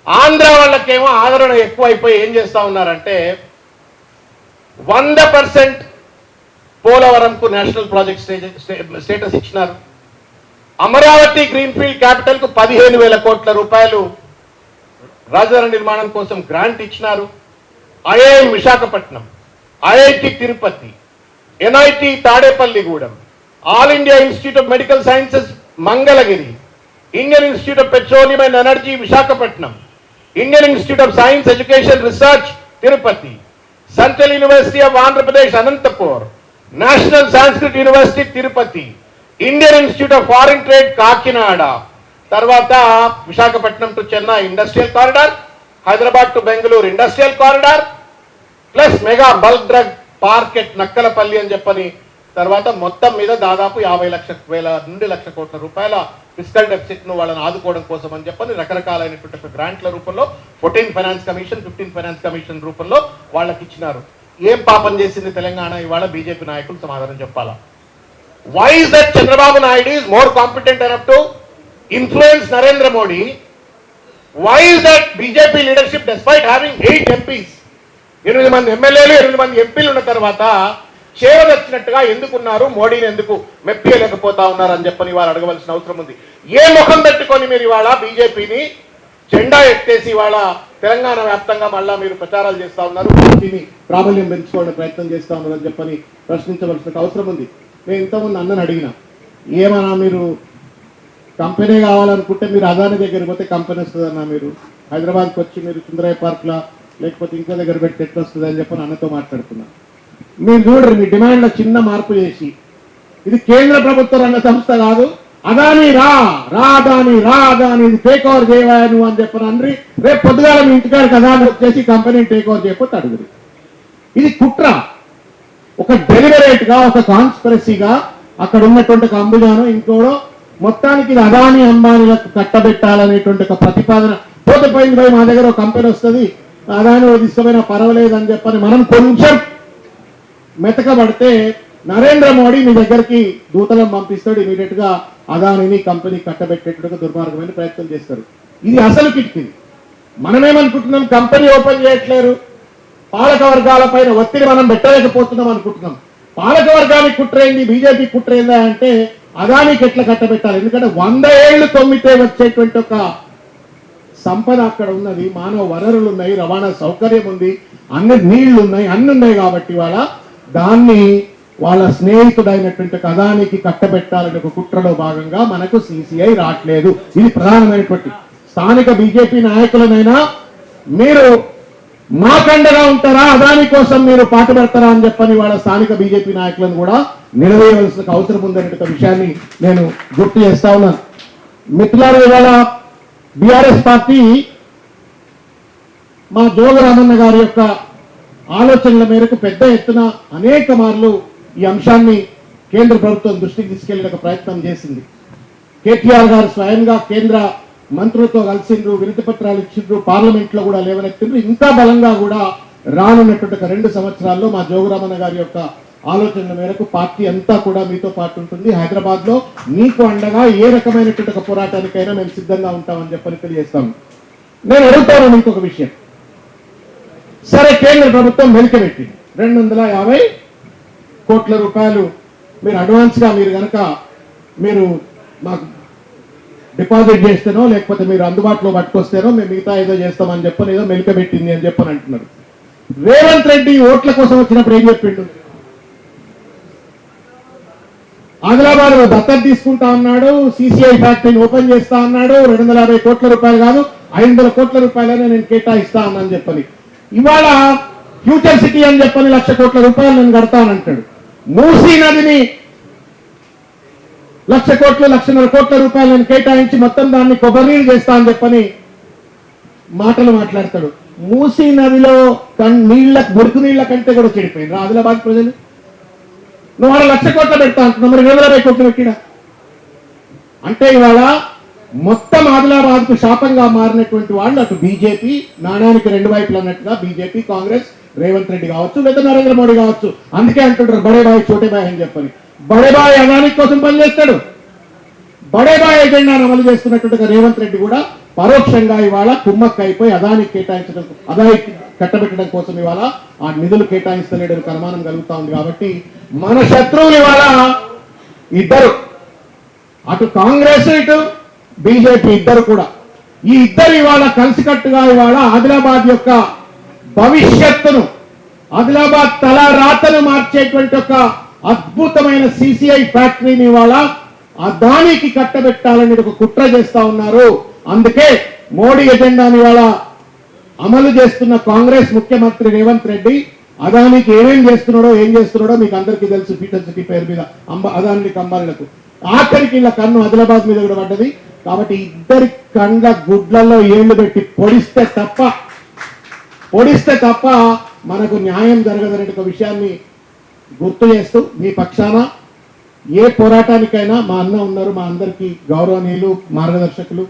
ఆంధ్ర వాళ్ళకేమో ఆదరణ ఎక్కువైపోయి ఏం చేస్తా ఉన్నారంటే 100% పోలవరంకు నేషనల్ ప్రాజెక్ట్ స్టేటస్ ఇచ్చినారు. అమరావతి గ్రీన్ఫీల్డ్ క్యాపిటల్ కు 15,000 కోట్ల రూపాయలు రాజధాని నిర్మాణం కోసం గ్రాంట్ ఇచ్చినారు. IIM Visakhapatnam, IIT Tirupati, NIT Tadepalligudem, all India institute of medical sciences Mangalagiri, Indian institute of petroleum and energy Visakhapatnam, Indian institute of science education research Tirupati, central university of Andhra Pradesh Anantapur, national Sanskrit university Tirupati, Indian institute of foreign trade Kakinada, తర్వాత Visakhapatnam to Chennai industrial corridor, Hyderabad to Bengaluru industrial corridor, plus mega bulk drug park at Nakkalapalli అని చెప్పని, తర్వాత మొత్తం మీద దాదాపు 50,000 నుండి 1,00,000 కోట్ల రూపాయల ఫిస్కల్ డెఫిసిట్ ను వాళ్ళని ఆదుకోవడం కోసం అని చెప్పని రకరకాలైనటువంటి గ్రాంట్ల రూపంలో 14 ఫైనాన్స్ కమిషన్ 15 ఫైనాన్స్ కమిషన్ రూపంలో వాళ్ళకి ఇచ్చినారు. ఏం పాపం చేసింది తెలంగాణ? ఇవాళ బీజేపీ నాయకులు సమాధానం చెప్పాలా. Why is that Chandrababu Naidu is more competent enough to influence Narendra Modi? Why is that BJP leadership despite having 8 MPs, 8 మంది ఎమ్మెల్యేలు 8 మంది ఎంపీలు ఉన్న తర్వాత చేరదచ్చినట్టుగా ఎందుకున్నారు, మోడీని ఎందుకు మెప్పియలేకపోతా ఉన్నారు అని చెప్పని వారు అడగవలసిన అవసరం ఉంది. ఏ ముఖం పెట్టుకొని మీరు ఇవాళ బీజేపీని జెండా ఎత్తేసి ఇవాళ తెలంగాణ వ్యాప్తంగా మళ్ళా మీరు ప్రచారాలు చేస్తా ఉన్నారు, పార్టీని ప్రాబల్యం పెంచుకోవడానికి ప్రయత్నం చేస్తా ఉన్నారు అని చెప్పని ప్రశ్నించవలసిన అవసరం ఉంది. నేను ఇంతకుముందు అన్నని అడిగిన, ఏమన్నా మీరు కంపెనీ కావాలనుకుంటే మీరు అదాని దగ్గరికి పోతే కంపెనీ వస్తుందన్నా, మీరు హైదరాబాద్కి వచ్చి మీరు సుందరయ్య పార్క్లా లేకపోతే ఇంకో దగ్గర పెట్టి ఎట్లా వస్తుంది అని చెప్పని అన్నతో మాట్లాడుతున్నా. మీరు చూడరు, మీ డిమాండ్లో చిన్న మార్పు చేసి, ఇది కేంద్ర ప్రభుత్వ రంగ సంస్థ కాదు, అదాని అదాని ఇది టేక్ ఓవర్ చేయవా నువ్వు అని చెప్పని అండ్రి, రేపు పొద్దుగాల మీ ఇంటికాడికి అదాని వచ్చేసి కంపెనీని టేక్ ఓవర్ చేయకపోతే అడుగురు. ఇది కుట్ర, ఒక డెలిబరేట్ గా, ఒక కాన్స్పిరసీగా అక్కడ ఉన్నటువంటి ఒక అంబుజాను ఇంకోడో మొత్తానికి ఇది అదాని అంబానీలకు కట్టబెట్టాలనేటువంటి ఒక ప్రతిపాదన. పోతే పోయింది పోయి, మా దగ్గర ఒక కంపెనీ వస్తుంది, అదాని తీసుకుపోయినా పర్వాలేదు అని చెప్పని మనం కొంచెం మెతకబడితే నరేంద్ర మోడీ మీ దగ్గరికి దూతలను పంపిస్తాడు, ఇమీడియట్ గా అదానిని కంపెనీ కట్టబెట్టేట్టుగా దుర్మార్గమైన ప్రయత్నం చేస్తారు. ఇది అసలు కిటికీ. మనమేమనుకుంటున్నాం, కంపెనీ ఓపెన్ చేయట్లేరు, పాలక వర్గాల పైన ఒత్తిడి మనం పెట్టలేకపోతున్నాం అనుకుంటున్నాం. పాలక వర్గానికి కుట్రైంది, బీజేపీ కుట్రైందా అంటే అదానికి ఎట్లా కట్టబెట్టాలి? ఎందుకంటే 100 ఏళ్లు తొమ్మితే వచ్చేటువంటి ఒక సంపద అక్కడ ఉన్నది, మానవ వనరులు ఉన్నాయి, రవాణా సౌకర్యం ఉంది, అన్ని నీళ్లు ఉన్నాయి, అన్ని ఉన్నాయి. కాబట్టి వాళ్ళ దాన్ని వాళ్ళ స్నేహితుడైనటువంటి అదానికి కట్టబెట్టాలనే ఒక కుట్రలో భాగంగా మనకు సిసిఐ రావట్లేదు. ఇది ప్రధానమైనటువంటి. స్థానిక బీజేపీ నాయకులనైనా మీరు మాకండగా ఉంటారా, అదాని కోసం మీరు పాటుపడతారా అని చెప్పని వాళ్ళ స్థానిక బీజేపీ నాయకులను కూడా నిలవేయవలసిన అవసరం ఉందనే విషయాన్ని నేను గుర్తు చేస్తా ఉన్నాను. మిత్రులారా, ఇవాళ బీఆర్ఎస్ పార్టీ మా జోగరామన్న గారి యొక్క ఆలోచనల మేరకు పెద్ద ఎత్తున అనేక మార్లు ఈ అంశాన్ని కేంద్ర ప్రభుత్వం దృష్టికి తీసుకెళ్లే ప్రయత్నం చేసింది. కేటీఆర్ గారు స్వయంగా కేంద్ర మంత్రులతో కలిసిండ్రు, వినతి పత్రాలు ఇచ్చిండ్రు, పార్లమెంట్ లో కూడా లేవనెత్తిండ్రు. ఇంకా బలంగా కూడా రానున్నటువంటి 2 సంవత్సరాల్లో మా జోగురామన్న గారి యొక్క ఆలోచనల మేరకు పార్టీ అంతా కూడా మీతో పాటు ఉంటుంది. హైదరాబాద్ లో మీకు అండగా ఏ రకమైనటువంటి ఒక పోరాటానికైనా మేము సిద్ధంగా ఉంటామని చెప్పని తెలియజేస్తాము. నేను అడుగుతాను మీకు ఒక విషయం. సరే, కేంద్ర ప్రభుత్వం వెనుకబెట్టింది, 250 కోట్ల రూపాయలు మీరు అడ్వాన్స్గా మీరు కనుక మీరు మాకు డిపాజిట్ చేస్తేనో లేకపోతే మీరు అందుబాటులో పట్టుకొస్తేనో మేము మిగతా ఏదో చేస్తామని చెప్పని ఏదో మెలికబెట్టింది అని చెప్పని అంటున్నారు. రేవంత్ రెడ్డి ఓట్ల కోసం వచ్చినప్పుడు ఏం చెప్పిండు? ఆదిలాబాద్ దత్తత తీసుకుంటా అన్నాడు, సిసిఐ ఫ్యాక్టరీని ఓపెన్ చేస్తా అన్నాడు, 250 కోట్ల రూపాయలు కాదు 500 కోట్ల రూపాయలనే నేను కేటాయిస్తా అన్నాను చెప్పని. ఇవాళ ఫ్యూచర్ సిటీ అని చెప్పని 1,00,000 కోట్ల రూపాయలు నేను కడతానంటాడు. మూసీ నదిని 1,00,000 కోట్లు 1,50,000 కోట్ల రూపాయలు నేను కేటాయించి మొత్తం దాన్ని కొబ్బరి నీళ్ళు చేస్తా అని చెప్పని మాటలు మాట్లాడతాడు. మూసీ నదిలో మురికి నీళ్ల కంటే కూడా చెడిపోయింది ఆదిలాబాద్ ప్రజలు. నువ్వు వాళ్ళ 1,00,000 కోట్ల పెడతా అంటున్నావు, మరి 250 కోట్లు పెట్టినా అంటే ఇవాళ మొత్తం ఆదిలాబాద్ కు శాపంగా మారినటువంటి వాళ్ళు అటు బీజేపీ, నాణానికి 2 వైపులు అన్నట్టుగా బీజేపీ, కాంగ్రెస్, రేవంత్ రెడ్డి కావచ్చు లేదా నరేంద్ర మోడీ కావచ్చు. అందుకే అంటుంటారు బడే బాయ్ చోటే బాయ్ అని చెప్పని. బడే బాయ్ అదాని కోసం పనిచేస్తాడు, బడే బాయ్ ఎజెండాను అమలు చేస్తున్నట్టుగా రేవంత్ రెడ్డి కూడా పరోక్షంగా ఇవాళ కుమ్మక్క అయిపోయి అదానికి కేటాయించడం, అదాని కట్టబెట్టడం కోసం ఇవాళ ఆ నిధులు కేటాయిస్తలేడని అనుమానం కలుగుతా ఉంది. కాబట్టి మన శత్రువులు ఇవాళ ఇద్దరు, అటు కాంగ్రెస్ ఇటు బీజేపీ ఇద్దరు కూడా. ఈ ఇద్దరు ఇవాళ కలిసికట్టుగా ఇవాళ ఆదిలాబాద్ యొక్క భవిష్యత్తును, ఆదిలాబాద్ తల రాతను మార్చేటువంటి ఒక అద్భుతమైన సిసిఐ ఫ్యాక్టరీని ఇవాళ అదానికి కట్టబెట్టాలని ఒక కుట్ర చేస్తా ఉన్నారు. అందుకే మోడీ ఎజెండాని ఇవాళ అమలు చేస్తున్న కాంగ్రెస్ ముఖ్యమంత్రి రేవంత్ రెడ్డి అదానికి ఏం చేస్తున్నాడో మీకు అందరికీ తెలుసు. ఫ్యూచర్ సిటీ పేరు మీద అదానికి అంబాలకు ఆఖరికి ఇలా కన్ను ఆదిలాబాద్ మీద కూడా పడ్డది. కాబట్టి ఇద్దరి కండ్ల గుడ్లలో ఏళ్లు పెట్టి పొడిస్తే తప్ప మనకు న్యాయం జరగదనే ఒక విషయాన్ని గుర్తు చేస్తూ మీ పక్షాన ఏ పోరాటానికైనా మా అన్న ఉన్నారు, మా అందరికీ గౌరవనీయులు, మార్గదర్శకులు,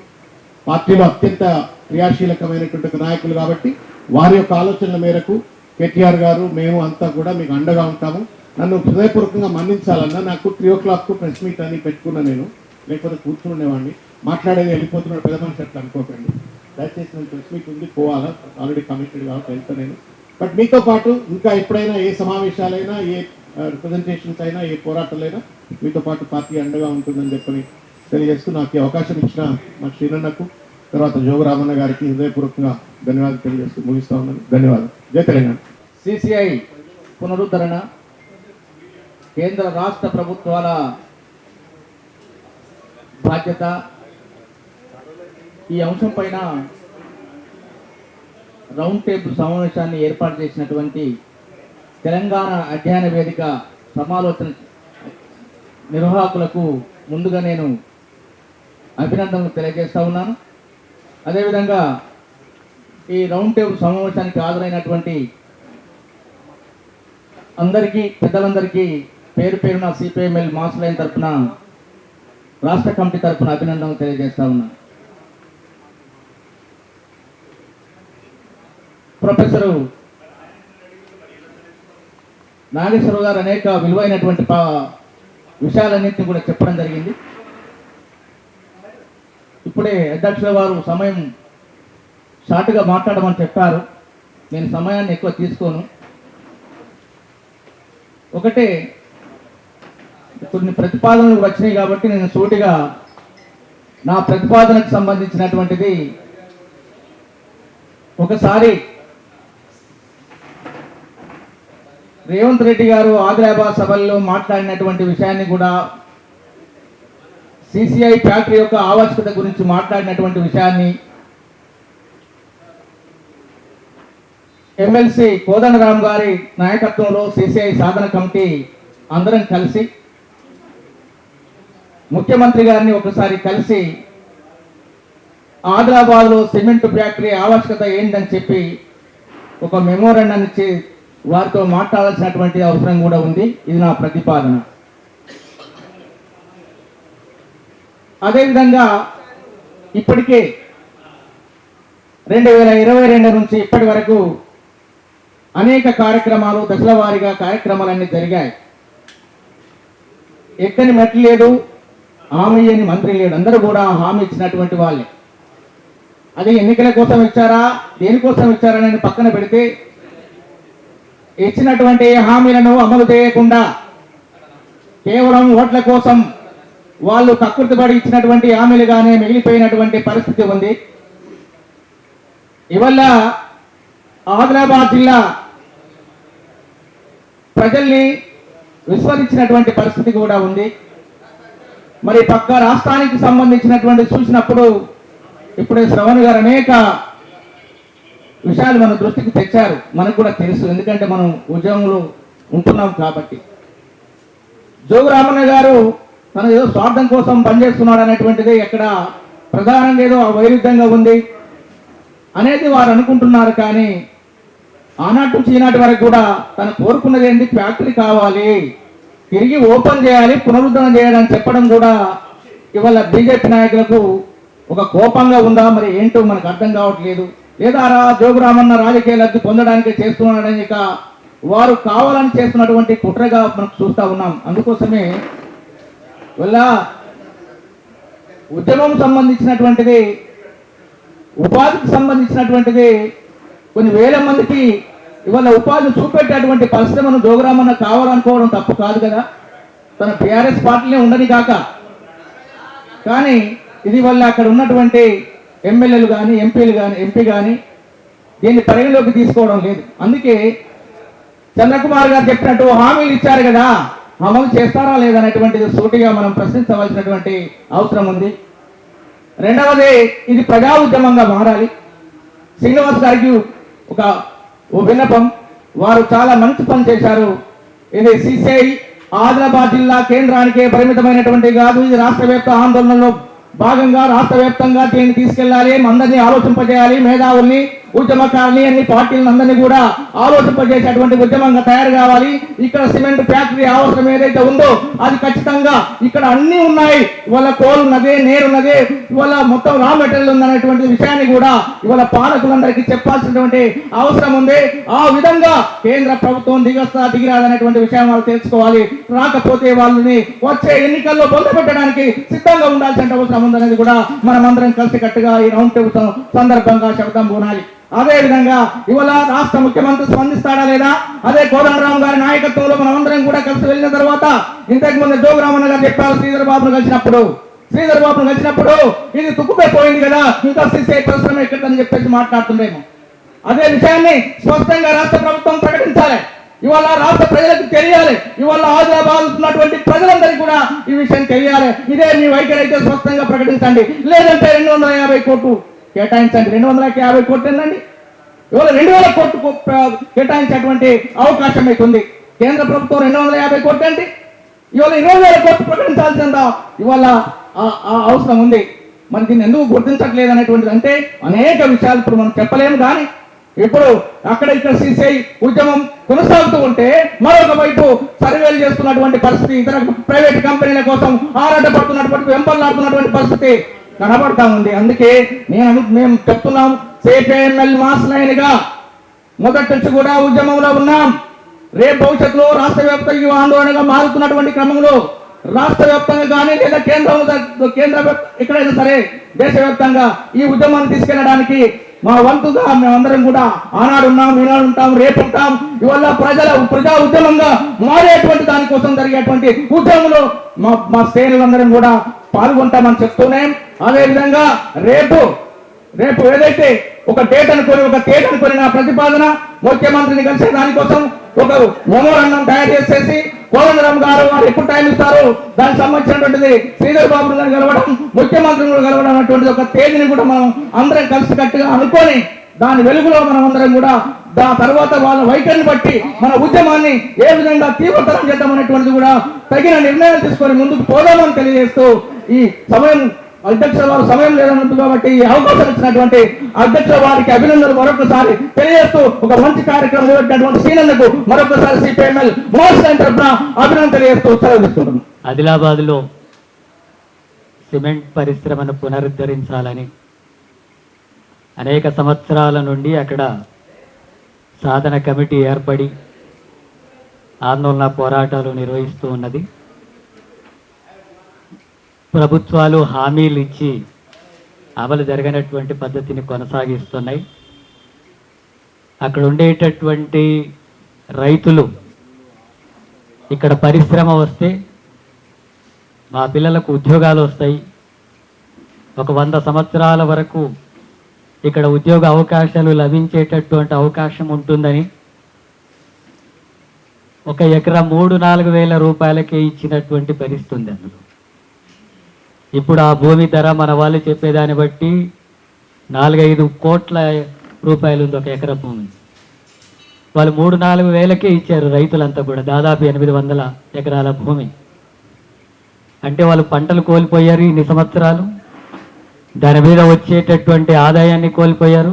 పార్టీలో అత్యంత క్రియాశీలకమైనటువంటి నాయకులు. కాబట్టి వారి యొక్క ఆలోచనల మేరకు కేటీఆర్ గారు, మేము అంతా కూడా మీకు అండగా ఉంటాము. నన్ను హృదయపూర్వకంగా మన్నించాలన్నా, నాకు 3 o'clock ప్రెస్ మీట్ అని పెట్టుకున్నా, నేను లేకపోతే కూర్చునేవాడిని. మాట్లాడేది వెళ్ళిపోతున్నాడు పెద్ద మనిషి అట్లా అనుకోకండి. దయచేసి నేను ప్రెస్ మీట్ ఉంది, పోవాలా, ఆల్రెడీ కమిటెడ్ కాబట్టి వెళ్తా నేను. బట్ మీతో పాటు ఇంకా ఎప్పుడైనా ఏ సమావేశాలైనా, ఏ రిప్రజెంటేషన్స్ అయినా, ఏ పోరాటాలైనా మీతో పాటు పార్టీ అండగా ఉంటుందని చెప్పని తెలియజేస్తూ నాకు ఈ అవకాశం ఇచ్చిన మా శ్రీనన్నకు, తర్వాత జోగరామన్న గారికి హృదయపూర్వకంగా ధన్యవాదాలు తెలియజేస్తూ ముగిస్తా ఉన్నాను. ధన్యవాదాలు. జై తెలంగాణ. సిసిఐ పునరుద్ధరణ కేంద్ర రాష్ట్ర ప్రభుత్వాల బాధ్యత. ఈ అంశం పైన రౌండ్ టేబుల్ సమావేశాన్ని ఏర్పాటు చేసినటువంటి తెలంగాణ అధ్యయన వేదిక సమాలోచన నిర్వాహకులకు ముందుగా నేను అభినందనలు తెలియజేస్తా ఉన్నాను. అదేవిధంగా ఈ రౌండ్ టేబుల్ సమావేశానికి హాజరైనటువంటి అందరికీ, పెద్దలందరికీ పేరు పేరున సిపిఐఎంఎల్ మాస్ లైన్ తరఫున, రాష్ట్ర కమిటీ తరఫున అభినందనలు తెలియజేస్తా ఉన్నాను. ప్రొఫెసర్ నాగేశ్వరరావు గారు అనేక విలువైనటువంటి విషయాలన్నింటినీ కూడా చెప్పడం జరిగింది. ఇప్పుడే అధ్యక్షుల వారు సమయం షార్ట్గా మాట్లాడమని చెప్పారు. నేను సమయాన్ని ఎక్కువ తీసుకోను. ఒకటే కొన్ని ప్రతిపాదనలు వచ్చినాయి కాబట్టి నేను సూటిగా నా ప్రతిపాదనకు సంబంధించినటువంటిది ఒకసారి రేవంత్ రెడ్డి గారు ఆదిలాబాద్ సభల్లో మాట్లాడినటువంటి విషయాన్ని కూడా, సిసిఐ ఫ్యాక్టరీ యొక్క ఆవశ్యకత గురించి మాట్లాడినటువంటి విషయాన్ని ఎమ్మెల్సీ కోదండరామ్ గారి నాయకత్వంలో సిసిఐ సాధన కమిటీ అందరం కలిసి ముఖ్యమంత్రి గారిని ఒకసారి కలిసి ఆదిలాబాద్లో సిమెంట్ ఫ్యాక్టరీ ఆవశ్యకత ఏంటని చెప్పి ఒక మెమోరాండం ఇచ్చి వారితో మాట్లాడాల్సినటువంటి అవసరం కూడా ఉంది. ఇది నా ప్రతిపాదన. అదేవిధంగా ఇప్పటికే 2022 నుంచి ఇప్పటి వరకు అనేక కార్యక్రమాలు, దశల వారీగా కార్యక్రమాలన్నీ జరిగాయి. ఎక్కని మెట్లు లేదు, హామీ అని మంత్రి లేడు, అందరూ కూడా హామీ ఇచ్చినటువంటి వాళ్ళే. అది ఎన్నికల కోసం ఇచ్చారా, దేనికోసం ఇచ్చారా అని పక్కన పెడితే ఇచ్చినటువంటి హామీలను అమలు చేయకుండా కేవలం ఓట్ల కోసం వాళ్ళు కక్కుర్తిపడి ఇచ్చినటువంటి హామీలుగానే మిగిలిపోయినటువంటి పరిస్థితి ఉంది. ఇవల్ల ఆదిలాబాద్ జిల్లా ప్రజల్ని విస్మరించినటువంటి పరిస్థితి కూడా ఉంది. మరి పక్క రాష్ట్రానికి సంబంధించినటువంటి చూసినప్పుడు ఇప్పుడే శ్రవణ్ గారు అనేక విషయాలు మన దృష్టికి తెచ్చారు. మనకు కూడా తెలుసు, ఎందుకంటే మనం ఉద్యోగంలో ఉంటున్నాం కాబట్టి. జోగు రామన్న గారు తన ఏదో స్వార్థం కోసం పనిచేస్తున్నాడు అనేటువంటిది ఎక్కడ ప్రధానంగా ఏదో వైరుధ్యంగా ఉంది అనేది వారు అనుకుంటున్నారు. కానీ ఆనాటి నుంచి ఈనాటి వరకు కూడా తను కోరుకున్నది ఏంటి, ఫ్యాక్టరీ కావాలి, తిరిగి ఓపెన్ చేయాలి, పునరుద్ధరణ చేయాలని చెప్పడం కూడా ఇవాళ బీజేపీ నాయకులకు ఒక కోపంగా ఉందా, మరి ఏంటో మనకు అర్థం కావట్లేదు. లేదా జోగు రామన్న రాజకీయ లబ్ధి పొందడానికి చేస్తున్నాడని ఇక వారు కావాలని చేస్తున్నటువంటి కుట్రగా మనకు చూస్తూ ఉన్నాం. అందుకోసమే వల్ల ఉద్యమం సంబంధించినటువంటిది, ఉపాధికి సంబంధించినటువంటిది కొన్ని వేల మందికి ఇవాళ ఉపాధి చూపెట్టేటువంటి పరిశ్రమను జోగురామన్న కావాలనుకోవడం తప్పు కాదు కదా, తన టీఆర్ఎస్ పార్టీనే ఉండని కాక. కానీ ఇది వల్ల అక్కడ ఉన్నటువంటి ఎమ్మెల్యేలు కానీ ఎంపీ కానీ దీన్ని పరిగణలోకి తీసుకోవడం లేదు. అందుకే చంద్రకుమార్ గారు చెప్పినట్టు హామీలు ఇచ్చారు కదా, అమలు చేస్తారా లేదనేటువంటిది సూటిగా మనం ప్రశ్నించవలసినటువంటి అవసరం ఉంది. రెండవది, ఇది ప్రజా ఉద్యమంగా మారాలి. శ్రీనివాస్ గారికి ఓ విన్నపం, వారు చాలా మంచి పని చేశారు. ఇది సిసిఐ ఆదిలాబాద్ జిల్లా కేంద్రానికే పరిమితమైనటువంటి కాదు, ఇది రాష్ట్ర వ్యాప్త ఆందోళనలో భాగంగా రాష్ట్ర వ్యాప్తంగా దీన్ని తీసుకెళ్లాలి, అందరినీ ఆలోచింపజేయాలి, మేధావుల్ని, ఉద్యమకారుల్ని, అన్ని పార్టీలను అందరినీ కూడా ఆలోచింపజేసేటువంటి ఉద్యమంగా తయారు కావాలి. ఇక్కడ సిమెంట్ ఫ్యాక్టరీ అవసరం ఏదైతే ఉందో అది ఖచ్చితంగా ఇక్కడ అన్ని ఉన్నాయి. ఇవాళ కోల్ ఉన్నదే, నీరు ఉన్నదే, ఇవాళ మొత్తం రా మెటీరియల్ ఉందనేటువంటి విషయాన్ని కూడా ఇవాళ పాలకులందరికీ చెప్పాల్సినటువంటి అవసరం ఉంది. ఆ విధంగా కేంద్ర ప్రభుత్వం దిగిరాదనేటువంటి విషయం వాళ్ళు తెలుసుకోవాలి. రాకపోతే వాళ్ళని వచ్చే ఎన్నికల్లో పొందబెట్టడానికి సిద్ధంగా ఉండాల్సిన అవసరం ఉందనేది కూడా మనమందరం కలిసికట్టుగా ఈ రౌండ్ టేబుల్ సందర్భంగా శబ్దం పూనాలి. అదే విధంగా ఇవాళ రాష్ట్ర ముఖ్యమంత్రి స్పందిస్తాడా లేదా, అదే కోదండరాం గారి నాయకత్వంలో మనం అందరం కూడా కలిసి వెళ్ళిన తర్వాత ఇంతకు ముందు జోగు రామన్న గారు చెప్పారు, శ్రీధర్ బాబును కలిసినప్పుడు ఇది తుక్కుపోయింది కదా, ఇంకా సిసిఐ పరిశ్రమ ఎక్కడని చెప్పేసి మాట్లాడుతుండేమో. అదే విషయాన్ని స్పష్టంగా రాష్ట్ర ప్రభుత్వం ప్రకటించాలి. ఇవాళ రాష్ట్ర ప్రజలకు తెలియాలి, ఇవాళ ఆదిలాబాద్ ఉన్నటువంటి ప్రజలందరికీ కూడా ఈ విషయం తెలియాలి. ఇదే మీ వైఖరి అయితే స్పష్టంగా ప్రకటించండి, లేదంటే 250 కోట్లు కేటాయించండి. 250 కోట్లు ఏంటండి, ఇవాళ 2000 కోట్లు కేటాయించేటువంటి అవకాశం అయితే ఉంది. కేంద్ర ప్రభుత్వం 250 కోట్లు అంటే ఇవాళ 20,000 కోట్లు ప్రకటించాల్సిందా ఇవాళ అవసరం ఉంది. మరి దీన్ని ఎందుకు గుర్తించట్లేదు అనేటువంటిది అంటే అనేక విషయాలు ఇప్పుడు మనం చెప్పలేము. కానీ ఇప్పుడు ఇక్కడ సిసిఐ ఉద్యమం కొనసాగుతూ ఉంటే మరొక వైపు సర్వేలు చేస్తున్నటువంటి పరిస్థితి, ఇతర ప్రైవేట్ కంపెనీల కోసం ఆరాటపడుతున్నటువంటి వెంపర్లాడుతున్నటువంటి పరిస్థితి కనబడతా ఉంది. అందుకే మేము చెప్తున్నాం, సిపిఎంఎల్ మాస్ లైన్ గా మొదటి నుంచి కూడా ఉద్యమంలో ఉన్నాం. రేపు భవిష్యత్తులో రాష్ట్ర వ్యాప్తంగా ఆందోళనగా మారుతున్నటువంటి క్రమంలో రాష్ట్ర వ్యాప్తంగా కానీ లేదా కేంద్ర ఎక్కడైనా సరే దేశవ్యాప్తంగా ఈ ఉద్యమాన్ని తీసుకెళ్లడానికి మా వంతుగా మేమందరం కూడా ఆనాడు ఉన్నాం, ఈనాడు ఉంటాం, రేపు ఉంటాం. ఇవల్ల ప్రజా ఉద్యమంగా మారేటువంటి దానికోసం జరిగేటువంటి ఉద్యమంలో మా శ్రేణులందరం కూడా పాల్గొంటామని చెప్తూనే, అదేవిధంగా రేపు ఏదైతే ఒక డేట్ అనుకొని ఒక తేదీ అనుకొని నా ప్రతిపాదన ముఖ్యమంత్రిని కలిసే దానికోసం ఒక మెమోరాండం తయారు చేసేసి కోదండరాం గారు వారు ఎప్పుడు టైం ఇస్తారు దానికి సంబంధించినటువంటిది శ్రీధర్ బాబు గారు కలవడం, ముఖ్యమంత్రులు కలవడం అనేటువంటిది ఒక తేదీని కూడా మనం అందరం కలిసి కట్టుగా అనుకొని దాని వెలుగులో మనం అందరం కూడా తర్వాత వాళ్ళ వైఖరిని బట్టి మన ఉద్యమాన్ని ఏ విధంగా తీవ్రతరం చేద్దాం అనేటువంటిది కూడా తగిన నిర్ణయాలు తీసుకొని ముందుకు పోదామని తెలియజేస్తూ ఈ అధ్యక్ష వారు సమయం లేదన్నట్టు కాబట్టి ఈ అవకాశం ఇచ్చినటువంటి అధ్యక్ష వారికి అభినందనలు మరొకసారి తెలియజేస్తూ ఒక మంచి కార్యక్రమం చేపట్టినటువంటి శ్రీనందకు మరొకసారి సిపిఎంఎల్ మోస్ట్ తరఫున అభినందన తెలియజేస్తూ సెలవుస్తున్నాను. ఆదిలాబాద్ లో సిమెంట్ పరిశ్రమను పునరుద్ధరించాలని అనేక సంవత్సరాల నుండి అక్కడ సాధన కమిటీ ఏర్పడి ఆందోళన పోరాటాలు నిర్వహిస్తూ ఉన్నది. ప్రభుత్వాలు హామీలు ఇచ్చి అమలు జరగనటువంటి పద్ధతిని కొనసాగిస్తున్నాయి. అక్కడ ఉండేటటువంటి రైతులు ఇక్కడ పరిశ్రమ వస్తే మా పిల్లలకు ఉద్యోగాలు వస్తాయి, ఒక 100 సంవత్సరాల వరకు ఇక్కడ ఉద్యోగ అవకాశాలు లభించేటటువంటి అవకాశం ఉంటుందని 1 ఎకరా 3-4 వేల రూపాయలకే ఇచ్చినటువంటి పరిస్థితి ఉంది అందులో. ఇప్పుడు ఆ భూమి ధర మన వాళ్ళు చెప్పేదాన్ని బట్టి 4-5 కోట్ల రూపాయలు ఉంది 1 ఎకరా భూమి. వాళ్ళు 3-4 వేలకే ఇచ్చారు రైతులంతా కూడా, దాదాపు 800 ఎకరాల భూమి. అంటే వాళ్ళు పంటలు కోల్పోయారు ఇన్ని సంవత్సరాలు, దాని మీద వచ్చేటటువంటి ఆదాయాన్ని కోల్పోయారు.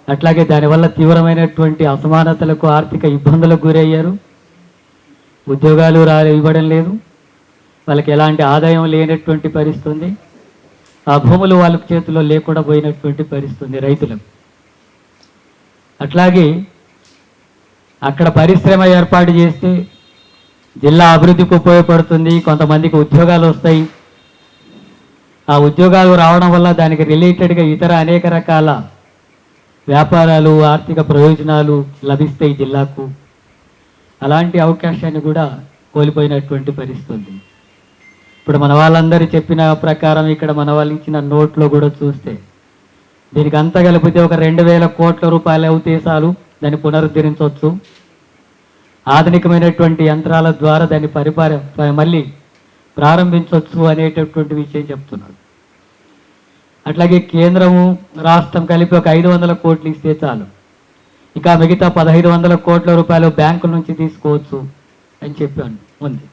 అట్లాగే దానివల్ల తీవ్రమైనటువంటి అసమానతలకు, ఆర్థిక ఇబ్బందులకు గురయ్యారు. ఉద్యోగాలు ఇవ్వడం లేదు, వాళ్ళకి ఎలాంటి ఆదాయం లేనటువంటి పరిస్థితి ఉంది. ఆ భూములు వాళ్ళ చేతిలో లేకుండా పోయినటువంటి పరిస్థితి ఉంది రైతులకు. అట్లాగే అక్కడ పరిశ్రమ ఏర్పాటు చేస్తే జిల్లా అభివృద్ధికి ఉపయోగపడుతుంది, కొంతమందికి ఉద్యోగాలు వస్తాయి. ఆ ఉద్యోగాలు రావడం వల్ల దానికి రిలేటెడ్గా ఇతర అనేక రకాల వ్యాపారాలు, ఆర్థిక ప్రయోజనాలు లభిస్తాయి జిల్లాకు. అలాంటి అవకాశాన్ని కూడా కోల్పోయినటువంటి పరిస్థితి ఉంది. ఇప్పుడు మన వాళ్ళందరూ చెప్పిన ప్రకారం ఇక్కడ మన వాళ్ళు ఇచ్చిన నోట్లో కూడా చూస్తే దీనికి అంతా కలిపితే ఒక 2,000 కోట్ల రూపాయలు అవుతే చాలు, దాన్ని పునరుద్ధరించవచ్చు. ఆధునికమైనటువంటి యంత్రాల ద్వారా దాన్ని మళ్ళీ ప్రారంభించవచ్చు అనేటటువంటి విషయం చెప్తున్నాడు. అట్లాగే కేంద్రము రాష్ట్రం కలిపి ఒక 500 కోట్లు ఇస్తే చాలు, ఇంకా మిగతా 1,500 కోట్ల రూపాయలు బ్యాంకుల నుంచి తీసుకోవచ్చు అని చెప్పాను ఉంది.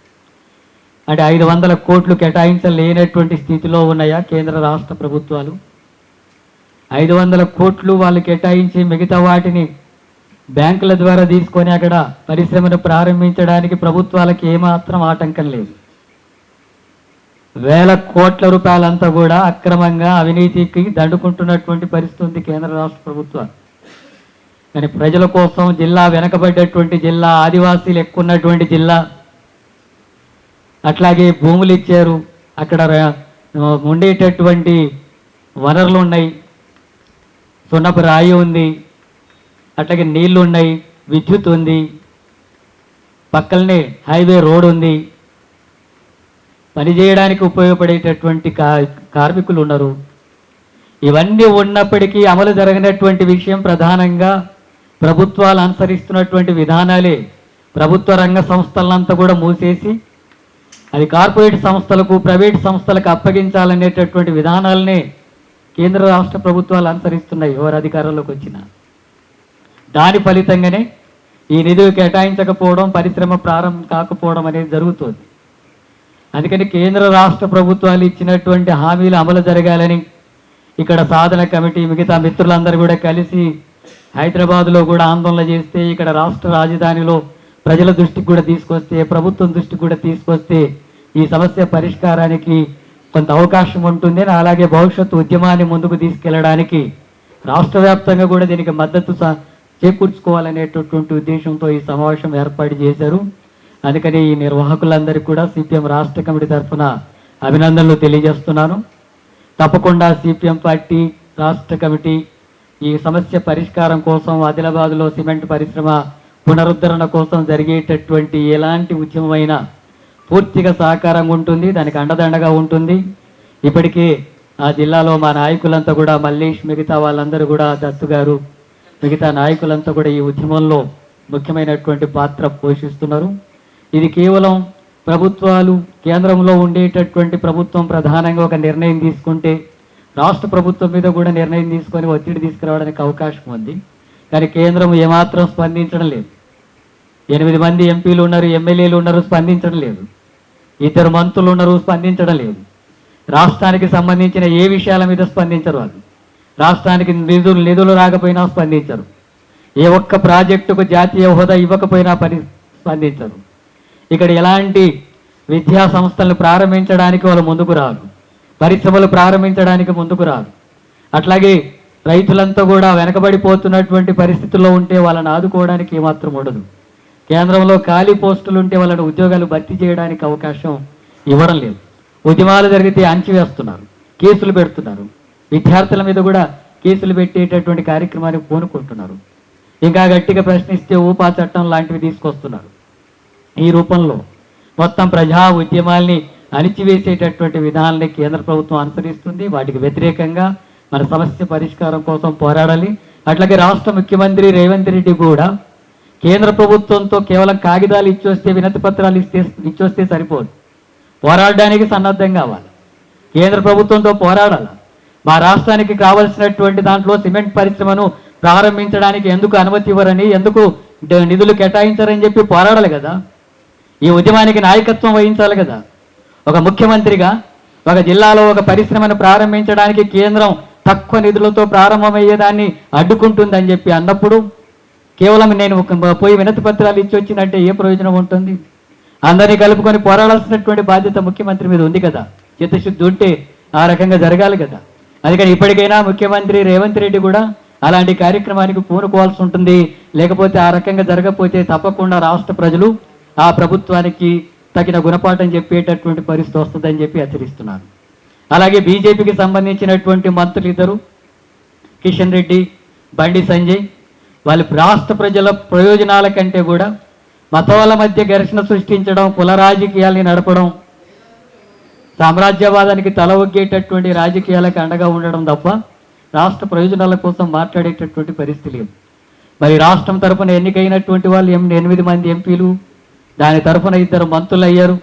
అంటే 500 కోట్లు కేటాయించలేనటువంటి స్థితిలో ఉన్నాయా కేంద్ర రాష్ట్ర ప్రభుత్వాలు? 500 కోట్లు వాళ్ళు కేటాయించి మిగతా వాటిని బ్యాంకుల ద్వారా తీసుకొని అక్కడ పరిశ్రమను ప్రారంభించడానికి ప్రభుత్వాలకి ఏమాత్రం ఆటంకం లేదు. 1,000 కోట్ల రూపాయలంతా కూడా అక్రమంగా అవినీతికి దండుకుంటున్నటువంటి పరిస్థితి ఉంది కేంద్ర రాష్ట్ర ప్రభుత్వాలు. కానీ ప్రజల కోసం జిల్లా వెనకబడ్డటువంటి జిల్లా, ఆదివాసీలు ఎక్కువ ఉన్నటువంటి జిల్లా, అట్లాగే భూములు ఇచ్చారు, అక్కడ ఉండేటటువంటి వనరులు ఉన్నాయి, సున్నపు రాయి ఉంది, అట్లాగే నీళ్లు ఉన్నాయి, విద్యుత్ ఉంది, పక్కనే హైవే రోడ్ ఉంది, పనిచేయడానికి ఉపయోగపడేటటువంటి కార్మికులు ఉన్నారు. ఇవన్నీ ఉన్నప్పటికీ అమలు జరగనటువంటి విషయం ప్రధానంగా ప్రభుత్వాలు అనుసరిస్తున్నటువంటి విధానాలే. ప్రభుత్వ రంగ సంస్థలంతా కూడా మూసేసి అది కార్పొరేట్ సంస్థలకు, ప్రైవేట్ సంస్థలకు అప్పగించాలనేటటువంటి విధానాలనే కేంద్ర రాష్ట్ర ప్రభుత్వాలు అనుసరిస్తున్నాయి ఎవరు అధికారంలోకి వచ్చినా. దాని ఫలితంగానే ఈ నిధులు కేటాయించకపోవడం, పరిశ్రమ ప్రారంభం కాకపోవడం అనేది జరుగుతుంది. అందుకని కేంద్ర రాష్ట్ర ప్రభుత్వాలు ఇచ్చినటువంటి హామీలు అమలు జరగాలని ఇక్కడ సాధన కమిటీ మిగతా మిత్రులందరూ కూడా కలిసి హైదరాబాద్లో కూడా ఆందోళన చేస్తే, ఇక్కడ రాష్ట్ర రాజధానిలో ప్రజల దృష్టికి కూడా తీసుకొస్తే, ప్రభుత్వం దృష్టికి కూడా తీసుకొస్తే ఈ సమస్య పరిష్కారానికి కొంత అవకాశం ఉంటుంది. అలాగే భవిష్యత్తు ఉద్యమాన్ని ముందుకు తీసుకెళ్లడానికి రాష్ట్ర వ్యాప్తంగా కూడా దీనికి మద్దతు చేకూర్చుకోవాలనేటటువంటి ఉద్దేశంతో ఈ సమావేశం ఏర్పాటు చేశారు. అందుకని ఈ నిర్వాహకులందరికీ కూడా సిపిఎం రాష్ట్ర కమిటీ తరఫున అభినందనలు తెలియజేస్తున్నాను. తప్పకుండా సిపిఎం పార్టీ రాష్ట్ర కమిటీ ఈ సమస్య పరిష్కారం కోసం, ఆదిలాబాద్లో సిమెంట్ పరిశ్రమ పునరుద్ధరణ కోసం జరిగేటటువంటి ఎలాంటి ఉద్యమమైనా పూర్తిగా సహకారంగా ఉంటుంది, దానికి అండదండగా ఉంటుంది. ఇప్పటికే ఆ జిల్లాలో మా నాయకులంతా కూడా, మల్లేష్ మిగతా వాళ్ళందరూ కూడా, దత్తు గారు మిగతా నాయకులంతా కూడా ఈ ఉద్యమంలో ముఖ్యమైనటువంటి పాత్ర పోషిస్తున్నారు. ఇది కేవలం ప్రభుత్వాలు, కేంద్రంలో ఉండేటటువంటి ప్రభుత్వం ప్రధానంగా ఒక నిర్ణయం తీసుకుంటే రాష్ట్ర ప్రభుత్వం మీద కూడా నిర్ణయం తీసుకొని ఒత్తిడి తీసుకురావడానికి అవకాశం ఉంది. కానీ కేంద్రం ఏమాత్రం స్పందించడం లేదు. 8 మంది ఎంపీలు ఉన్నారు, ఎమ్మెల్యేలు ఉన్నారు, స్పందించడం లేదు. 2 మంత్రులు ఉన్నారు, స్పందించడం లేదు. రాష్ట్రానికి సంబంధించిన ఏ విషయాల మీద స్పందించరు వాళ్ళు. రాష్ట్రానికి నిధులు రాకపోయినా స్పందించరు. ఏ ఒక్క ప్రాజెక్టుకు జాతీయ హోదా ఇవ్వకపోయినా స్పందించరు. ఇక్కడ ఎలాంటి విద్యా సంస్థలను ప్రారంభించడానికి వాళ్ళు ముందుకు రారు, పరిశ్రమలు ప్రారంభించడానికి ముందుకు రారు. అట్లాగే రైతులంతా కూడా వెనకబడిపోతున్నటువంటి పరిస్థితుల్లో ఉంటే వాళ్ళని ఆదుకోవడానికి ఏమాత్రం ఉండదు. కేంద్రంలో ఖాళీ పోస్టులు ఉంటే వాళ్ళని ఉద్యోగాలు భర్తీ చేయడానికి అవకాశం ఇవ్వడం లేదు. ఉద్యమాలు జరిగితే అణచివేస్తున్నారు, కేసులు పెడుతున్నారు, విద్యార్థుల మీద కూడా కేసులు పెట్టేటటువంటి కార్యక్రమాన్ని పూనుకుంటున్నారు. ఇంకా గట్టిగా ప్రశ్నిస్తే ఊపా చట్టం లాంటివి తీసుకొస్తున్నారు. ఈ రూపంలో మొత్తం ప్రజా ఉద్యమాల్ని అణిచివేసేటటువంటి విధానాన్ని కేంద్ర ప్రభుత్వం అనుసరిస్తుంది. వాటికి వ్యతిరేకంగా మన సమస్య పరిష్కారం కోసం పోరాడాలి. అట్లాగే రాష్ట్ర ముఖ్యమంత్రి రేవంత్ రెడ్డి కూడా కేంద్ర ప్రభుత్వంతో కేవలం కాగితాలు ఇచ్చొస్తే, వినతి పత్రాలు ఇచ్చొస్తే సరిపోదు. పోరాడడానికి సన్నద్ధం కావాలి. కేంద్ర ప్రభుత్వంతో పోరాడాలి. మా రాష్ట్రానికి కావలసినటువంటి దాంట్లో సిమెంట్ పరిశ్రమను ప్రారంభించడానికి ఎందుకు అనుమతి ఇవ్వరని, ఎందుకు నిధులు కేటాయించారని చెప్పి పోరాడాలి కదా. ఈ ఉద్యమానికి నాయకత్వం వహించాలి కదా. ఒక ముఖ్యమంత్రిగా ఒక జిల్లాలో ఒక పరిశ్రమను ప్రారంభించడానికి కేంద్రం తక్కువ నిధులతో ప్రారంభమయ్యేదాన్ని అడ్డుకుంటుందని చెప్పి అన్నప్పుడు కేవలం నేను పోయి వినతి పత్రాలు ఇచ్చి వచ్చినట్టే ఏ ప్రయోజనం ఉంటుంది? అందరినీ కలుపుకొని పోరాడాల్సినటువంటి బాధ్యత ముఖ్యమంత్రి మీద ఉంది కదా. చిత్తశుద్ధి ఉంటే ఆ రకంగా జరగాలి కదా. అందుకని ఇప్పటికైనా ముఖ్యమంత్రి రేవంత్ రెడ్డి కూడా అలాంటి కార్యక్రమానికి పూనుకోవాల్సి ఉంటుంది. లేకపోతే ఆ రకంగా జరగకపోతే తప్పకుండా రాష్ట్ర ప్రజలు ఆ ప్రభుత్వానికి తగిన గుణపాఠం చెప్పేటటువంటి పరిస్థితి వస్తుందని చెప్పి హెచ్చరిస్తున్నారు. అలాగే బీజేపీకి సంబంధించినటువంటి మంత్రులు ఇద్దరు, కిషన్ రెడ్డి, బండి సంజయ్, వాళ్ళు రాష్ట్ర ప్రజల ప్రయోజనాల కంటే కూడా మతాల మధ్య ఘర్షణ సృష్టించడం, కుల రాజకీయాల్ని నడపడం, సామ్రాజ్యవాదానికి తల ఒగ్గేటటువంటి రాజకీయాలకు అండగా ఉండడం తప్ప రాష్ట్ర ప్రయోజనాల కోసం మాట్లాడేటటువంటి పరిస్థితి లేదు. మరి రాష్ట్రం తరఫున ఎన్నికైనటువంటి వాళ్ళు 8 మంది ఎంపీలు, దాని తరఫున 2 మంత్రులు అయ్యారు.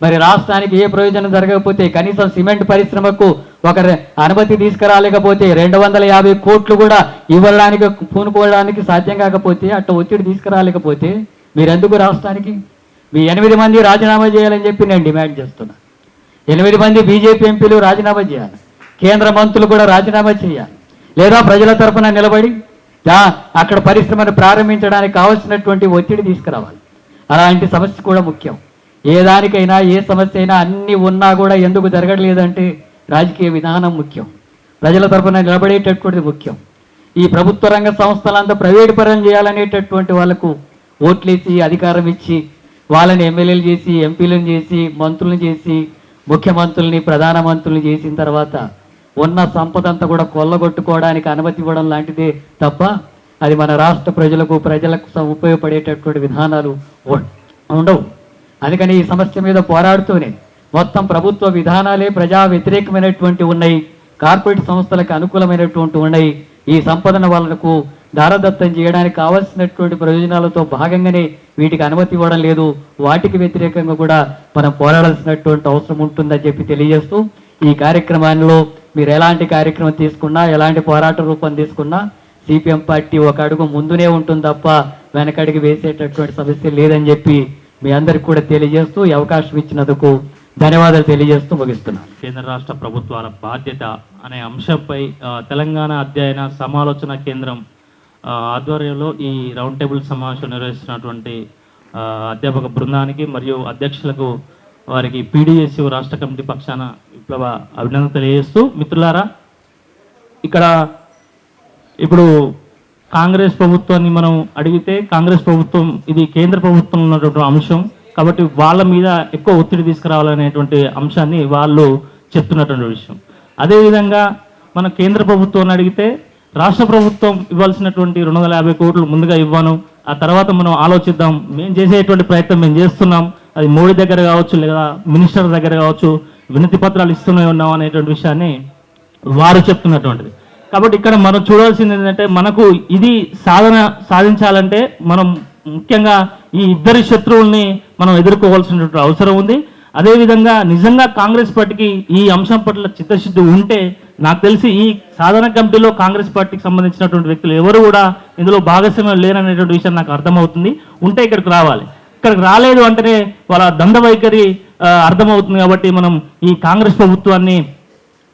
మరి రాష్ట్రానికి ఏ ప్రయోజనం జరగకపోతే, కనీసం సిమెంట్ పరిశ్రమకు ఒక అనుమతి తీసుకురాలేకపోతే, 250 కోట్లు కూడా ఇవ్వడానికి పూనుకోవడానికి సాధ్యం కాకపోతే, అట్లా ఒత్తిడి తీసుకురాలేకపోతే మీరెందుకు రాష్ట్రానికి? మీ 8 మంది రాజీనామా చేయాలని చెప్పి నేను డిమాండ్ చేస్తున్నా. 8 మంది బీజేపీ ఎంపీలు రాజీనామా చేయాలి. కేంద్ర మంత్రులు కూడా రాజీనామా చేయాలి. లేదా ప్రజల తరఫున నిలబడి అక్కడ పరిశ్రమను ప్రారంభించడానికి కావాల్సినటువంటి ఒత్తిడి తీసుకురావాలి. అలాంటి సమస్య కూడా ముఖ్యం. ఏ దానికైనా, ఏ సమస్య అయినా అన్నీ ఉన్నా కూడా ఎందుకు జరగట్లేదంటే రాజకీయ విధానం ముఖ్యం. ప్రజల తరఫున నిలబడేటటువంటిది ముఖ్యం. ఈ ప్రభుత్వ రంగ సంస్థలంతా ప్రైవేటు పరం చేయాలనేటటువంటి వాళ్ళకు ఓట్లేసి అధికారం ఇచ్చి వాళ్ళని ఎమ్మెల్యేలు చేసి, ఎంపీలను చేసి, మంత్రులను చేసి, ముఖ్యమంత్రుల్ని, ప్రధానమంత్రుల్ని చేసిన తర్వాత ఉన్న సంపద అంతా కూడా కొల్లగొట్టుకోవడానికి అనుమతి ఇవ్వడం లాంటిదే తప్ప అది మన రాష్ట్ర ప్రజలకు ఉపయోగపడేటటువంటి విధానాలు ఉండవు. అందుకని ఈ సమస్య మీద పోరాడుతూనే మొత్తం ప్రభుత్వ విధానాలే ప్రజా వ్యతిరేకమైనటువంటి ఉన్నాయి, కార్పొరేట్ సంస్థలకు అనుకూలమైనటువంటి ఉన్నాయి. ఈ సంపదన వాళ్ళకు దారదత్తం చేయడానికి కావాల్సినటువంటి ప్రయోజనాలతో భాగంగానే వీటికి అనుమతి ఇవ్వడం లేదు. వాటికి వ్యతిరేకంగా కూడా మనం పోరాడాల్సినటువంటి అవసరం ఉంటుందని చెప్పి తెలియజేస్తూ, ఈ కార్యక్రమాల్లో మీరు ఎలాంటి కార్యక్రమం తీసుకున్నా, ఎలాంటి పోరాట రూపం తీసుకున్నా సిపిఎం పార్టీ ఒక అడుగు ముందునే ఉంటుంది తప్ప వెనకడికి వేసేటటువంటి సమస్య లేదని చెప్పి మీ అందరికి కూడా తెలియజేస్తూ, ఈ అవకాశం ఇచ్చినందుకు ధన్యవాదాలు తెలియజేస్తూ ముగిస్తున్నాను. కేంద్ర రాష్ట్ర ప్రభుత్వాల బాధ్యత అనే అంశంపై తెలంగాణ అధ్యయన సమాలోచన కేంద్రం ఆధ్వర్యంలో ఈ రౌండ్ టేబుల్ సమావేశం నిర్వహిస్తున్నటువంటి అధ్యాపక బృందానికి మరియు అధ్యక్షులకు, వారికి పీడీఎస్యు రాష్ట్ర కమిటీ పక్షాన విప్లవ అభినందన తెలియజేస్తూ, మిత్రులారా, ఇక్కడ ఇప్పుడు కాంగ్రెస్ ప్రభుత్వాన్ని మనం అడిగితే కాంగ్రెస్ ప్రభుత్వం ఇది కేంద్ర ప్రభుత్వం ఉన్నటువంటి అంశం కాబట్టి వాళ్ళ మీద ఎక్కువ ఒత్తిడి తీసుకురావాలనేటువంటి అంశాన్ని వాళ్ళు చెప్తున్నటువంటి విషయం. అదేవిధంగా మన కేంద్ర ప్రభుత్వాన్ని అడిగితే రాష్ట్ర ప్రభుత్వం ఇవ్వాల్సినటువంటి 250 కోట్లు ముందుగా ఇవ్వను, ఆ తర్వాత మనం ఆలోచిద్దాం, మేము చేసేటువంటి ప్రయత్నం మేము చేస్తున్నాం, అది మోడీ దగ్గర కావచ్చు లేదా మినిస్టర్ దగ్గర కావచ్చు, వినతి పత్రాలు ఇస్తూనే ఉన్నాం అనేటువంటి విషయాన్ని వారు చెప్తున్నటువంటిది. కాబట్టి ఇక్కడ మనం చూడాల్సింది ఏంటంటే, మనకు ఇది సాధించాలంటే మనం ముఖ్యంగా ఈ ఇద్దరి శత్రువుల్ని మనం ఎదుర్కోవాల్సినటువంటి అవసరం ఉంది. అదేవిధంగా నిజంగా కాంగ్రెస్ పార్టీకి ఈ అంశం పట్ల చిత్తశుద్ధి ఉంటే, నాకు తెలిసి ఈ సాధన కమిటీలో కాంగ్రెస్ పార్టీకి సంబంధించినటువంటి వ్యక్తులు ఎవరు కూడా ఇందులో భాగస్వామ్యం లేరనేటువంటి విషయం నాకు అర్థమవుతుంది. ఉంటే ఇక్కడికి రావాలి. ఇక్కడికి రాలేదు అంటేనే వాళ్ళ దంద వైఖరి అర్థమవుతుంది. కాబట్టి మనం ఈ కాంగ్రెస్ ప్రభుత్వాన్ని,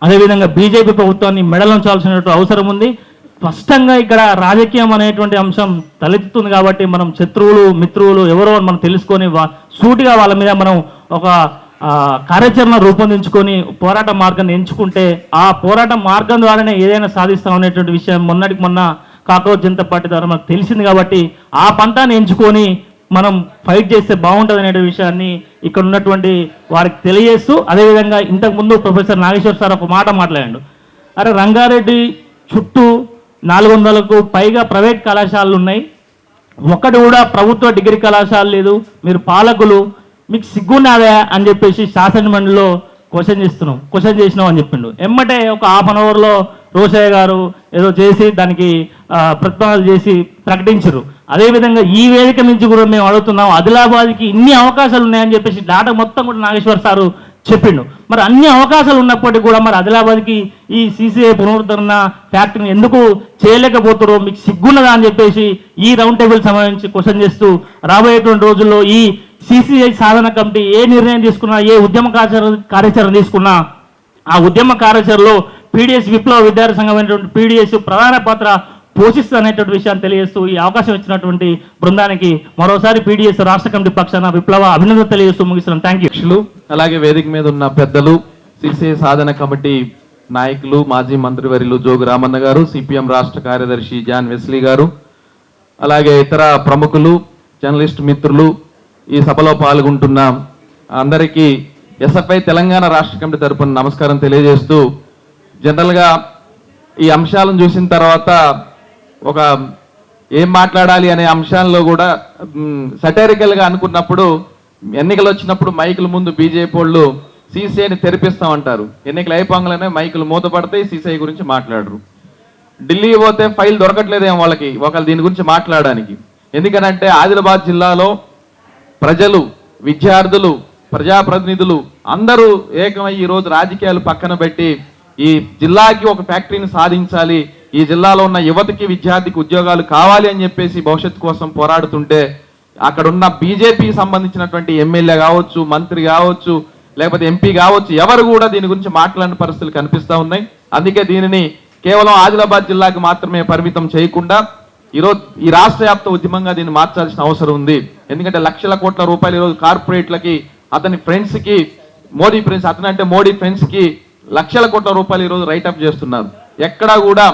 అదేవిధంగా బీజేపీ ప్రభుత్వాన్ని మెడలుంచాల్సినటువంటి అవసరం ఉంది. స్పష్టంగా ఇక్కడ రాజకీయం అనేటువంటి అంశం తలెత్తుతుంది. కాబట్టి మనం శత్రువులు, మిత్రువులు ఎవరో మనం తెలుసుకొని సూటిగా వాళ్ళ మీద మనం ఒక కార్యాచరణ రూపొందించుకొని పోరాట మార్గాన్ని ఎంచుకుంటే ఆ పోరాట మార్గం ద్వారానే ఏదైనా సాధిస్తాం అనేటువంటి విషయం మొన్నటికి మొన్న కాక్రోచ్ జనతా పార్టీ ద్వారా మనకు తెలిసింది. కాబట్టి ఆ పంటాన్ని ఎంచుకొని మనం ఫైట్ చేస్తే బాగుంటుంది అనే విషయాన్ని ఇక్కడ ఉన్నటువంటి వారికి తెలియజేస్తూ, అదేవిధంగా ఇంతకుముందు ప్రొఫెసర్ నాగేశ్వర్ సార్ ఒక మాట మాట్లాడాడు. అరే రంగారెడ్డి చుట్టూ 400కు పైగా ప్రైవేట్ కళాశాలలు ఉన్నాయి, ఒక్కటి కూడా ప్రభుత్వ డిగ్రీ కళాశాల లేదు. మీరు పాలకులు, మీకు సిగ్గున్నాదా అని చెప్పేసి శాసనమండలిలో క్వశ్చన్ చేసినాం అని చెప్పిండు. ఎమ్మటే ఒక హాఫ్ అన్ అవర్లో రోషయ్య గారు ఏదో చేసి దానికి ప్రతిపాదనలు చేసి ప్రకటించరు. అదేవిధంగా ఈ వేదిక నుంచి కూడా మేము అడుగుతున్నాం, ఆదిలాబాద్కి ఇన్ని అవకాశాలు ఉన్నాయని చెప్పేసి డాటా మొత్తం కూడా నాగేశ్వర్ సారు చెప్పిండు. మరి అన్ని అవకాశాలు ఉన్నప్పటికీ కూడా మరి ఆదిలాబాద్కి ఈ సీసీఐ పునరుద్ధరణ ఫ్యాక్టరీని ఎందుకు చేయలేకపోతారో మీకు సిగ్గున్నదా అని చెప్పేసి ఈ రౌండ్ టేబుల్ సమావేశం క్వశ్చన్ చేస్తూ రాబోయేటువంటి రోజుల్లో ఈ సీసీఐ సాధన కమిటీ ఏ నిర్ణయం తీసుకున్నా, ఏ ఉద్యమ కార్యాచరణ తీసుకున్నా ఆ ఉద్యమ కార్యాచరణలో పీడిఎస్ విప్లవ విద్యార్థి సంఘం అయినటువంటి పీడిఎస్ ప్రధాన పాత్ర పోషిస్తుంది అనేటువంటి విషయాన్ని తెలియజేస్తూ ఈ అవకాశం ఇచ్చినటువంటి బృందానికి మరోసారి పీడిఎస్ రాష్ట్ర కమిటీ పక్షాన విప్లవ అభినందన తెలియజేస్తూ ముగిస్తున్నాను. Thank you. అలాగే వేదిక మీద ఉన్న పెద్దలు, సిసిఐ సాధన కమిటీ నాయకులు, మాజీ మంత్రివర్యులు జోగు రామన్న గారు, సిపిఎం రాష్ట్ర కార్యదర్శి జాన్ వెస్లీ గారు, అలాగే ఇతర ప్రముఖులు, జర్నలిస్ట్ మిత్రులు, ఈ సభలో పాల్గొంటున్న అందరికీ ఎస్ఎఫ్ఐ తెలంగాణ రాష్ట్ర కమిటీ తరపున నమస్కారం తెలియజేస్తూ, జనరల్గా ఈ అంశాలను చూసిన తర్వాత ఒక ఏం మాట్లాడాలి అనే అంశాల్లో కూడా సటైరికల్గా అనుకున్నప్పుడు ఎన్నికలు వచ్చినప్పుడు మైకుల ముందు బీజేపీ వాళ్ళు సీసీఐని తెరిపిస్తామంటారు. ఎన్నికలు అయిపోగానే మైకులు మూతపడతాయి, సీసీఐ గురించి మాట్లాడరు. ఢిల్లీ పోతే ఫైల్ దొరకట్లేదేమో వాళ్ళకి ఒకళ్ళు దీని గురించి మాట్లాడడానికి. ఎందుకనంటే ఆదిలాబాద్ జిల్లాలో ప్రజలు, విద్యార్థులు, ప్రజాప్రతినిధులు అందరూ ఏకమై ఈరోజు రాజకీయాలు పక్కన పెట్టి ఈ జిల్లాకి ఒక ఫ్యాక్టరీని సాధించాలి, ఈ జిల్లాలో ఉన్న యువతకి, విద్యార్థికి ఉద్యోగాలు కావాలి అని చెప్పేసి భవిష్యత్తు కోసం పోరాడుతుంటే అక్కడున్న బీజేపీకి సంబంధించినటువంటి ఎమ్మెల్యే కావచ్చు, మంత్రి కావచ్చు, లేకపోతే ఎంపీ కావచ్చు, ఎవరు కూడా దీని గురించి మాట్లాడిన పరిస్థితులు కనిపిస్తూ ఉన్నాయి. అందుకే దీనిని కేవలం ఆదిలాబాద్ జిల్లాకి మాత్రమే పరిమితం చేయకుండా ఈరోజు ఈ రాష్ట్ర వ్యాప్త ఉద్యమంగా దీన్ని మార్చాల్సిన అవసరం ఉంది. ఎందుకంటే లక్షల కోట్ల రూపాయలు ఈరోజు కార్పొరేట్లకి, అతని ఫ్రెండ్స్కి, మోడీ ఫ్రెండ్స్, అతనంటే మోడీ ఫ్రెండ్స్కి లక్షల కోట్ల రూపాయలు ఈరోజు రైటప్ చేస్తున్నారు. ఎక్కడా కూడా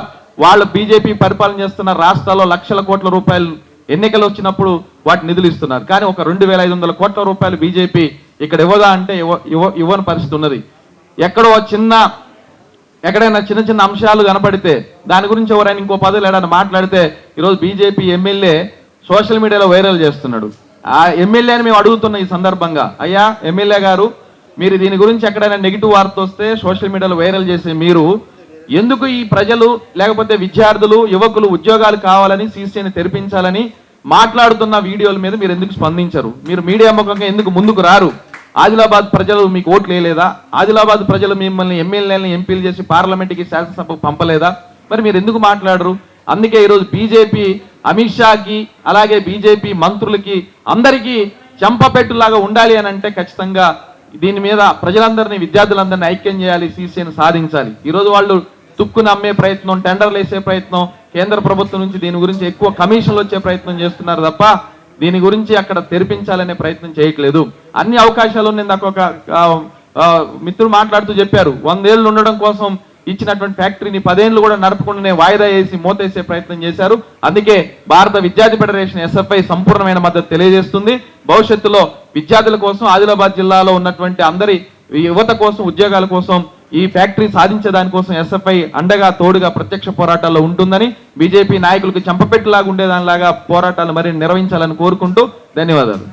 వాళ్ళు బీజేపీ పరిపాలన చేస్తున్న రాష్ట్రాల్లో లక్షల కోట్ల రూపాయలు ఎన్నికలు వచ్చినప్పుడు వాటి నిధులు ఇస్తున్నారు. కానీ ఒక 2500 కోట్ల రూపాయలు బీజేపీ ఇక్కడ ఇవ్వదా అంటే ఇవ్వని పరిస్థితి ఉన్నది. ఎక్కడైనా చిన్న చిన్న అంశాలు కనపడితే దాని గురించి ఎవరైనా ఇంకో పదవులు ఏడైనా మాట్లాడితే ఈరోజు బీజేపీ ఎమ్మెల్యే సోషల్ మీడియాలో వైరల్ చేస్తున్నాడు. ఆ ఎమ్మెల్యేని మేము అడుగుతున్న ఈ సందర్భంగా, అయ్యా ఎమ్మెల్యే గారు, మీరు దీని గురించి ఎక్కడైనా నెగిటివ్ వార్త వస్తే సోషల్ మీడియాలో వైరల్ చేసే మీరు ఎందుకు ఈ ప్రజలు, లేకపోతే విద్యార్థులు, యువకులు ఉద్యోగాలు కావాలని, సీసీఐని తెరిపించాలని మాట్లాడుతున్న వీడియోల మీద మీరు ఎందుకు స్పందించరు? మీరు మీడియా ముఖంగా ఎందుకు ముందుకు రారు? ఆదిలాబాద్ ప్రజలు మీకు ఓట్లు వేయలేదా? ఆదిలాబాద్ ప్రజలు మిమ్మల్ని ఎమ్మెల్యేలను ఎంపీలు చేసి పార్లమెంట్కి, శాసనసభకు పంపలేదా? మరి మీరు ఎందుకు మాట్లాడరు? అందుకే ఈరోజు బీజేపీ అమిత్ షాకి, అలాగే బీజేపీ మంత్రులకి అందరికీ చెంపపెట్టులాగా ఉండాలి అని అంటే ఖచ్చితంగా దీని మీద ప్రజలందరినీ, విద్యార్థులందరినీ ఐక్యం చేయాలి, సీసీఐని సాధించాలి. ఈరోజు వాళ్ళు తుక్కుని అమ్మే ప్రయత్నం, టెండర్లు వేసే ప్రయత్నం, కేంద్ర ప్రభుత్వం నుంచి దీని గురించి ఎక్కువ కమిషన్లు వచ్చే ప్రయత్నం చేస్తున్నారు తప్ప దీని గురించి అక్కడ తెరిపించాలనే ప్రయత్నం చేయట్లేదు. అన్ని అవకాశాలు ఉన్నాయి. నాకు ఒక మిత్రులు మాట్లాడుతూ చెప్పారు, 100 ఏళ్ళు ఉండడం కోసం ఇచ్చినటువంటి ఫ్యాక్టరీని 10 ఏళ్ళు కూడా నడపకుండానే వాయిదా వేసి మూతేసే ప్రయత్నం చేశారు. అందుకే భారత విద్యార్థి ఫెడరేషన్ ఎస్ఎఫ్ఐ సంపూర్ణమైన మద్దతు తెలియజేస్తుంది. భవిష్యత్తులో విద్యార్థుల కోసం, ఆదిలాబాద్ జిల్లాలో ఉన్నటువంటి అందరి యువత కోసం, ఉద్యోగాల కోసం, ఈ ఫ్యాక్టరీ సాధించే దానికోసం ఎస్ఎఫ్ఐ అండగా, తోడుగా ప్రత్యక్ష పోరాటాల్లో ఉంటుందని, బీజేపీ నాయకులకు చెంపపెట్టులాగా ఉండేదానిలాగా పోరాటాలు మరి నిర్వహించాలని కోరుకుంటూ ధన్యవాదాలు.